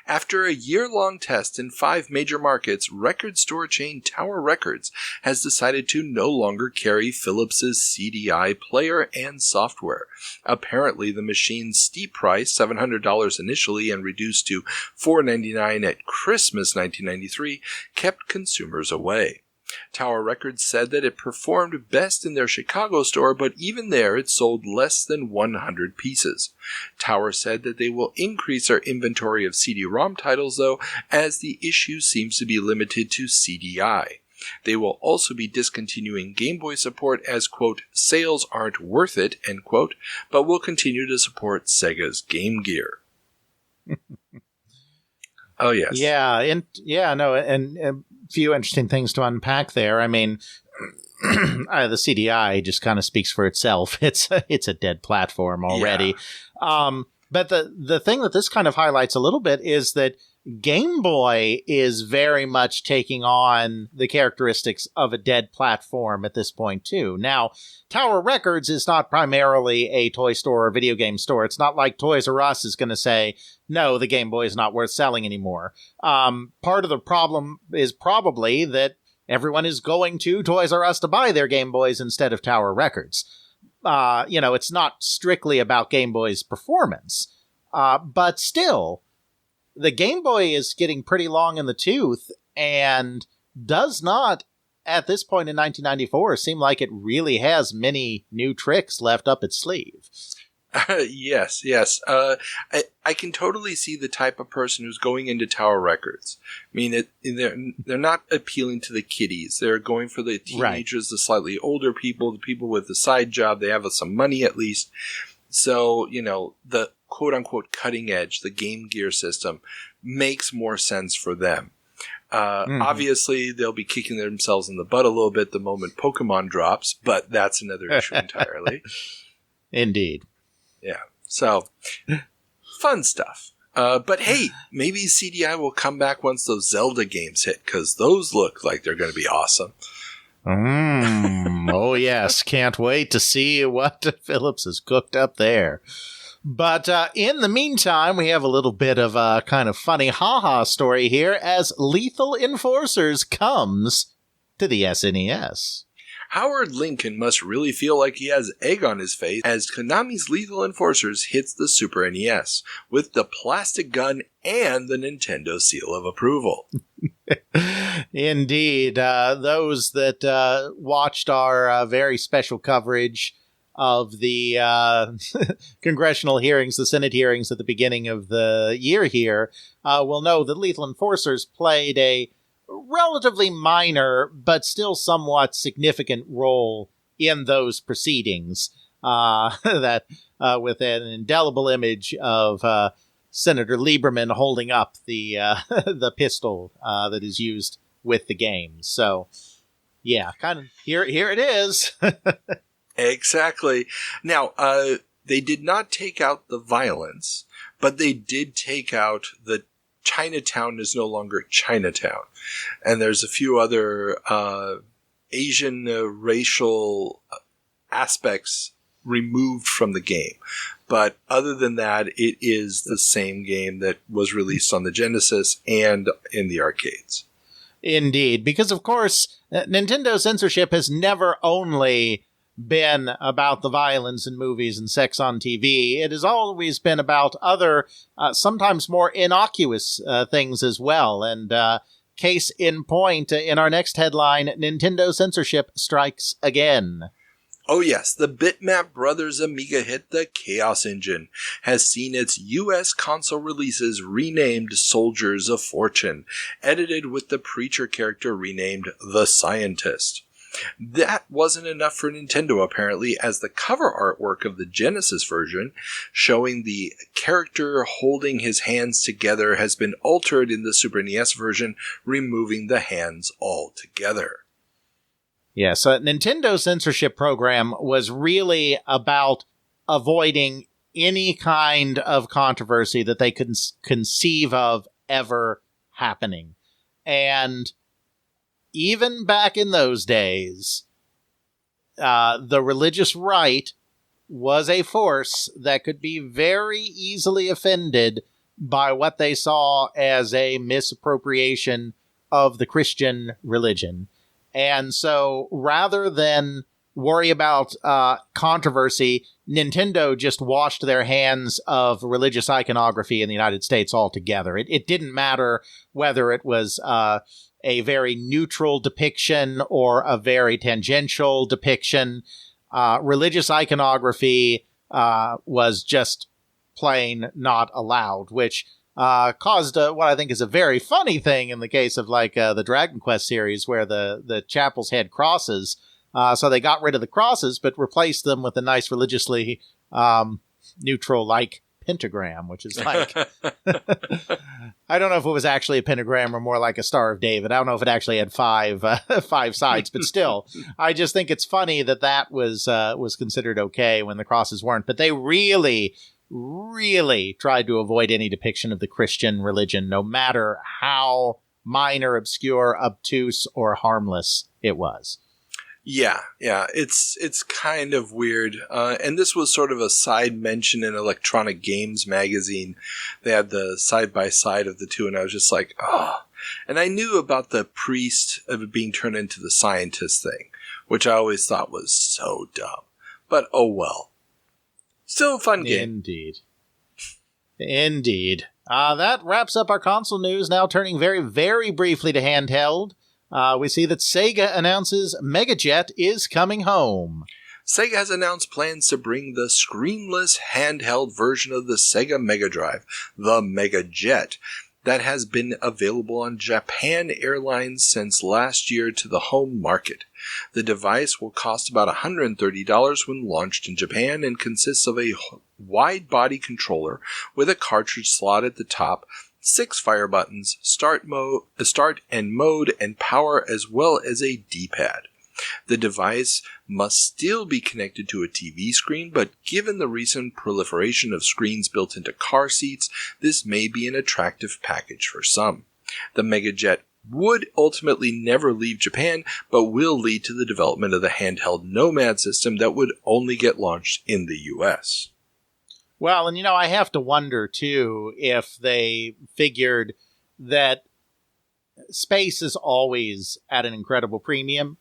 After a year-long test in 5 major markets, record store chain Tower Records has decided to no longer carry Philips's CDI player and software. Apparently, the machine's steep price, $700 initially and reduced to $499 at Christmas 1993, kept consumers away. Tower Records said that it performed best in their Chicago store, but even there it sold less than 100 pieces. Tower said that they will increase their inventory of CD-ROM titles, though, as the issue seems to be limited to CDI. They will also be discontinuing Game Boy support as, quote, sales aren't worth it, end quote, but will continue to support Sega's Game Gear. Oh, yes. Yeah, and few interesting things to unpack there. I mean, the CDI just kind of speaks for itself. It's a dead platform already. Yeah. But the thing that this kind of highlights a little bit is that Game Boy is very much taking on the characteristics of a dead platform at this point, too. Now, Tower Records is not primarily a toy store or video game store. It's not like Toys R Us is going to say, no, the Game Boy is not worth selling anymore. Part of the problem is probably that everyone is going to Toys R Us to buy their Game Boys instead of Tower Records. It's not strictly about Game Boy's performance, but still, the Game Boy is getting pretty long in the tooth and does not, at this point in 1994, seem like it really has many new tricks left up its sleeve. Yes. I can totally see the type of person who's going into Tower Records. I mean, they're not appealing to the kiddies. They're going for the teenagers, the slightly older people, the people with a side job. They have some money at least. So, the quote-unquote cutting edge, the Game Gear system, makes more sense for them. Obviously, they'll be kicking themselves in the butt a little bit the moment Pokemon drops, but that's another issue entirely. Indeed. Yeah. So, fun stuff. But hey, maybe CDI will come back once those Zelda games hit, because those look like they're going to be awesome. Oh, yes. Can't wait to see what Philips has cooked up there. But in the meantime, we have a little bit of a kind of funny ha-ha story here as Lethal Enforcers comes to the SNES. Howard Lincoln must really feel like he has egg on his face as Konami's Lethal Enforcers hits the Super NES with the plastic gun and the Nintendo seal of approval. Indeed. Those that watched our very special coverage of the congressional hearings, the Senate hearings at the beginning of the year here, will know that Lethal Enforcers played a relatively minor but still somewhat significant role in those proceedings. That with an indelible image of Senator Lieberman holding up the the pistol that is used with the game. So, yeah, kind of here it is. Exactly. Now, they did not take out the violence, but they did take out the Chinatown is no longer Chinatown. And there's a few other Asian racial aspects removed from the game. But other than that, it is the same game that was released on the Genesis and in the arcades. Indeed, because of course, Nintendo censorship has never only been about the violence in movies and sex on TV. It has always been about other, sometimes more innocuous things as well. And case in point, in our next headline, Nintendo censorship strikes again. Oh yes, the Bitmap Brothers Amiga hit The Chaos Engine has seen its US console releases renamed Soldiers of Fortune, edited with the Preacher character renamed The Scientist. That wasn't enough for Nintendo apparently, as the cover artwork of the Genesis version, showing the character holding his hands together, has been altered in the Super NES version, removing the hands altogether. Yes, a Nintendo censorship program was really about avoiding any kind of controversy that they could conceive of ever happening. And even back in those days, the religious right was a force that could be very easily offended by what they saw as a misappropriation of the Christian religion. And so rather than worry about controversy, Nintendo just washed their hands of religious iconography in the United States altogether. It didn't matter whether it was a very neutral depiction or a very tangential depiction. Religious iconography was just plain not allowed, which caused what I think is a very funny thing in the case of like the Dragon Quest series, where the chapels had crosses. So they got rid of the crosses, but replaced them with a nice religiously neutral like pentagram, which is like, I don't know if it was actually a pentagram or more like a Star of David. I don't know if it actually had five sides, but still, I just think it's funny that was considered okay when the crosses weren't. But they really tried to avoid any depiction of the Christian religion, no matter how minor, obscure, obtuse, or harmless it was. Yeah, it's kind of weird. And this was sort of a side mention in Electronic Games magazine. They had the side-by-side of the two, and I was just like, oh. And I knew about the priest of it being turned into the scientist thing, which I always thought was so dumb. But oh well. Still a fun game. Indeed. That wraps up our console news, now turning very, very briefly to handheld. We see that Sega announces MegaJet is coming home. Sega has announced plans to bring the screenless handheld version of the Sega Mega Drive, the MegaJet, that has been available on Japan Airlines since last year to the home market. The device will cost about $130 when launched in Japan and consists of a wide-body controller with a cartridge slot at the top, 6 fire buttons, start and mode, and power, as well as a D-pad. The device must still be connected to a TV screen, but given the recent proliferation of screens built into car seats, this may be an attractive package for some. The MegaJet would ultimately never leave Japan, but will lead to the development of the handheld Nomad system that would only get launched in the US. Well, and I have to wonder, too, if they figured that space is always at an incredible premium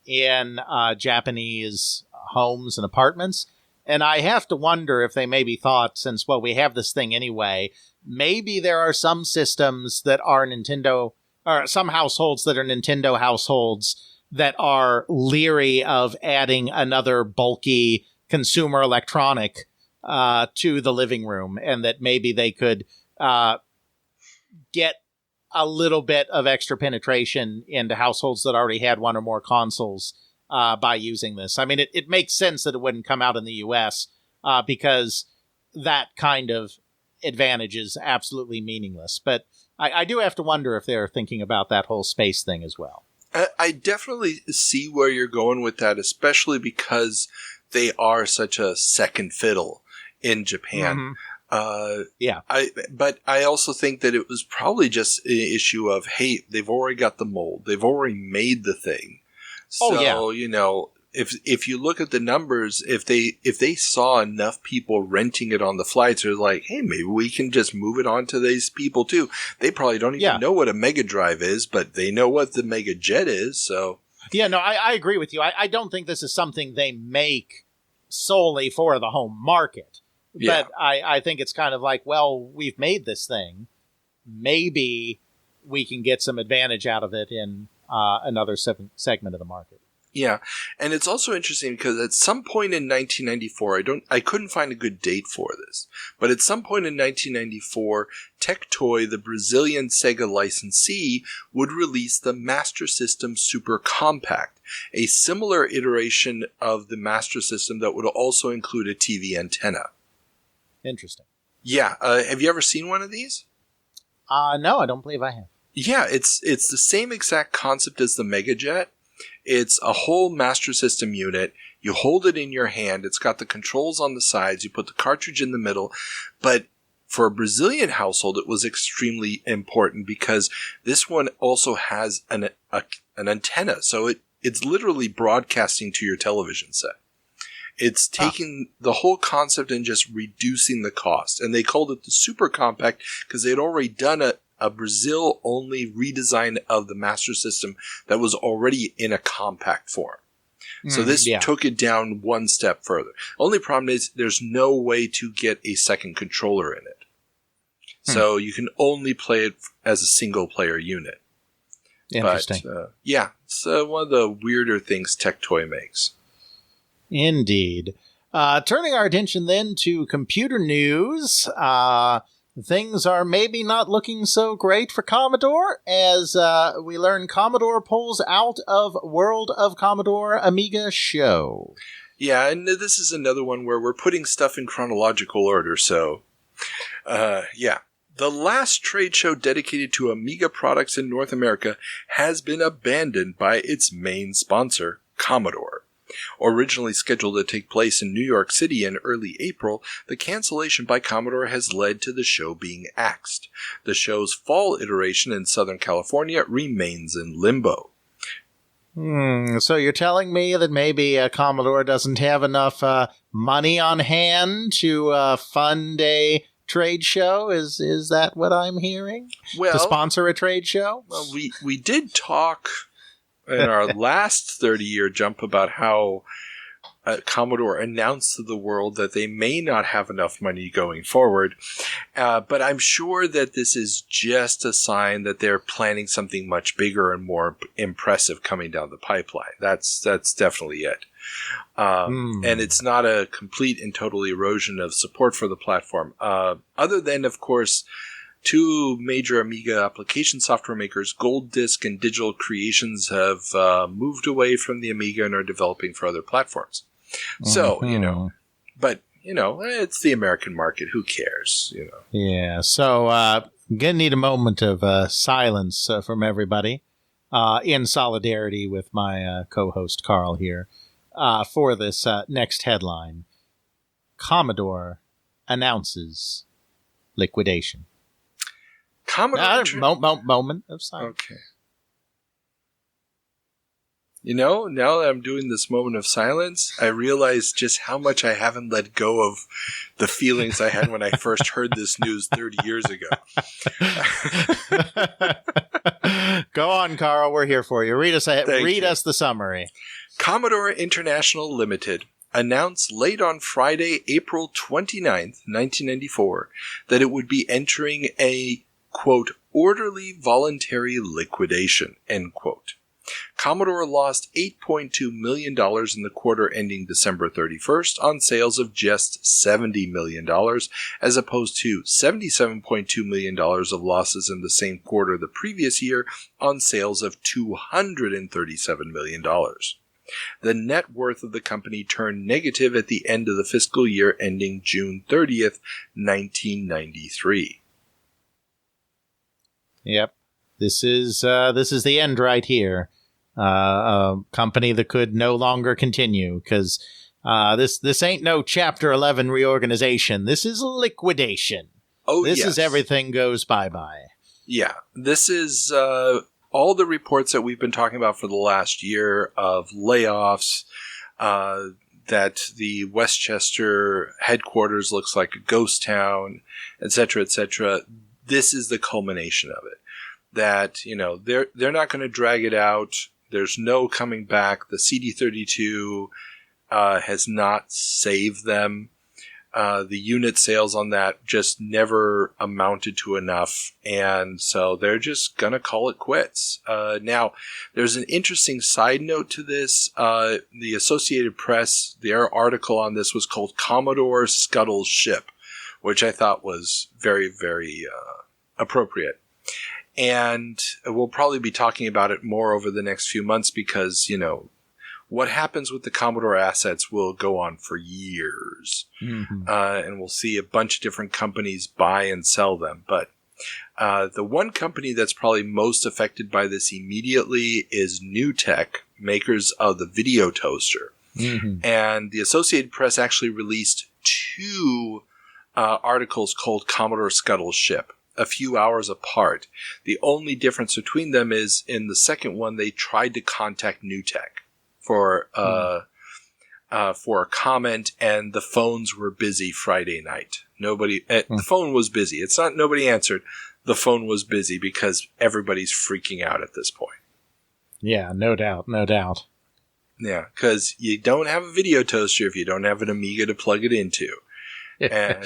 in Japanese homes and apartments. And I have to wonder if they maybe thought, since, well, we have this thing anyway, maybe there are some systems that are Nintendo, or some households that are Nintendo households that are leery of adding another bulky consumer electronic to the living room, and that maybe they could get a little bit of extra penetration into households that already had one or more consoles by using this. I mean, it makes sense that it wouldn't come out in the U.S. Because that kind of advantage is absolutely meaningless. But I do have to wonder if they're thinking about that whole space thing as well. I definitely see where you're going with that, especially because they are such a second fiddle in Japan. But I also think that it was probably just an issue of, hey, they've already got the mold. They've already made the thing. So, you know, if you look at the numbers, if they saw enough people renting it on the flights, they're like, hey, maybe we can just move it on to these people too. They probably don't even know what a Mega Drive is, but they know what the Mega Jet is. So yeah, no, I agree with you. I don't think this is something they make solely for the home market. But I think it's kind of like, well, we've made this thing. Maybe we can get some advantage out of it in another segment of the market. Yeah, and it's also interesting because at some point in 1994, I couldn't find a good date for this, but at some point in 1994, Tectoy, the Brazilian Sega licensee, would release the Master System Super Compact, a similar iteration of the Master System that would also include a TV antenna. Interesting. Yeah, have you ever seen one of these? No, I don't believe I have. Yeah, it's the same exact concept as the Mega Jet. It's a whole Master System unit. You hold it in your hand. It's got the controls on the sides. You put the cartridge in the middle. But for a Brazilian household, it was extremely important because this one also has an antenna. So it's literally broadcasting to your television set. It's taking the whole concept and just reducing the cost. And they called it the Super Compact because they had already done a Brazil-only redesign of the Master System that was already in a compact form. So this took it down one step further. Only problem is there's no way to get a second controller in it. So you can only play it as a single-player unit. Interesting. But, it's one of the weirder things Tectoy makes. Indeed. Turning our attention then to computer news. Things are maybe not looking so great for Commodore as we learn Commodore pulls out of World of Commodore Amiga show. Yeah, and this is another one where we're putting stuff in chronological order, so the last trade show dedicated to Amiga products in North America has been abandoned by its main sponsor, Commodore. Originally scheduled to take place in New York City in early April, the cancellation by Commodore has led to the show being axed. The show's fall iteration in Southern California remains in limbo. So you're telling me that maybe Commodore doesn't have enough money on hand to fund a trade show? Is that what I'm hearing? Well, to sponsor a trade show? Well, we did talk in our last 30-year jump about how Commodore announced to the world that they may not have enough money going forward. But I'm sure that this is just a sign that they're planning something much bigger and more impressive coming down the pipeline. That's definitely it. And it's not a complete and total erosion of support for the platform. Other than, of course, two major Amiga application software makers, Gold Disc and Digital Creations, have moved away from the Amiga and are developing for other platforms. So, it's the American market. Who cares, Yeah, so gonna need a moment of silence from everybody in solidarity with my co-host Carl here for this next headline. Commodore announces liquidation. Moment of silence. Okay. Now that I'm doing this moment of silence, I realize just how much I haven't let go of the feelings I had when I first heard this news 30 years ago. Go on, Carl. We're here for you. Read us the summary. Commodore International Limited announced late on Friday, April 29th, 1994, that it would be entering a, quote, orderly voluntary liquidation, end quote. Commodore lost $8.2 million in the quarter ending December 31st on sales of just $70 million, as opposed to $77.2 million of losses in the same quarter the previous year on sales of $237 million. The net worth of the company turned negative at the end of the fiscal year ending June 30th, 1993. Yep. This is the end right here. A company that could no longer continue because this ain't no Chapter 11 reorganization. This is liquidation. Oh, this yes. is everything goes bye-bye. Yeah, this is all the reports that we've been talking about for the last year of layoffs, that the Westchester headquarters looks like a ghost town, etc., etc. This is the culmination of it. That, you know, they're not going to drag it out. There's no coming back. The CD32 has not saved them. The unit sales on that just never amounted to enough, and so they're just going to call it quits. Now, there's an interesting side note to this. The Associated Press, their article on this was called Commodore Scuttles Ship, which I thought was very, very appropriate. And we'll probably be talking about it more over the next few months because, you know, what happens with the Commodore assets will go on for years. Mm-hmm. And we'll see a bunch of different companies buy and sell them. But the one company that's probably most affected by this immediately is Newtek, makers of the video toaster. Mm-hmm. And the Associated Press actually released two articles called Commodore Scuttles Ship, a few hours apart. The only difference between them is in the second one, they tried to contact Newtek for a comment, and the phones were busy Friday night. The phone was busy. It's not nobody answered. The phone was busy because everybody's freaking out at this point. Yeah, no doubt. Yeah, because you don't have a video toaster if you don't have an Amiga to plug it into. And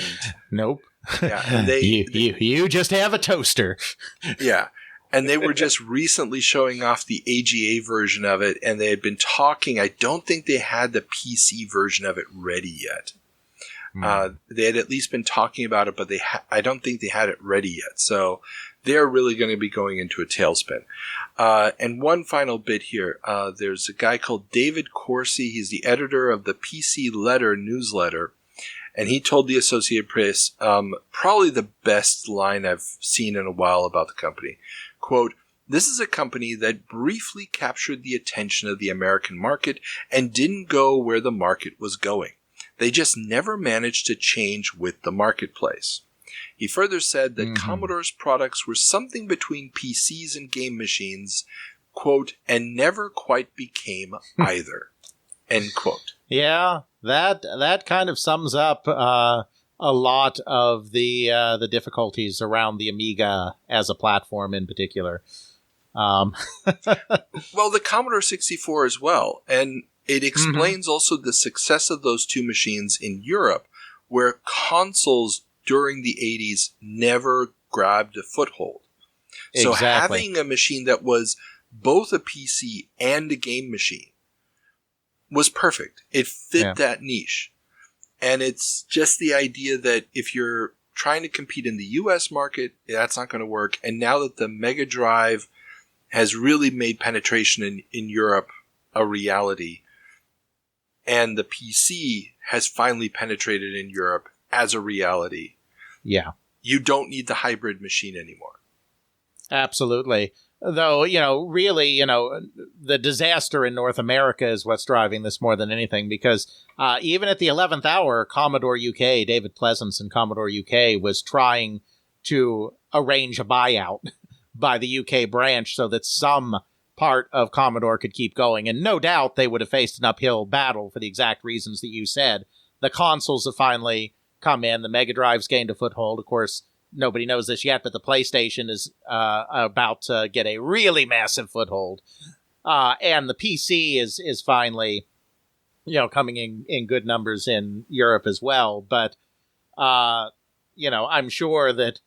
nope. Yeah, and you just have a toaster. Yeah, and they were just recently showing off the AGA version of it, and they had been talking. I don't think they had the PC version of it ready yet. They had at least been talking about it, but I don't think they had it ready yet. So they're really going to be going into a tailspin. And one final bit here. There's a guy called David Corsi. He's the editor of the PC Letter newsletter. And he told the Associated Press probably the best line I've seen in a while about the company. Quote, "This is a company that briefly captured the attention of the American market and didn't go where the market was going. They just never managed to change with the marketplace." He further said that Commodore's products were something between PCs and game machines, quote, "and never quite became either," end quote. Yeah, that kind of sums up a lot of the difficulties around the Amiga as a platform in particular. Well, the Commodore 64 as well, and it explains also the success of those two machines in Europe, where consoles during the 80s never grabbed a foothold. So having a machine that was both a PC and a game machine was perfect. It fit that niche. And it's just the idea that if you're trying to compete in the US market, that's not going to work. And now that the Mega Drive has really made penetration in Europe a reality, and the PC has finally penetrated in Europe as a reality, you don't need the hybrid machine anymore. Absolutely. Though, really, the disaster in North America is what's driving this more than anything, because even at the 11th hour, Commodore UK, David Pleasance in Commodore UK was trying to arrange a buyout by the UK branch so that some part of Commodore could keep going. And no doubt they would have faced an uphill battle for the exact reasons that you said. The consoles have finally come in. The Mega Drive's gained a foothold. Of course, nobody knows this yet, but the PlayStation is about to get a really massive foothold. And the PC is finally, coming in good numbers in Europe as well. But, I'm sure that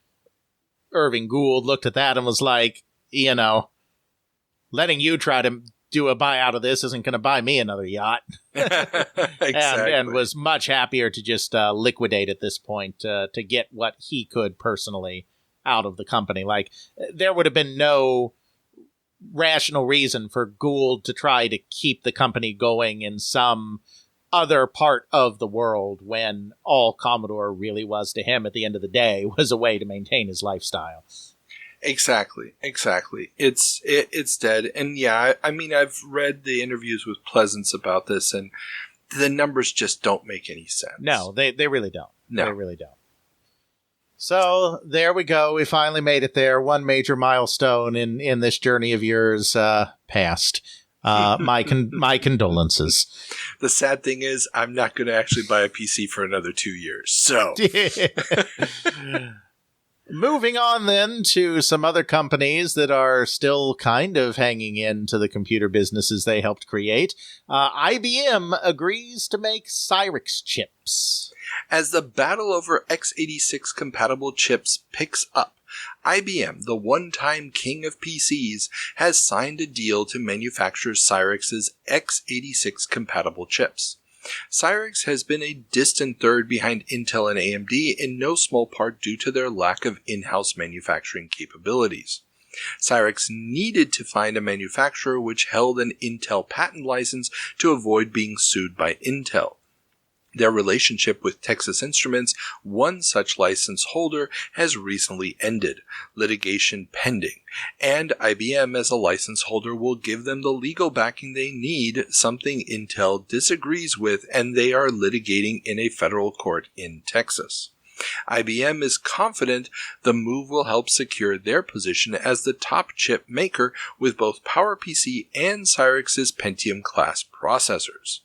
Irving Gould looked at that and was like, letting you try to do a buyout of this isn't going to buy me another yacht. Exactly. and was much happier to just liquidate at this point to get what he could personally out of the company. Like, there would have been no rational reason for Gould to try to keep the company going in some other part of the world when all Commodore really was to him at the end of the day was a way to maintain his lifestyle. Exactly. It's dead. And yeah, I mean, I've read the interviews with Pleasance about this, and the numbers just don't make any sense. No, they really don't. No. They really don't. So there we go. We finally made it there. One major milestone in this journey of yours passed. My condolences. The sad thing is, I'm not going to actually buy a PC for another 2 years. So, moving on then to some other companies that are still kind of hanging in to the computer businesses they helped create. IBM agrees to make Cyrix chips. As the battle over x86 compatible chips picks up, IBM, the one-time king of PCs, has signed a deal to manufacture Cyrix's x86 compatible chips. Cyrix has been a distant third behind Intel and AMD, in no small part due to their lack of in-house manufacturing capabilities. Cyrix needed to find a manufacturer which held an Intel patent license to avoid being sued by Intel. Their relationship with Texas Instruments, one such license holder, has recently ended, litigation pending, and IBM as a license holder will give them the legal backing they need, something Intel disagrees with, and they are litigating in a federal court in Texas. IBM is confident the move will help secure their position as the top chip maker with both PowerPC and Cyrix's Pentium-class processors.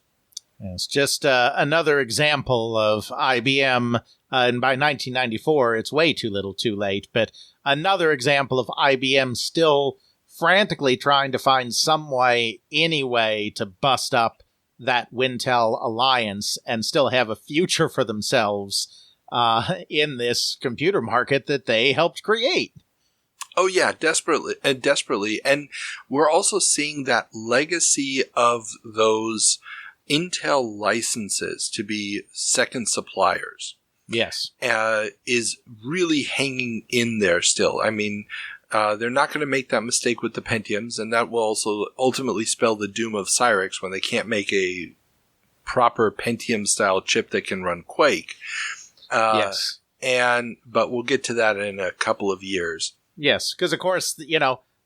It's just another example of IBM, and by 1994, it's way too little too late, but another example of IBM still frantically trying to find some way, any way, to bust up that Wintel alliance and still have a future for themselves in this computer market that they helped create. Oh yeah, desperately. And we're also seeing that legacy of those Intel licenses to be second suppliers. Yes. Is really hanging in there still. I mean, they're not going to make that mistake with the Pentiums, and that will also ultimately spell the doom of Cyrix when they can't make a proper Pentium-style chip that can run Quake. Yes. But we'll get to that in a couple of years. Yes, because of course,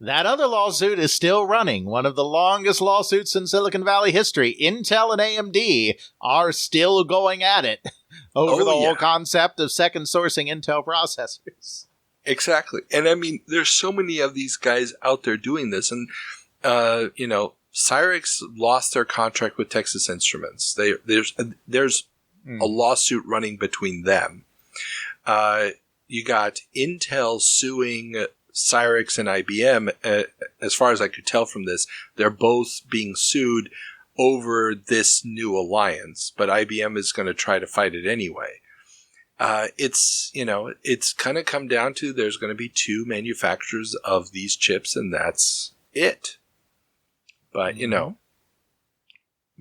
that other lawsuit is still running. One of the longest lawsuits in Silicon Valley history. Intel and AMD are still going at it over the whole concept of second sourcing Intel processors. Exactly. And I mean, there's so many of these guys out there doing this. And, Cyrix lost their contract with Texas Instruments. There's a lawsuit running between them. You got Intel suing Cyrix and IBM. As far as I could tell from this, they're both being sued over this new alliance, but IBM is going to try to fight it anyway. It's kind of come down to there's going to be two manufacturers of these chips, and that's it. But,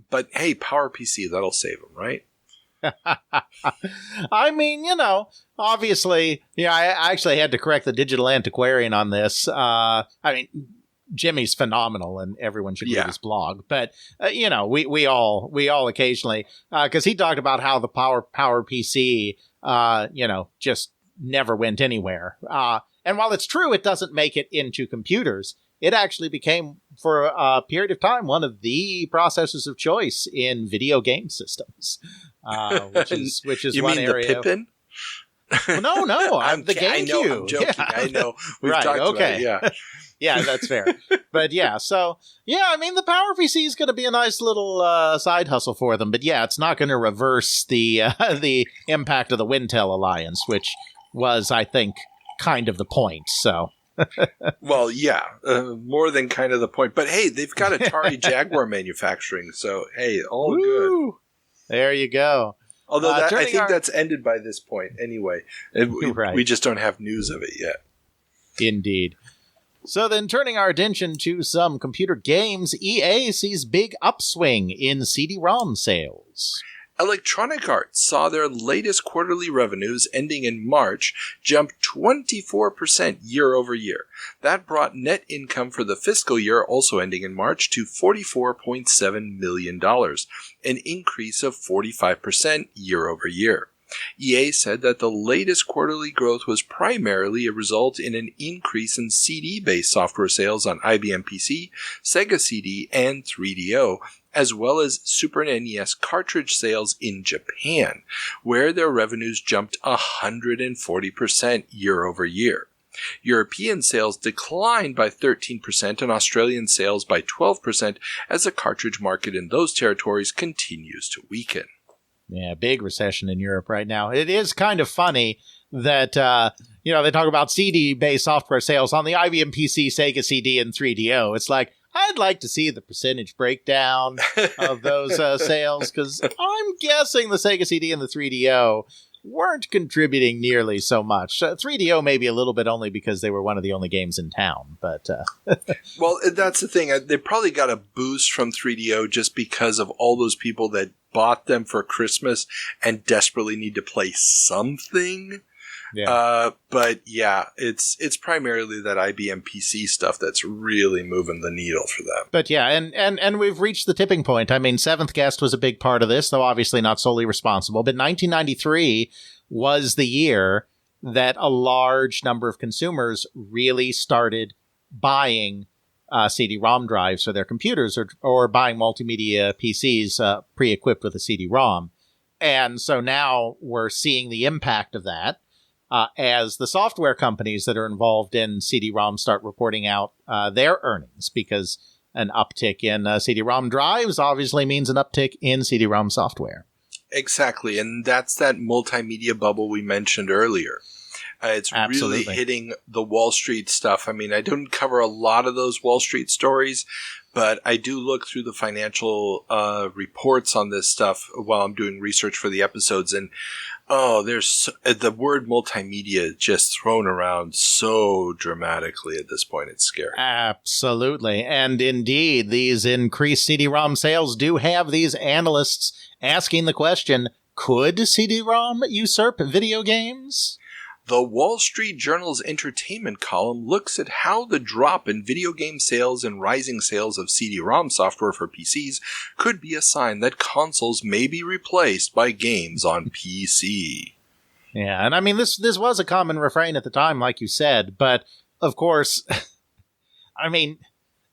but hey, PowerPC, that'll save them, right? I mean, obviously, I actually had to correct the digital antiquarian on this. I mean, Jimmy's phenomenal, and everyone should read his blog. But we all occasionally, because he talked about how the PowerPC, just never went anywhere. And while it's true, it doesn't make it into computers. It actually became, for a period of time, one of the processors of choice in video game systems. Which is you one mean area. The Pippin? Well, no, I'm the GameCube. I know, I'm joking. Yeah. I know. We've right, talked okay. about it, Yeah, that's fair. But I mean, the PowerPC is going to be a nice little side hustle for them. But yeah, it's not going to reverse the impact of the Wintel alliance, which was, I think, kind of the point. So. Well, yeah, more than kind of the point. But hey, they've got Atari Jaguar manufacturing, so hey, all good. There you go. Although I think that's ended by this point anyway. We just don't have news of it yet. Indeed. So then turning our attention to some computer games, EA sees big upswing in CD-ROM sales. Electronic Arts saw their latest quarterly revenues ending in March jump 24% year over year. That brought net income for the fiscal year also ending in March to $44.7 million, an increase of 45% year over year. EA said that the latest quarterly growth was primarily a result in an increase in CD-based software sales on IBM PC, Sega CD, and 3DO, as well as Super NES cartridge sales in Japan, where their revenues jumped 140% year over year. European sales declined by 13% and Australian sales by 12% as the cartridge market in those territories continues to weaken. Yeah, big recession in Europe right now. It is kind of funny that, they talk about CD-based software sales on the IBM PC, Sega CD, and 3DO. It's like, I'd like to see the percentage breakdown of those sales, because I'm guessing the Sega CD and the 3DO weren't contributing nearly so much. 3DO maybe a little bit only because they were one of the only games in town, but... Well, that's the thing. They probably got a boost from 3DO just because of all those people that bought them for Christmas and desperately need to play something. Yeah. But yeah, it's primarily that IBM PC stuff that's really moving the needle for them. But yeah, and we've reached the tipping point. I mean, Seventh Guest was a big part of this, though obviously not solely responsible. But 1993 was the year that a large number of consumers really started buying CD-ROM drives for their computers or buying multimedia PCs pre-equipped with a CD-ROM. And so now we're seeing the impact of that. As the software companies that are involved in CD-ROM start reporting out their earnings, because an uptick in CD-ROM drives obviously means an uptick in CD-ROM software. Exactly, and that's that multimedia bubble we mentioned earlier. It's Absolutely. really hitting the Wall Street stuff. I mean, I don't cover a lot of those Wall Street stories, but I do look through the financial reports on this stuff while I'm doing research for the episodes, and there's the word multimedia just thrown around so dramatically at this point. It's scary. Absolutely. And indeed, these increased CD-ROM sales do have these analysts asking the question, could CD-ROM usurp video games? The Wall Street Journal's entertainment column looks at how the drop in video game sales and rising sales of CD-ROM software for PCs could be a sign that consoles may be replaced by games on PC. Yeah, and I mean, this was a common refrain at the time, like you said, but of course, I mean,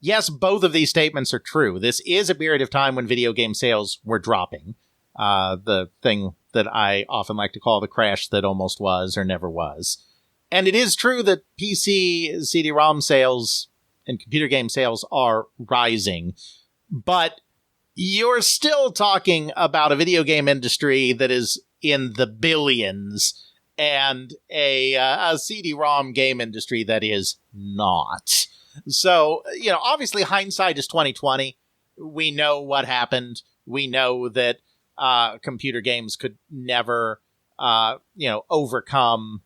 yes, both of these statements are true. This is a period of time when video game sales were dropping. The thing that I often like to call the crash that almost was or never was. And it is true that PC CD-ROM sales and computer game sales are rising, but you're still talking about a video game industry that is in the billions and a CD-ROM game industry that is not. So, obviously hindsight is 2020. We know what happened. We know that computer games could never, overcome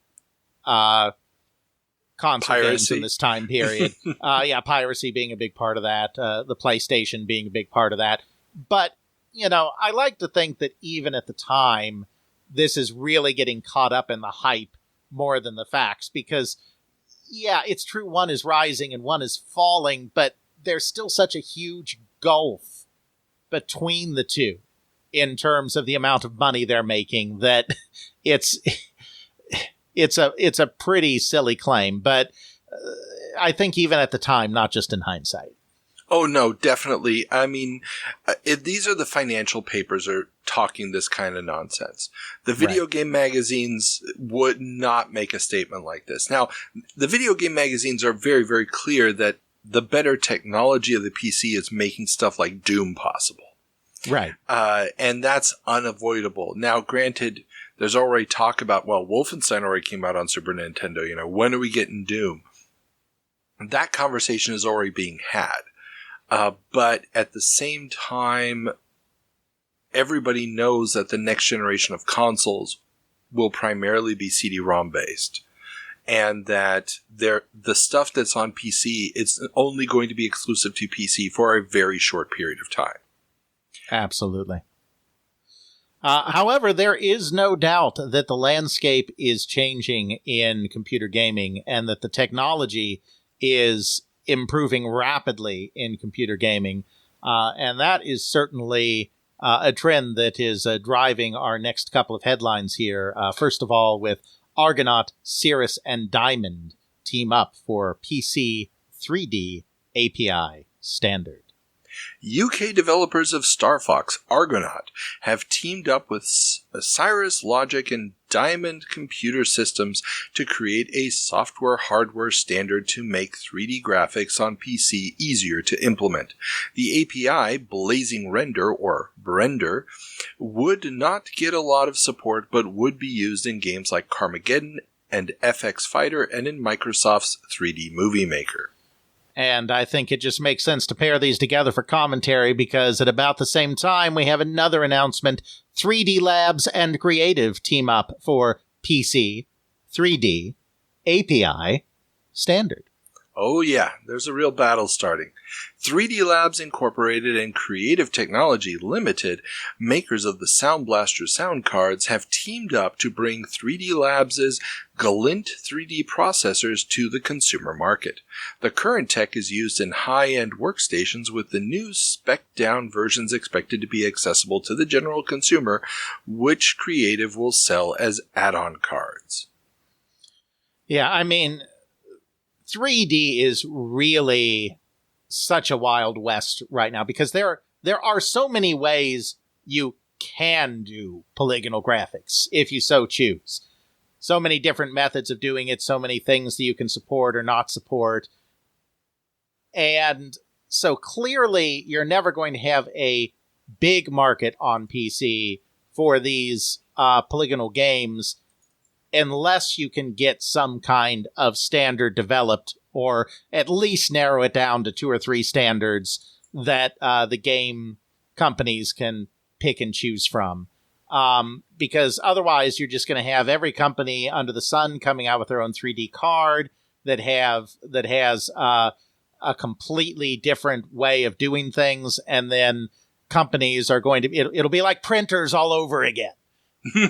console games in this time period. Piracy being a big part of that, the PlayStation being a big part of that. But, I like to think that even at the time, this is really getting caught up in the hype more than the facts. Because, yeah, it's true one is rising and one is falling, but there's still such a huge gulf between the two in terms of the amount of money they're making that it's a pretty silly claim, but I think even at the time, not just in hindsight. Oh, no, definitely. I mean, these are the financial papers are talking this kind of nonsense. The video game magazines would not make a statement like this. Now, the video game magazines are very, very clear that the better technology of the PC is making stuff like Doom possible. Right. And that's unavoidable. Now, granted, there's already talk about, Wolfenstein already came out on Super Nintendo. When are we getting Doom? That conversation is already being had. But at the same time, everybody knows that the next generation of consoles will primarily be CD-ROM based. and that the stuff that's on PC, it's only going to be exclusive to PC for a very short period of time. Absolutely. However, there is no doubt that the landscape is changing in computer gaming and that the technology is improving rapidly in computer gaming. And that is certainly a trend that is driving our next couple of headlines here. First of all, with Argonaut, Cirrus, and Diamond team up for PC 3D API standard. UK developers of Star Fox, Argonaut, have teamed up with Cirrus Logic and Diamond Computer Systems to create a software-hardware standard to make 3D graphics on PC easier to implement. The API, Blazing Render, or Brender, would not get a lot of support but would be used in games like Carmageddon and FX Fighter and in Microsoft's 3D Movie Maker. And I think it just makes sense to pair these together for commentary because at about the same time, we have another announcement. 3D Labs and Creative team up for PC 3D API standard. Oh yeah, there's a real battle starting. 3D Labs Incorporated and Creative Technology Limited, makers of the Sound Blaster sound cards, have teamed up to bring 3D Labs' Galint 3D processors to the consumer market. The current tech is used in high-end workstations, with the new spec-down versions expected to be accessible to the general consumer, which Creative will sell as add-on cards. Yeah, I mean, 3D is really such a wild west right now because there are so many ways you can do polygonal graphics if you so choose. So many different methods of doing it, so many things that you can support or not support. And so clearly you're never going to have a big market on PC for these polygonal games unless you can get some kind of standard developed or at least narrow it down to 2 or 3 standards that the game companies can pick and choose from. Because otherwise you're just going to have every company under the sun coming out with their own 3D card that has a completely different way of doing things, and then companies are going to it'll be like printers all over again.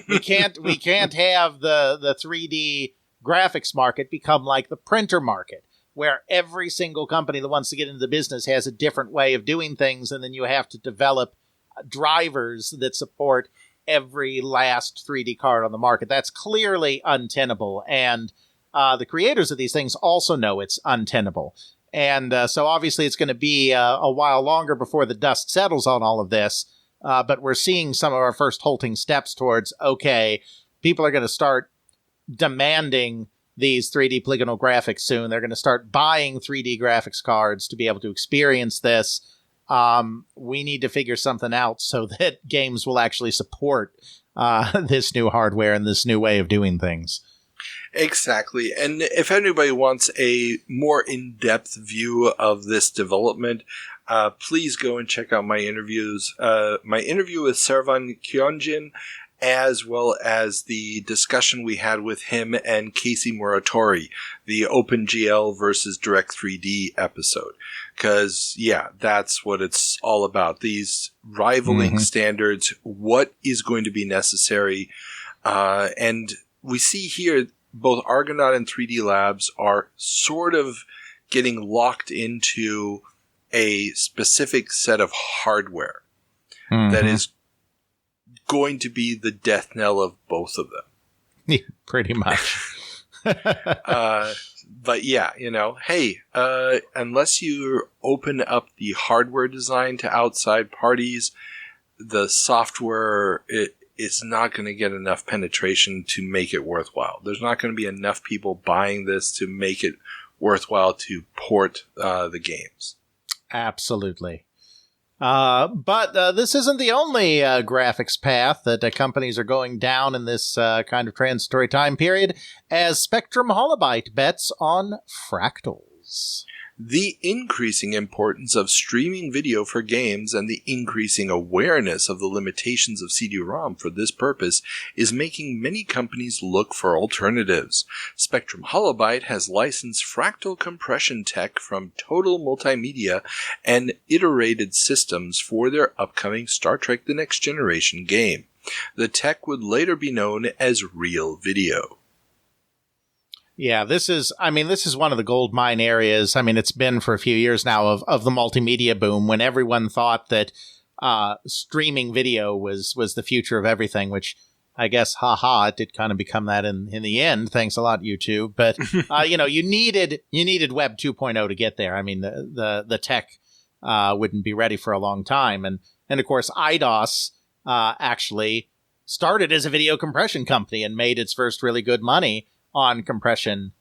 we can't have the 3D graphics market become like the printer market, where every single company that wants to get into the business has a different way of doing things, and then you have to develop drivers that support every last 3D card on the market. That's clearly untenable, and the creators of these things also know it's untenable. And so obviously it's going to be a while longer before the dust settles on all of this. But we're seeing some of our first halting steps towards, okay, people are going to start demanding these 3D polygonal graphics soon. They're going to start buying 3D graphics cards to be able to experience this. We need to figure something out so that games will actually support this new hardware and this new way of doing things. Exactly. And if anybody wants a more in-depth view of this development, please go and check out my interviews. My interview with Servan Kyonjin, as well as the discussion we had with him and Casey Muratori, the OpenGL versus Direct3D episode. Because, yeah, that's what it's all about. These rivaling standards, what is going to be necessary. And we see here both Argonaut and 3D Labs are sort of getting locked into a specific set of hardware that is going to be the death knell of both of them. Yeah, pretty much. But yeah, hey, unless you open up the hardware design to outside parties, the software is not going to get enough penetration to make it worthwhile. There's not going to be enough people buying this to make it worthwhile to port the games. Absolutely. But this isn't the only graphics path that companies are going down in this kind of transitory time period, as Spectrum Holobyte bets on fractals. The increasing importance of streaming video for games and the increasing awareness of the limitations of CD-ROM for this purpose is making many companies look for alternatives. Spectrum Holobyte has licensed fractal compression tech from Total Multimedia and Iterated Systems for their upcoming Star Trek The Next Generation game. The tech would later be known as Real Video. Yeah, this is one of the gold mine areas. I mean, it's been for a few years now of the multimedia boom when everyone thought that streaming video was the future of everything, which I guess, it did kind of become that in the end. Thanks a lot, YouTube. But, you needed Web 2.0 to get there. I mean, the tech wouldn't be ready for a long time. And of course, IDOS actually started as a video compression company and made its first really good money on compression,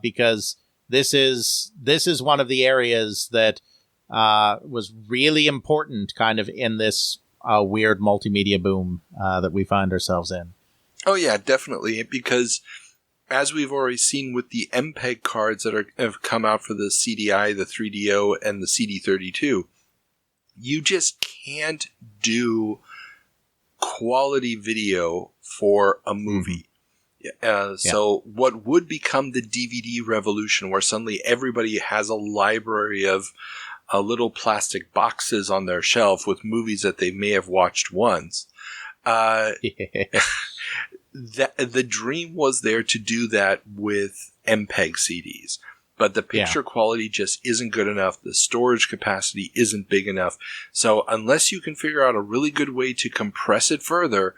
because this is one of the areas that was really important kind of in this weird multimedia boom that we find ourselves in. Oh yeah, definitely, because as we've already seen with the MPEG cards that have come out for the CDI, the 3DO, and the CD32, you just can't do quality video for a movie. So what would become the DVD revolution, where suddenly everybody has a library of little plastic boxes on their shelf with movies that they may have watched once. The dream was there to do that with MPEG CDs, but the picture quality just isn't good enough. The storage capacity isn't big enough. So unless you can figure out a really good way to compress it further,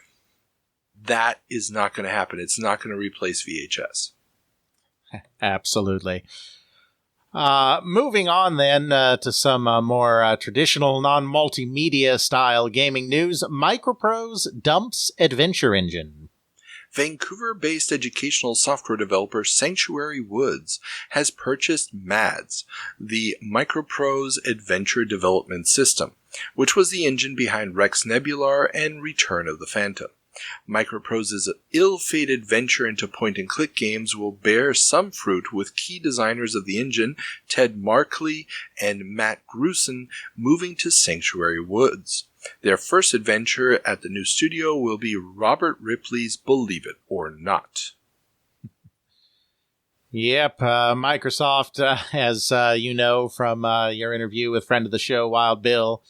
that is not going to happen. It's not going to replace VHS. Absolutely. Moving on then to some more traditional non-multimedia style gaming news. Microprose dumps Adventure Engine. Vancouver-based educational software developer Sanctuary Woods has purchased MADS, the Microprose Adventure Development System, which was the engine behind Rex Nebular and Return of the Phantom. Microprose's ill-fated venture into point-and-click games will bear some fruit, with key designers of the engine, Ted Markley and Matt Grusin, moving to Sanctuary Woods. Their first adventure at the new studio will be Robert Ripley's Believe It or Not. Yep, Microsoft, as you know from your interview with friend of the show, Wild Bill,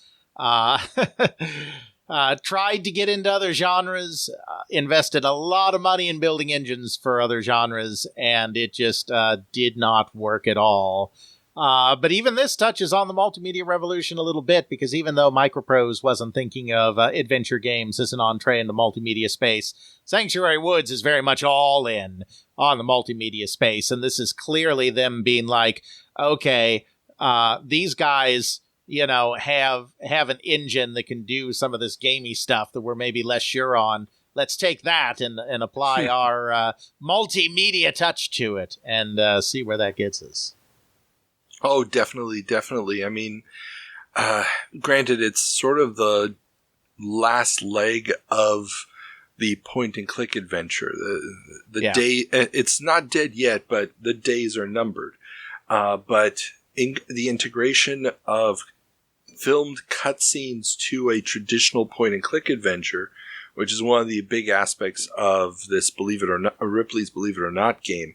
tried to get into other genres, invested a lot of money in building engines for other genres, and it just did not work at all. But even this touches on the multimedia revolution a little bit, because even though Microprose wasn't thinking of adventure games as an entree in the multimedia space, Sanctuary Woods is very much all in on the multimedia space, and this is clearly them being like, okay, these guys, have an engine that can do some of this gamey stuff that we're maybe less sure on. Let's take that and apply our multimedia touch to it and see where that gets us. Oh, definitely, definitely. I mean, granted, it's sort of the last leg of the point-and-click adventure. The day, it's not dead yet, but the days are numbered. But the integration of filmed cutscenes to a traditional point-and-click adventure, which is one of the big aspects of this Believe It or Not, Ripley's Believe It or Not game,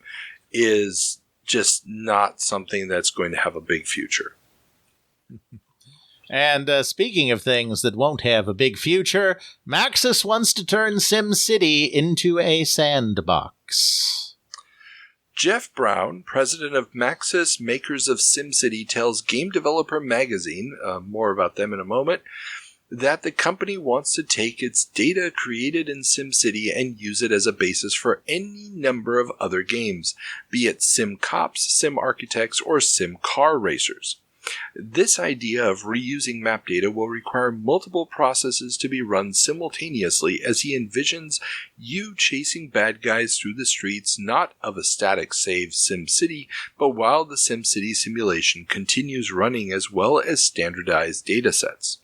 is just not something that's going to have a big future. And speaking of things that won't have a big future, Maxis wants to turn SimCity into a sandbox. Jeff Brown, president of Maxis, makers of SimCity, tells Game Developer Magazine, more about them in a moment, that the company wants to take its data created in SimCity and use it as a basis for any number of other games, be it Sim Cops, Sim Architects, or Sim Car Racers. This idea of reusing map data will require multiple processes to be run simultaneously, as he envisions you chasing bad guys through the streets, not of a static save SimCity, but while the SimCity simulation continues running, as well as standardized datasets.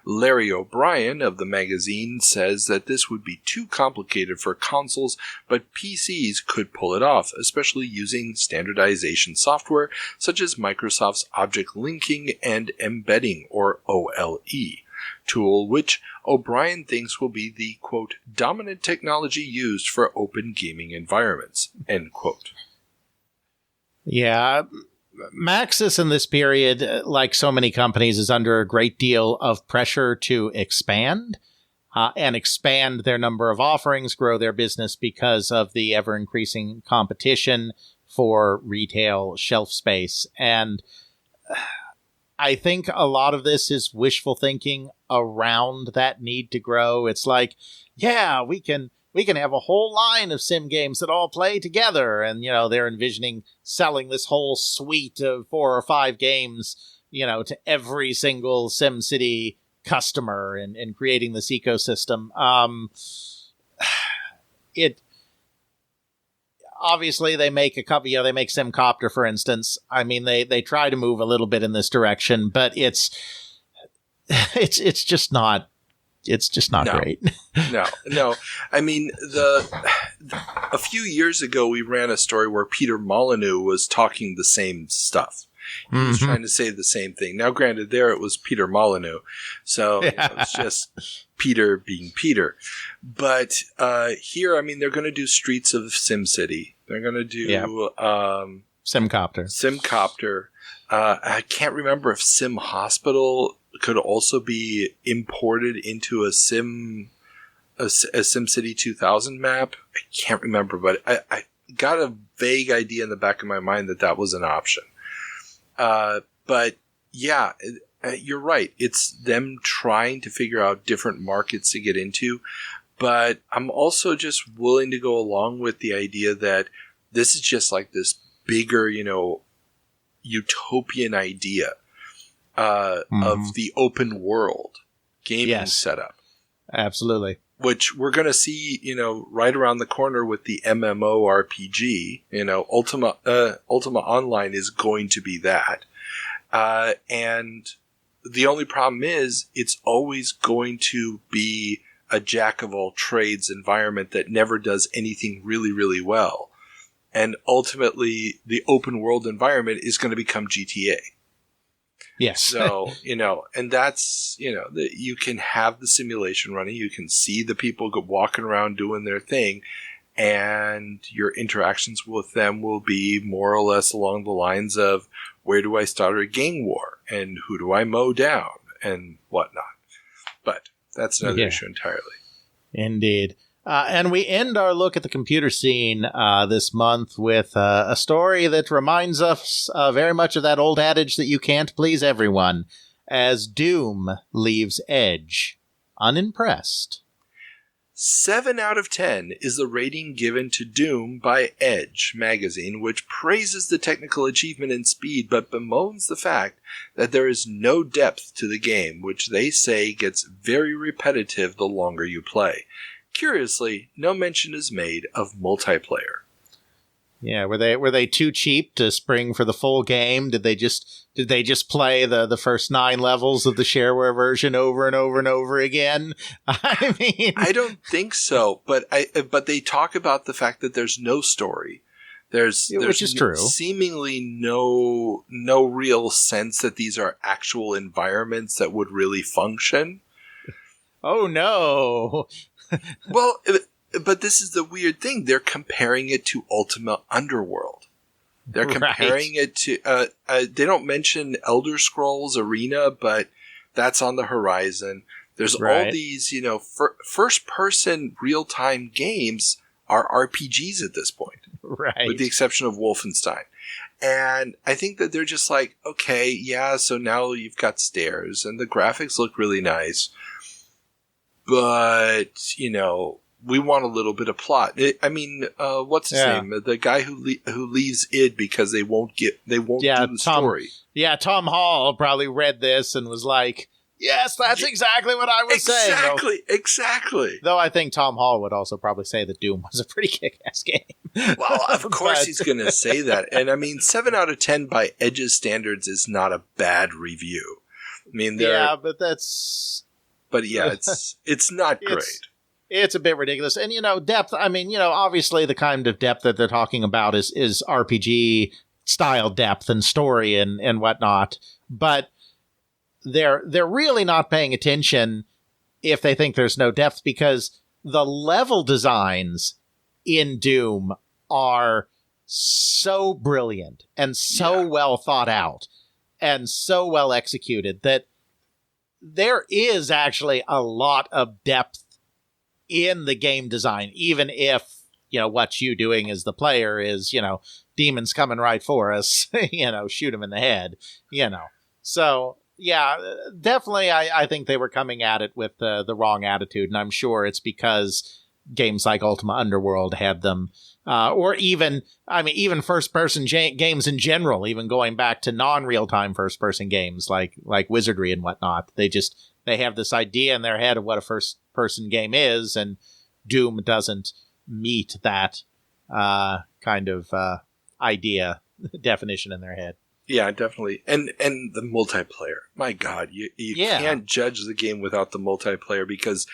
Larry O'Brien of the magazine says that this would be too complicated for consoles, but PCs could pull it off, especially using standardization software such as Microsoft's Object Linking and Embedding, or OLE, tool, which O'Brien thinks will be the, quote, dominant technology used for open gaming environments, end quote. Yeah, Maxis in this period, like so many companies, is under a great deal of pressure to expand and expand their number of offerings, grow their business because of the ever-increasing competition for retail shelf space. And I think a lot of this is wishful thinking around that need to grow. It's like, yeah, we can have a whole line of sim games that all play together. And, they're envisioning selling this whole suite of 4 or 5 games, to every single SimCity customer and creating this ecosystem. Obviously they make a couple, they make Simcopter, for instance. I mean, they try to move a little bit in this direction, but it's just not great. No. I mean, a few years ago, we ran a story where Peter Molyneux was talking the same stuff. He was trying to say the same thing. Now, granted, there it was Peter Molyneux, so it's just Peter being Peter. But here, I mean, they're going to do Streets of SimCity. They're going to do Simcopter. I can't remember if Sim Hospital could also be imported into a SimCity 2000 map. I can't remember, but I got a vague idea in the back of my mind that was an option. But yeah, you're right. It's them trying to figure out different markets to get into. But I'm also just willing to go along with the idea that this is just like this bigger, utopian idea of the open world gaming setup. Absolutely. Which we're going to see, right around the corner with the MMORPG. Ultima Online is going to be that. And the only problem is it's always going to be a jack of all trades environment that never does anything really, really well. And ultimately, the open world environment is going to become GTA. Yes. So, and that's, you can have the simulation running. You can see the people walking around doing their thing. And your interactions with them will be more or less along the lines of, where do I start a gang war? And who do I mow down? And whatnot. But that's another issue entirely. Indeed. And we end our look at the computer scene this month with a story that reminds us very much of that old adage that you can't please everyone, as Doom leaves Edge unimpressed. 7 out of 10 is the rating given to Doom by Edge magazine, which praises the technical achievement and speed, but bemoans the fact that there is no depth to the game, which they say gets very repetitive the longer you play. Curiously, no mention is made of multiplayer. Yeah, were they too cheap to spring for the full game? Did they just play the first 9 levels of the shareware version over and over and over again? I mean, I don't think so, but they talk about the fact that there's no story. There's which is true. Seemingly no real sense that these are actual environments that would really function. Oh no. Well, but this is the weird thing. They're comparing it to Ultima Underworld. They're comparing it to... they don't mention Elder Scrolls Arena, but that's on the horizon. There's all these, first-person real-time games are RPGs at this point. Right. With the exception of Wolfenstein. And I think that they're just like, okay, yeah, so now you've got stairs, and the graphics look really nice. But, we want a little bit of plot. What's his name? The guy who leaves id because they won't do the story. Yeah, Tom Hall probably read this and was like, yes, that's exactly what I was saying. Exactly. Though I think Tom Hall would also probably say that Doom was a pretty kick-ass game. Well, of course he's going to say that. And 7 out of 10 by Edge's standards is not a bad review. I mean, but that's... But yeah, it's not great. It's a bit ridiculous. And, depth, I mean, obviously the kind of depth that they're talking about is RPG style depth and story and whatnot. But they're really not paying attention if they think there's no depth, because the level designs in Doom are so brilliant and so well thought out and so well executed that there is actually a lot of depth in the game design, even if, what you doing as the player is, demons coming right for us, shoot them in the head, So, yeah, definitely I think they were coming at it with the wrong attitude, and I'm sure it's because games like Ultima Underworld had them, or even first-person games in general, even going back to non-real-time first-person games like Wizardry and whatnot. They have this idea in their head of what a first-person game is, and Doom doesn't meet that kind of idea definition in their head. Yeah, definitely. And the multiplayer. My God, you can't judge the game without the multiplayer, because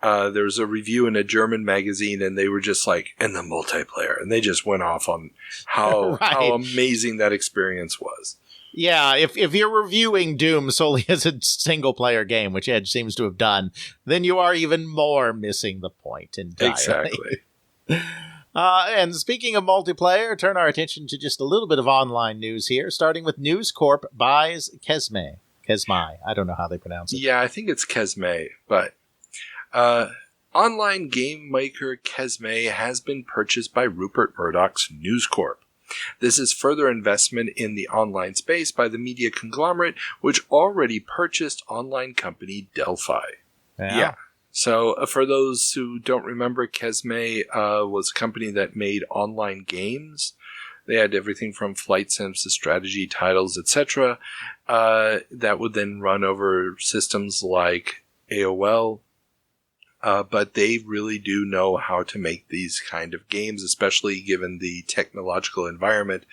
there was a review in a German magazine and they were just like, and the multiplayer. And they just went off on how amazing that experience was. Yeah, if you're reviewing Doom solely as a single-player game, which Edge seems to have done, then you are even more missing the point entirely. Exactly. And speaking of multiplayer, turn our attention to just a little bit of online news here, starting with News Corp buys Kesme. Kesmai. I don't know how they pronounce it. Yeah, I think it's Kesme, but online game maker Kesme has been purchased by Rupert Murdoch's News Corp. This is further investment in the online space by the media conglomerate, which already purchased online company Delphi. Yeah. So for those who don't remember, Kesme was a company that made online games. They had everything from flight sims to strategy titles, etc. That would then run over systems like AOL. But they really do know how to make these kind of games, especially given the technological environment.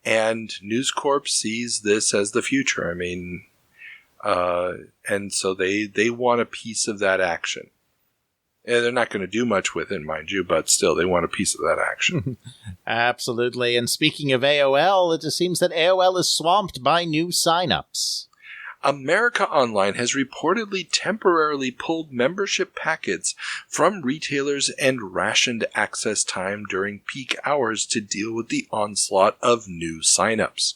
And News Corp sees this as the future. I mean, and so they want a piece of that action. And they're not going to do much with it, mind you, but still, they want a piece of that action. Absolutely. And speaking of AOL, it just seems that AOL is swamped by new signups. America Online has reportedly temporarily pulled membership packets from retailers and rationed access time during peak hours to deal with the onslaught of new signups.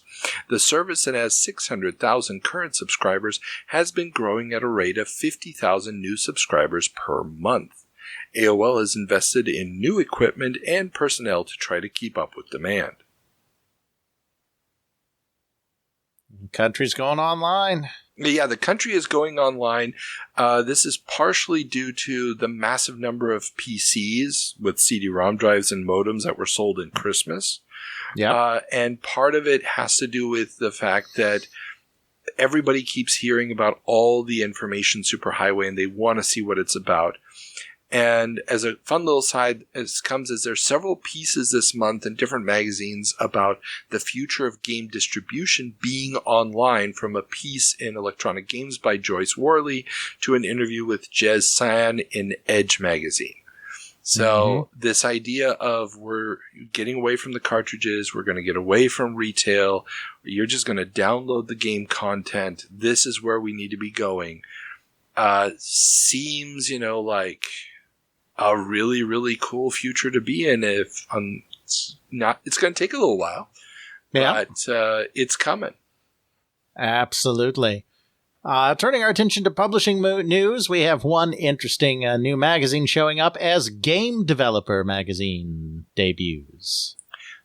The service that has 600,000 current subscribers has been growing at a rate of 50,000 new subscribers per month. AOL has invested in new equipment and personnel to try to keep up with demand. Country's going online. Yeah, the country is going online. This is partially due to the massive number of PCs with CD-ROM drives and modems that were sold in Christmas. Yeah, and part of it has to do with the fact that everybody keeps hearing about all the information superhighway and they want to see what it's about. And as a fun little side, as there's several pieces this month in different magazines about the future of game distribution being online, from a piece in Electronic Games by Joyce Worley to an interview with Jez San in Edge magazine. So this idea of we're getting away from the cartridges, we're going to get away from retail, you're just going to download the game content, this is where we need to be going, seems, like a really, really cool future to be in. If it's going to take a little while, but it's coming. Absolutely. Turning our attention to publishing news, we have one interesting new magazine showing up as Game Developer Magazine debuts.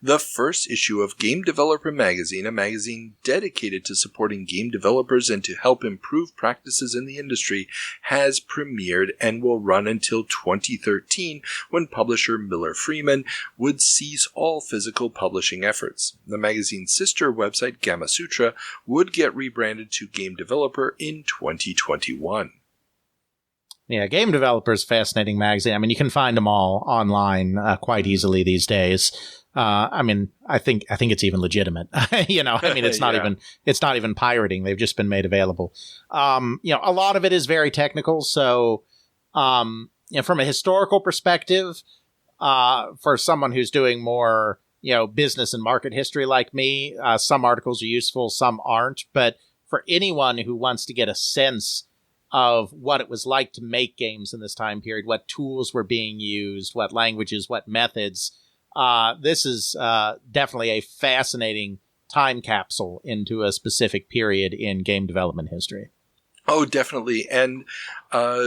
The first issue of Game Developer Magazine, a magazine dedicated to supporting game developers and to help improve practices in the industry, has premiered and will run until 2013, when publisher Miller Freeman would cease all physical publishing efforts. The magazine's sister website, Gamasutra, would get rebranded to Game Developer in 2021. Yeah, Game Developer's fascinating magazine. I mean, you can find them all online quite easily these days. I mean, I think it's even legitimate. It's not even pirating. They've just been made available. A lot of it is very technical. So, from a historical perspective, for someone who's doing more, business and market history like me, some articles are useful, some aren't. But for anyone who wants to get a sense of what it was like to make games in this time period, what tools were being used, what languages, what methods, this is definitely a fascinating time capsule into a specific period in game development history. Oh, definitely. And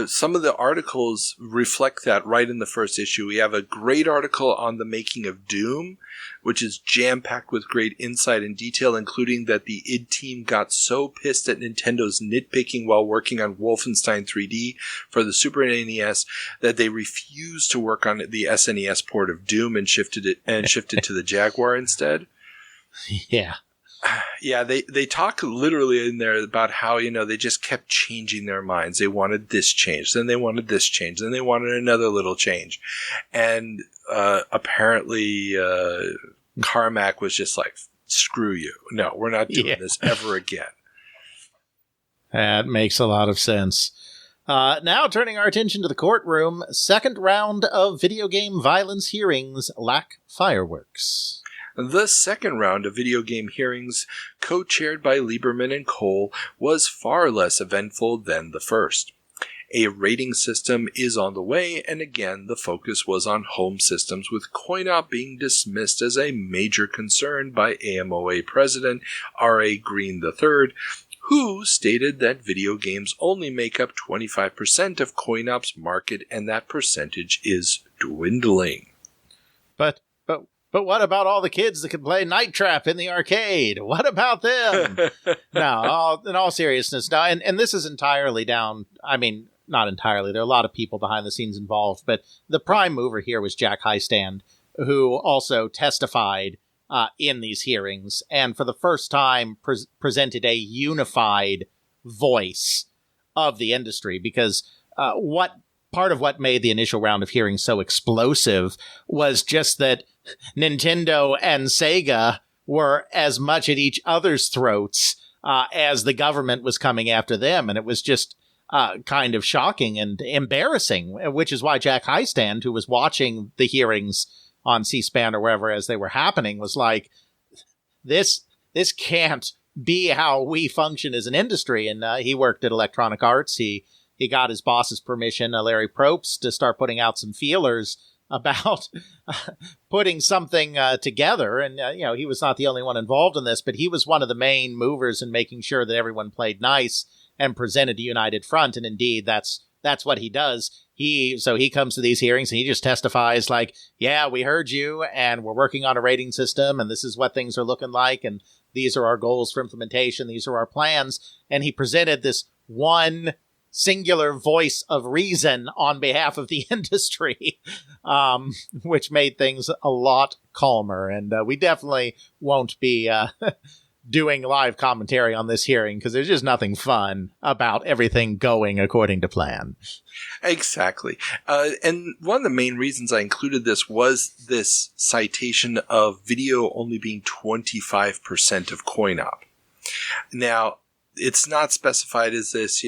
some of the articles reflect that right in the first issue. We have a great article on the making of Doom, which is jam-packed with great insight and detail, including that the id team got so pissed at Nintendo's nitpicking while working on Wolfenstein 3D for the Super NES that they refused to work on the SNES port of Doom and shifted to the Jaguar instead. Yeah. Yeah, they talk literally in there about how, they just kept changing their minds. They wanted this change, then they wanted this change, then they wanted another little change. And apparently Carmack was just like, screw you. No, we're not doing this ever again. That makes a lot of sense. Now turning our attention to the courtroom, second round of video game violence hearings lack fireworks. The second round of video game hearings, co-chaired by Lieberman and Cole, was far less eventful than the first. A rating system is on the way, and again the focus was on home systems, with coin-op being dismissed as a major concern by AMOA President R.A. Green III, who stated that video games only make up 25% of coin-op's market and that percentage is dwindling. But what about all the kids that can play Night Trap in the arcade? What about them? No, in all seriousness, no, and this is entirely down, I mean, not entirely, there are a lot of people behind the scenes involved, but the prime mover here was Jack Highstand, who also testified in these hearings, and for the first time presented a unified voice of the industry, because part of what made the initial round of hearings so explosive was just that Nintendo and Sega were as much at each other's throats as the government was coming after them. And it was just kind of shocking and embarrassing, which is why Jack Highstand, who was watching the hearings on C-SPAN or wherever as they were happening, was like, this can't be how we function as an industry. And he worked at Electronic Arts. He got his boss's permission, Larry Probst, to start putting out some feelers about putting something together. And, he was not the only one involved in this, but he was one of the main movers in making sure that everyone played nice and presented a united front. And indeed, that's what he does. So he comes to these hearings and he just testifies like, yeah, we heard you and we're working on a rating system and this is what things are looking like. And these are our goals for implementation. These are our plans. And he presented this one singular voice of reason on behalf of the industry, which made things a lot calmer. And we definitely won't be doing live commentary on this hearing because there's just nothing fun about everything going according to plan. Exactly. And one of the main reasons I included this was this citation of video only being 25% of coin-op. Now, it's not specified as this,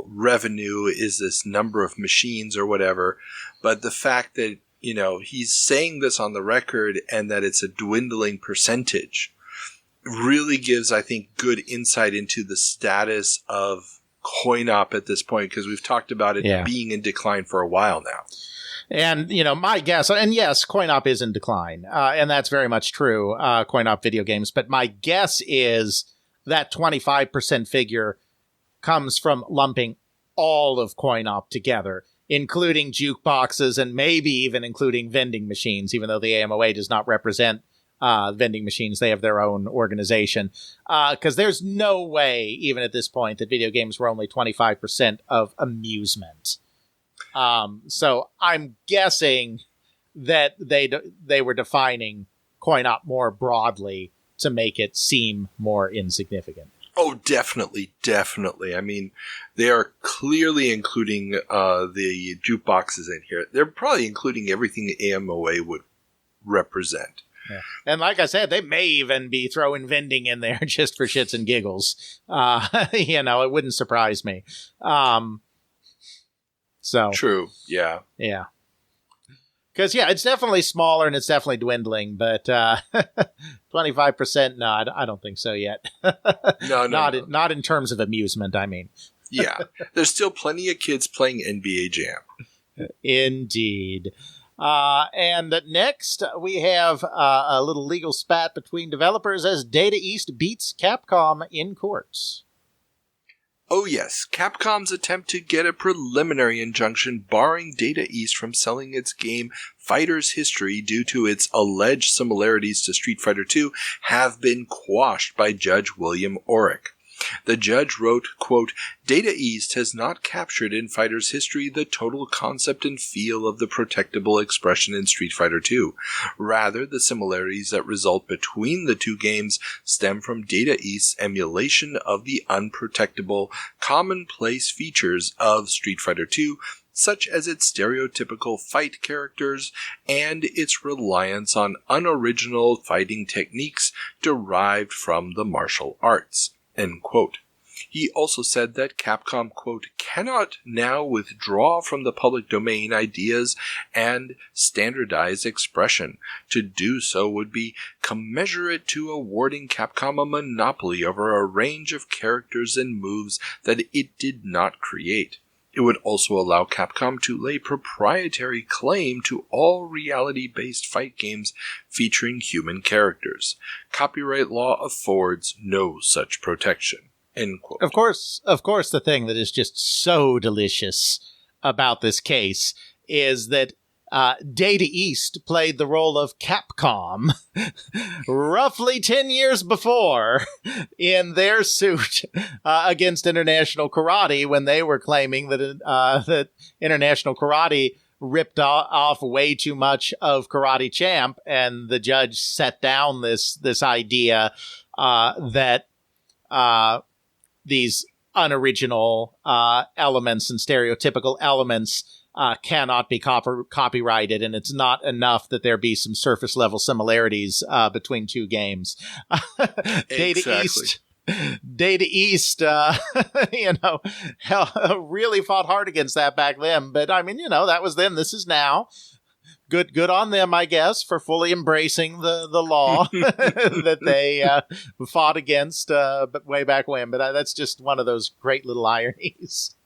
revenue, is this number of machines or whatever, but the fact that, he's saying this on the record and that it's a dwindling percentage really gives, I think, good insight into the status of coin-op at this point, because we've talked about it being in decline for a while now. And, my guess, and yes, coin-op is in decline, and that's very much true, coin-op video games, but my guess is that 25% figure comes from lumping all of coin-op together, including jukeboxes and maybe even including vending machines, even though the AMOA does not represent vending machines. They have their own organization. Because there's no way, even at this point, that video games were only 25% of amusement. So I'm guessing that they were defining coin-op more broadly to make it seem more insignificant. Oh, definitely. I mean, they are clearly including the jukeboxes in here. They're probably including everything the AMOA would represent. Yeah. And like I said, they may even be throwing vending in there just for shits and giggles. It wouldn't surprise me. True. Yeah. Yeah. Because, it's definitely smaller and it's definitely dwindling, but 25%, no, I don't think so yet. No. Not in terms of amusement, I mean. Yeah. There's still plenty of kids playing NBA Jam. Indeed. And next, we have a little legal spat between developers as Data East beats Capcom in courts. Oh yes, Capcom's attempt to get a preliminary injunction barring Data East from selling its game Fighter's History due to its alleged similarities to Street Fighter II have been quashed by Judge William Orrick. The judge wrote, quote, Data East has not captured in Fighter's History the total concept and feel of the protectable expression in Street Fighter II. Rather, the similarities that result between the two games stem from Data East's emulation of the unprotectable, commonplace features of Street Fighter II, such as its stereotypical fight characters and its reliance on unoriginal fighting techniques derived from the martial arts. End quote. He also said that Capcom, quote, cannot now withdraw from the public domain ideas and standardized expression. To do so would be commensurate to awarding Capcom a monopoly over a range of characters and moves that it did not create. It would also allow Capcom to lay proprietary claim to all reality-based fight games featuring human characters. Copyright law affords no such protection. End quote. Of course, the thing that is just so delicious about this case is that Data East played the role of Capcom roughly 10 years before in their suit against International Karate when they were claiming that International Karate ripped off way too much of Karate Champ, and the judge set down this idea that these unoriginal elements and stereotypical elements cannot be copyrighted, and it's not enough that there be some surface level similarities between two games. Exactly. Data East, really fought hard against that back then. But I mean, that was then. This is now. Good on them, I guess, for fully embracing the law that they fought against but way back when. But that's just one of those great little ironies.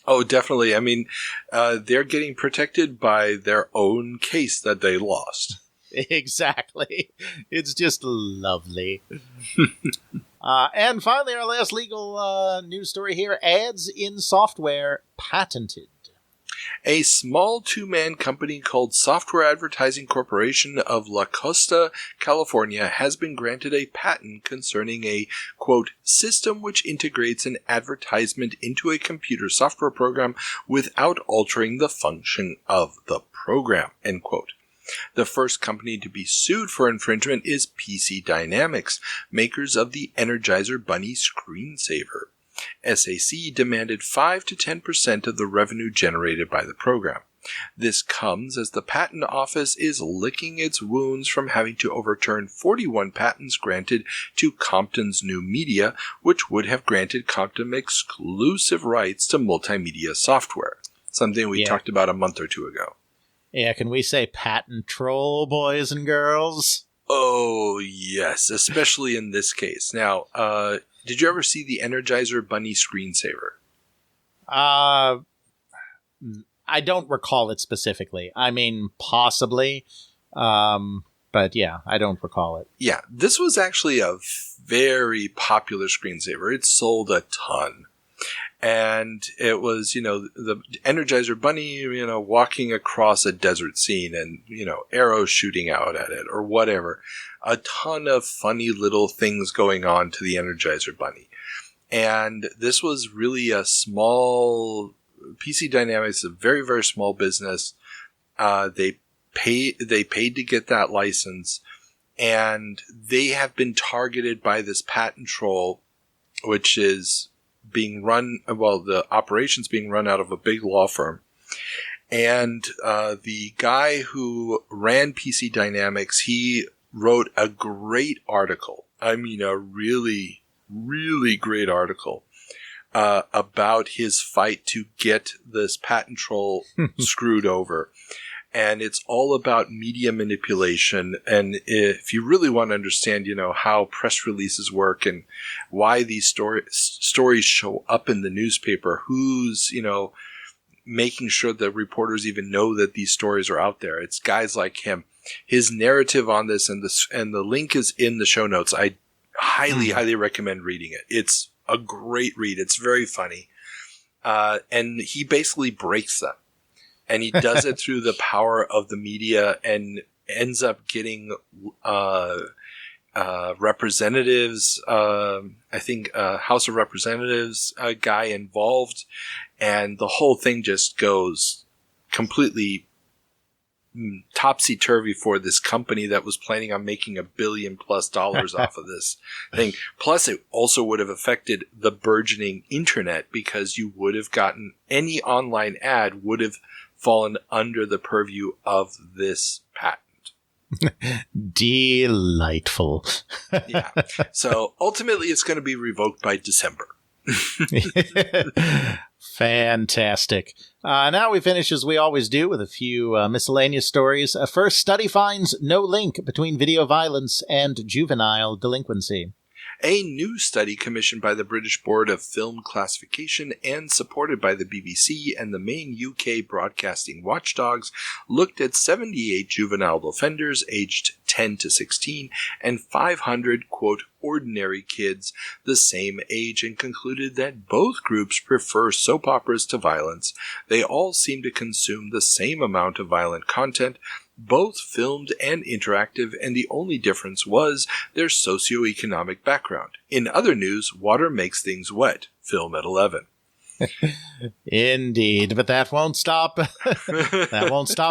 Oh, definitely. I mean, they're getting protected by their own case that they lost. Exactly. It's just lovely. And finally, our last legal news story here. Ads in software patented. A small two-man company called Software Advertising Corporation of La Costa, California, has been granted a patent concerning a, quote, system which integrates an advertisement into a computer software program without altering the function of the program, end quote. The first company to be sued for infringement is PC Dynamics, makers of the Energizer Bunny screensaver. SAC demanded 5 to 10% of the revenue generated by the program. This comes as the Patent Office is licking its wounds from having to overturn 41 patents granted to Compton's New Media, which would have granted Compton exclusive rights to multimedia software, something we talked about a month or two ago. Yeah, can we say patent troll, boys and girls? Oh, yes, especially in this case. Now, did you ever see the Energizer Bunny screensaver? I don't recall it specifically. I mean, possibly. But yeah, I don't recall it. Yeah, this was actually a very popular screensaver. It sold a ton. And it was, the Energizer Bunny, walking across a desert scene and, arrows shooting out at it or whatever. A ton of funny little things going on to the Energizer Bunny. And this was really a small, PC Dynamics, a very, very small business. They paid to get that license, and they have been targeted by this patent troll which is being run, the operation's being run out of a big law firm. And the guy who ran PC Dynamics, he wrote a great article. I mean, a really, really great article about his fight to get this patent troll screwed over. And it's all about media manipulation. And if you really want to understand, how press releases work and why these stories show up in the newspaper, who's, making sure that reporters even know that these stories are out there. It's guys like him. His narrative on this, and the link is in the show notes. I highly, highly recommend reading it. It's a great read. It's very funny. And he basically breaks them. And he does it through the power of the media and ends up getting representatives, I think House of Representatives guy involved. And the whole thing just goes completely topsy-turvy for this company that was planning on making $1 billion+ off of this thing. Plus, it also would have affected the burgeoning internet, because you would have gotten any online ad would have fallen under the purview of this patent. Delightful. Yeah. So ultimately, it's going to be revoked by December. Fantastic. Now we finish, as we always do, with a few miscellaneous stories. First, study finds no link between video violence and juvenile delinquency. A new study commissioned by the British Board of Film Classification and supported by the BBC and the main UK broadcasting watchdogs looked at 78 juvenile offenders aged 10 to 16 and 500, quote, ordinary kids the same age, and concluded that both groups prefer soap operas to violence. They all seem to consume the same amount of violent content, both filmed and interactive, and the only difference was their socioeconomic background. In other news, water makes things wet. Film at 11. Indeed, but that won't stop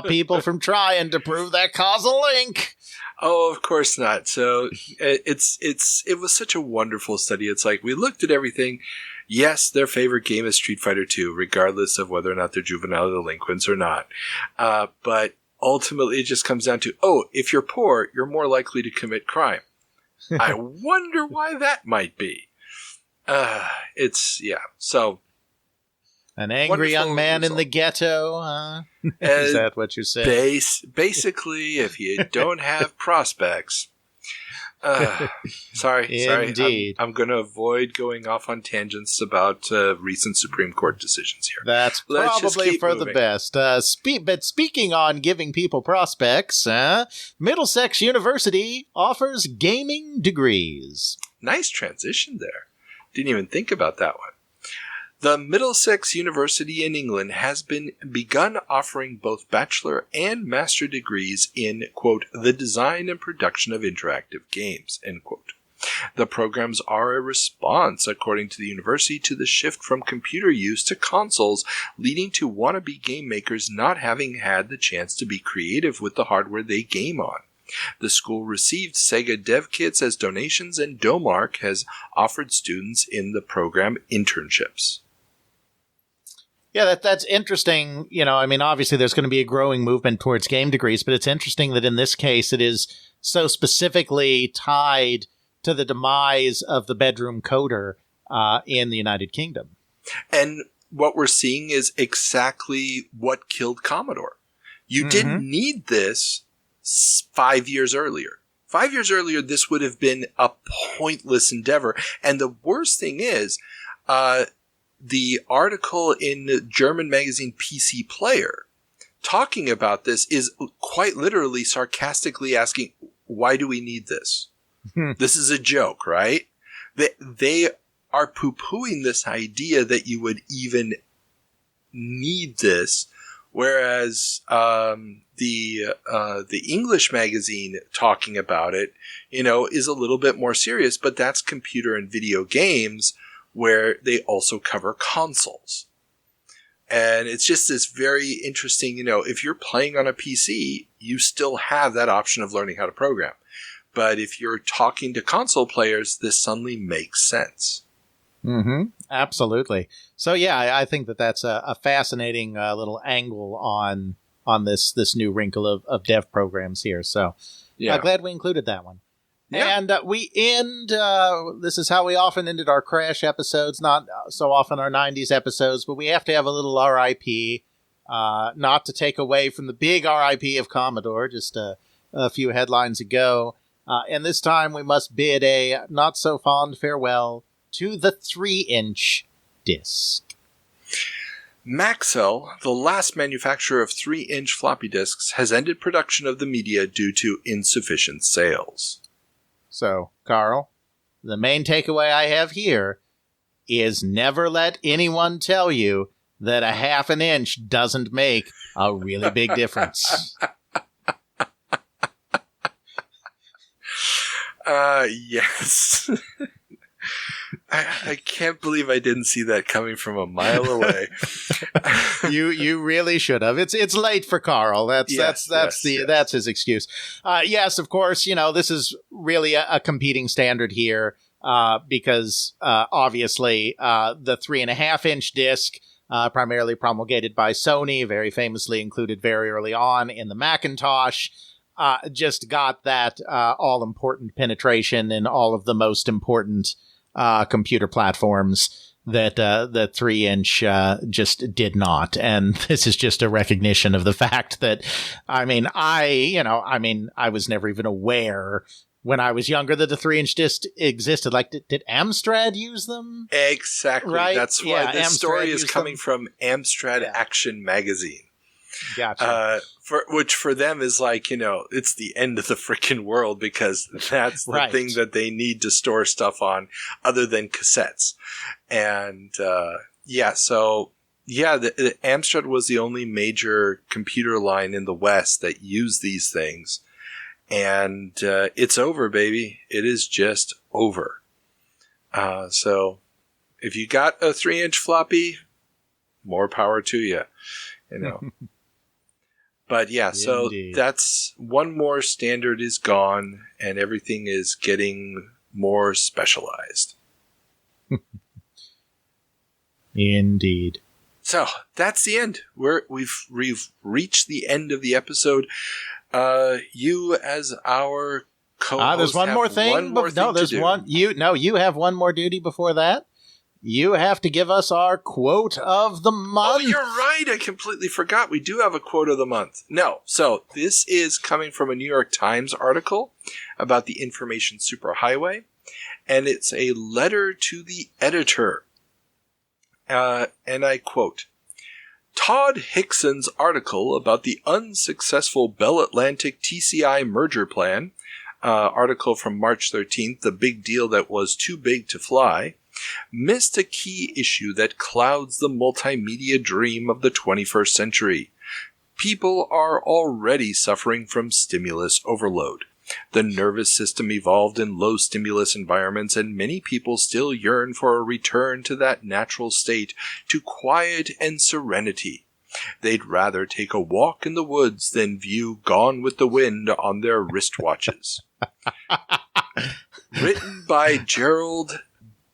people from trying to prove that causal link. Oh, of course not. So it was such a wonderful study. It's like, we looked at everything. Yes, their favorite game is Street Fighter 2, regardless of whether or not they're juvenile delinquents or not. But ultimately, it just comes down to, if you're poor, you're more likely to commit crime. I wonder why that might be. So. An angry young man in the ghetto. Is that what you're saying? Basically, if you don't have prospects. Sorry. Indeed. I'm going to avoid going off on tangents about recent Supreme Court decisions here. That's probably for the best. But speaking on giving people prospects, Middlesex University offers gaming degrees. Nice transition there. Didn't even think about that one. The Middlesex University in England has begun offering both bachelor and master degrees in, quote, the design and production of interactive games, end quote. The programs are a response, according to the university, to the shift from computer use to consoles, leading to wannabe game makers not having had the chance to be creative with the hardware they game on. The school received Sega dev kits as donations, and Domark has offered students in the program internships. Yeah, that's interesting. Obviously there's going to be a growing movement towards game degrees, but it's interesting that in this case it is so specifically tied to the demise of the bedroom coder in the United Kingdom. And what we're seeing is exactly what killed Commodore. You didn't need this 5 years earlier. 5 years earlier, this would have been a pointless endeavor. And the worst thing is, the article in the German magazine PC Player talking about this is quite literally sarcastically asking, why do we need this? This is a joke, right? They are poo-pooing this idea that you would even need this, whereas the English magazine talking about it, is a little bit more serious, but that's computer and video games, where they also cover consoles. And it's just this very interesting, if you're playing on a PC, you still have that option of learning how to program. But if you're talking to console players, this suddenly makes sense. Absolutely. So yeah, I think that's a fascinating little angle on this new wrinkle of dev programs here. So glad we included that one. Yeah. And we end, this is how we often ended our Crash episodes, not so often our 90s episodes, but we have to have a little RIP, not to take away from the big RIP of Commodore, just a few headlines ago. And this time we must bid a not so fond farewell to the 3-inch disc. Maxell, the last manufacturer of 3-inch floppy disks, has ended production of the media due to insufficient sales. So, Carl, the main takeaway I have here is never let anyone tell you that a half an inch doesn't make a really big difference. Yes. I can't believe I didn't see that coming from a mile away. You really should have. It's late for Carl. That's his excuse. Yes, of course. This is really a competing standard here because obviously the 3.5-inch disc, primarily promulgated by Sony, very famously included very early on in the Macintosh. Just got that all-important penetration in all of the most important computer platforms that the 3-inch just did not. And this is just a recognition of the fact that, I was never even aware when I was younger that the 3-inch disc existed. Like, did Amstrad use them? Exactly. Right? That's why this Amstrad story is coming them. From Amstrad Action Magazine. Gotcha. Which for them is like, it's the end of the freaking world because that's the thing that they need to store stuff on other than cassettes. And, the Amstrad was the only major computer line in the West that used these things. And, it's over, baby. It is just over. So if you got a 3-inch floppy, more power to you, But yeah, so Indeed. That's one more standard is gone and everything is getting more specialized. Indeed. So that's the end. We've reached the end of the episode. You as our co-host there's one more thing. You have one more duty before that. You have to give us our quote of the month. Oh, you're right. I completely forgot. We do have a quote of the month. No. So this is coming from a New York Times article about the information superhighway. And it's a letter to the editor. And I quote, Todd Hickson's article about the unsuccessful Bell Atlantic TCI merger plan, article from March 13th, the big deal that was too big to fly, missed a key issue that clouds the multimedia dream of the 21st century. People are already suffering from stimulus overload. The nervous system evolved in low-stimulus environments, and many people still yearn for a return to that natural state, to quiet and serenity. They'd rather take a walk in the woods than view Gone with the Wind on their wristwatches. Written by Gerald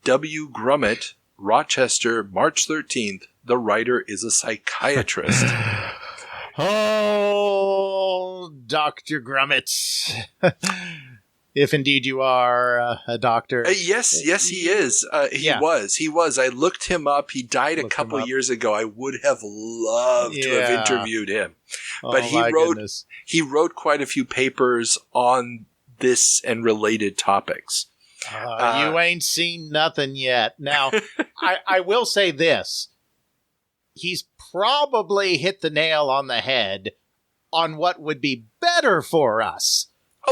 W. Grummett, Rochester, March 13th. The writer is a psychiatrist. Oh, Dr. Grummett. If indeed you are a doctor. Yes, he is. He was. I looked him up. He died a couple years ago. I would have loved to have interviewed him. But he wrote quite a few papers on this and related topics. You ain't seen nothing yet. Now, I will say this. He's probably hit the nail on the head on what would be better for us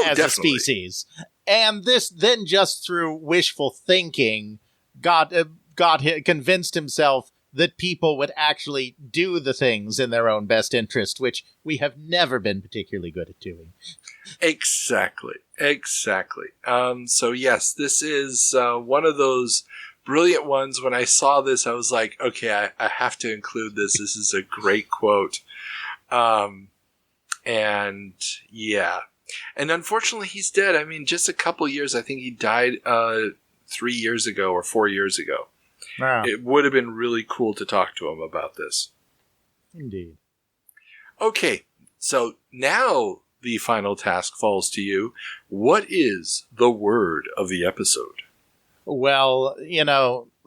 as a species. And this then just through wishful thinking convinced himself that people would actually do the things in their own best interest, which we have never been particularly good at doing. Exactly. So yes, this is one of those brilliant ones. When I saw this, I was like, okay, I have to include this. This is a great quote. And yeah. And unfortunately, he's dead. I mean, just a couple years. I think he died 3 years ago or 4 years ago. Wow. It would have been really cool to talk to him about this. Indeed. Okay, so now the final task falls to you. What is the word of the episode? Well,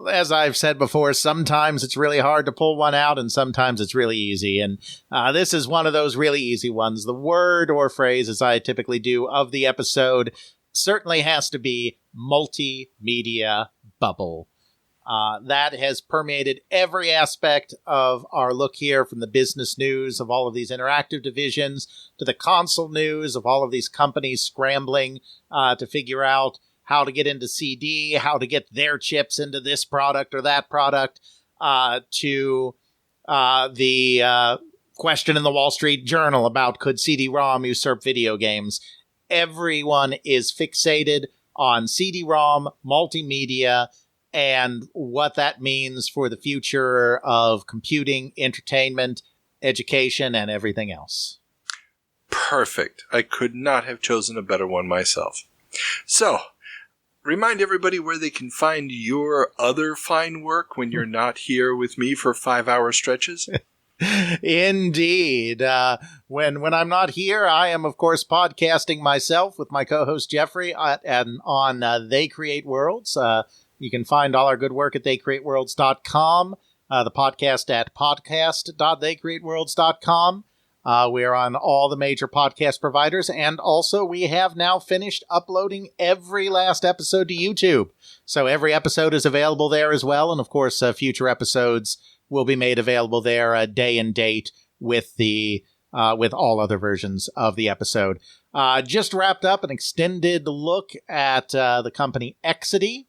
as I've said before, sometimes it's really hard to pull one out and sometimes it's really easy. And this is one of those really easy ones. The word or phrase, as I typically do, of the episode certainly has to be multimedia bubble. That has permeated every aspect of our look here, from the business news of all of these interactive divisions to the console news of all of these companies scrambling to figure out how to get into CD, how to get their chips into this product or that product, to the question in the Wall Street Journal about could CD-ROM usurp video games. Everyone is fixated on CD-ROM, multimedia, and what that means for the future of computing, entertainment, education, and everything else. Perfect. I could not have chosen a better one myself. So, remind everybody where they can find your other fine work when you're not here with me for 5-hour stretches. Indeed. When I'm not here, I am, of course, podcasting myself with my co-host Jeffrey on They Create Worlds. You can find all our good work at theycreateworlds.com, the podcast at podcast.theycreateworlds.com. We are on all the major podcast providers, and also we have now finished uploading every last episode to YouTube. So every episode is available there as well, and of course, future episodes will be made available there day and date with all other versions of the episode. Just wrapped up an extended look at the company Exidy.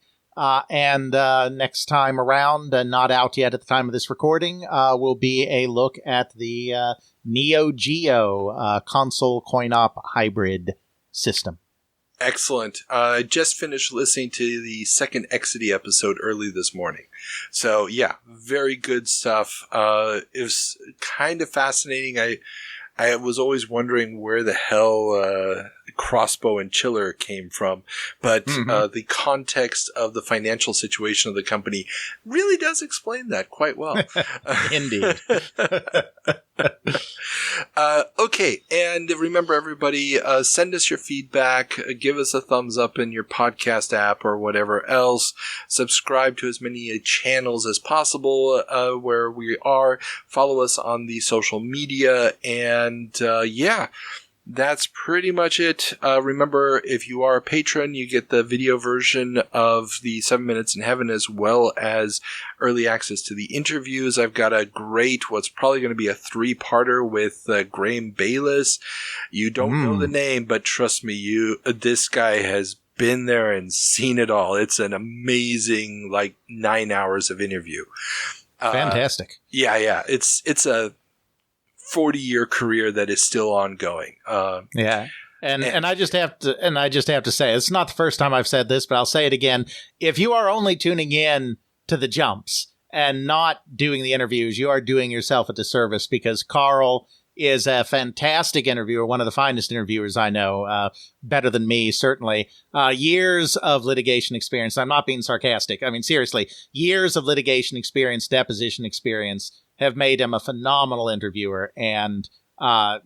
And next time around, not out yet at the time of this recording, will be a look at the Neo Geo console coin-op hybrid system. Excellent. I just finished listening to the second Exidy episode early this morning. So, yeah, very good stuff. It was kind of fascinating. I was always wondering where the hell Crossbow and Chiller came from, but the context of the financial situation of the company really does explain that quite well. Indeed. Okay, and remember, everybody, send us your feedback. Give us a thumbs up in your podcast app or whatever else. Subscribe to as many channels as possible where we are. Follow us on the social media, and yeah, that's pretty much it. Remember, if you are a patron, you get the video version of the 7 Minutes in Heaven as well as early access to the interviews. I've got a great, what's probably going to be a 3-parter with Graham Bayless. You don't know the name, but trust me, this guy has been there and seen it all. It's an amazing, 9 hours of interview. Fantastic. Yeah. It's a 40-year career that is still ongoing. Yeah. And I just have to say, it's not the first time I've said this, but I'll say it again. If you are only tuning in to the jumps and not doing the interviews, you are doing yourself a disservice, because Carl is a fantastic interviewer, one of the finest interviewers I know, better than me, certainly. Years of litigation experience. I'm not being sarcastic. I mean, seriously, years of litigation experience, deposition experience have made him a phenomenal interviewer, and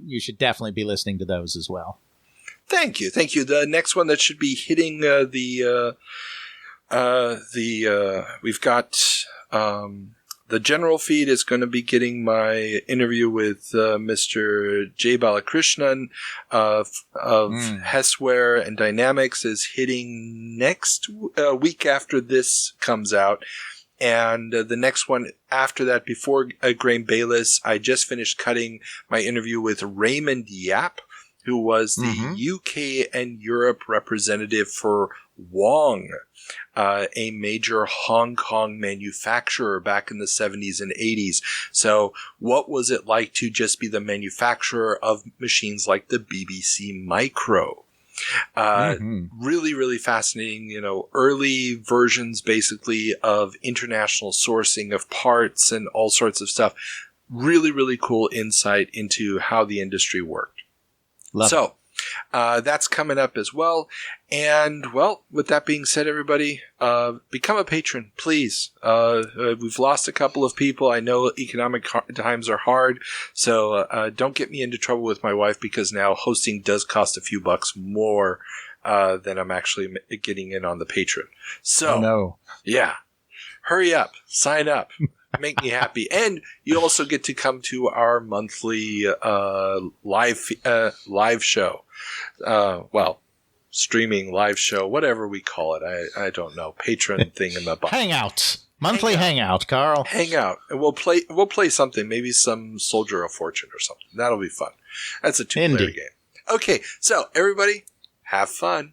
you should definitely be listening to those as well. Thank you. The next one that should be hitting we've got the general feed is going to be getting my interview with Mr. Jay Balakrishnan of Hessware and Dynamics is hitting next week after this comes out. And the next one after that, before Graham Bayless, I just finished cutting my interview with Raymond Yap, who was the UK and Europe representative for Wong, a major Hong Kong manufacturer back in the 70s and 80s. So what was it like to just be the manufacturer of machines like the BBC Micro? Really, really fascinating, early versions basically of international sourcing of parts and all sorts of stuff. Really, really cool insight into how the industry worked. Love it. That's coming up as well. And, well, with that being said, everybody, become a patron, please. We've lost a couple of people. I know economic times are hard, so don't get me into trouble with my wife, because now hosting does cost a few bucks more than I'm actually getting in on the Patreon. So, yeah, hurry up, sign up. Make me happy. And you also get to come to our monthly live show. Streaming live show, whatever we call it. I don't know. Patron thing in the box. Hangout. Monthly hangout, Carl. Hangout. And we'll play something, maybe some Soldier of Fortune or something. That'll be fun. That's a 2-player game. Okay, so everybody, have fun.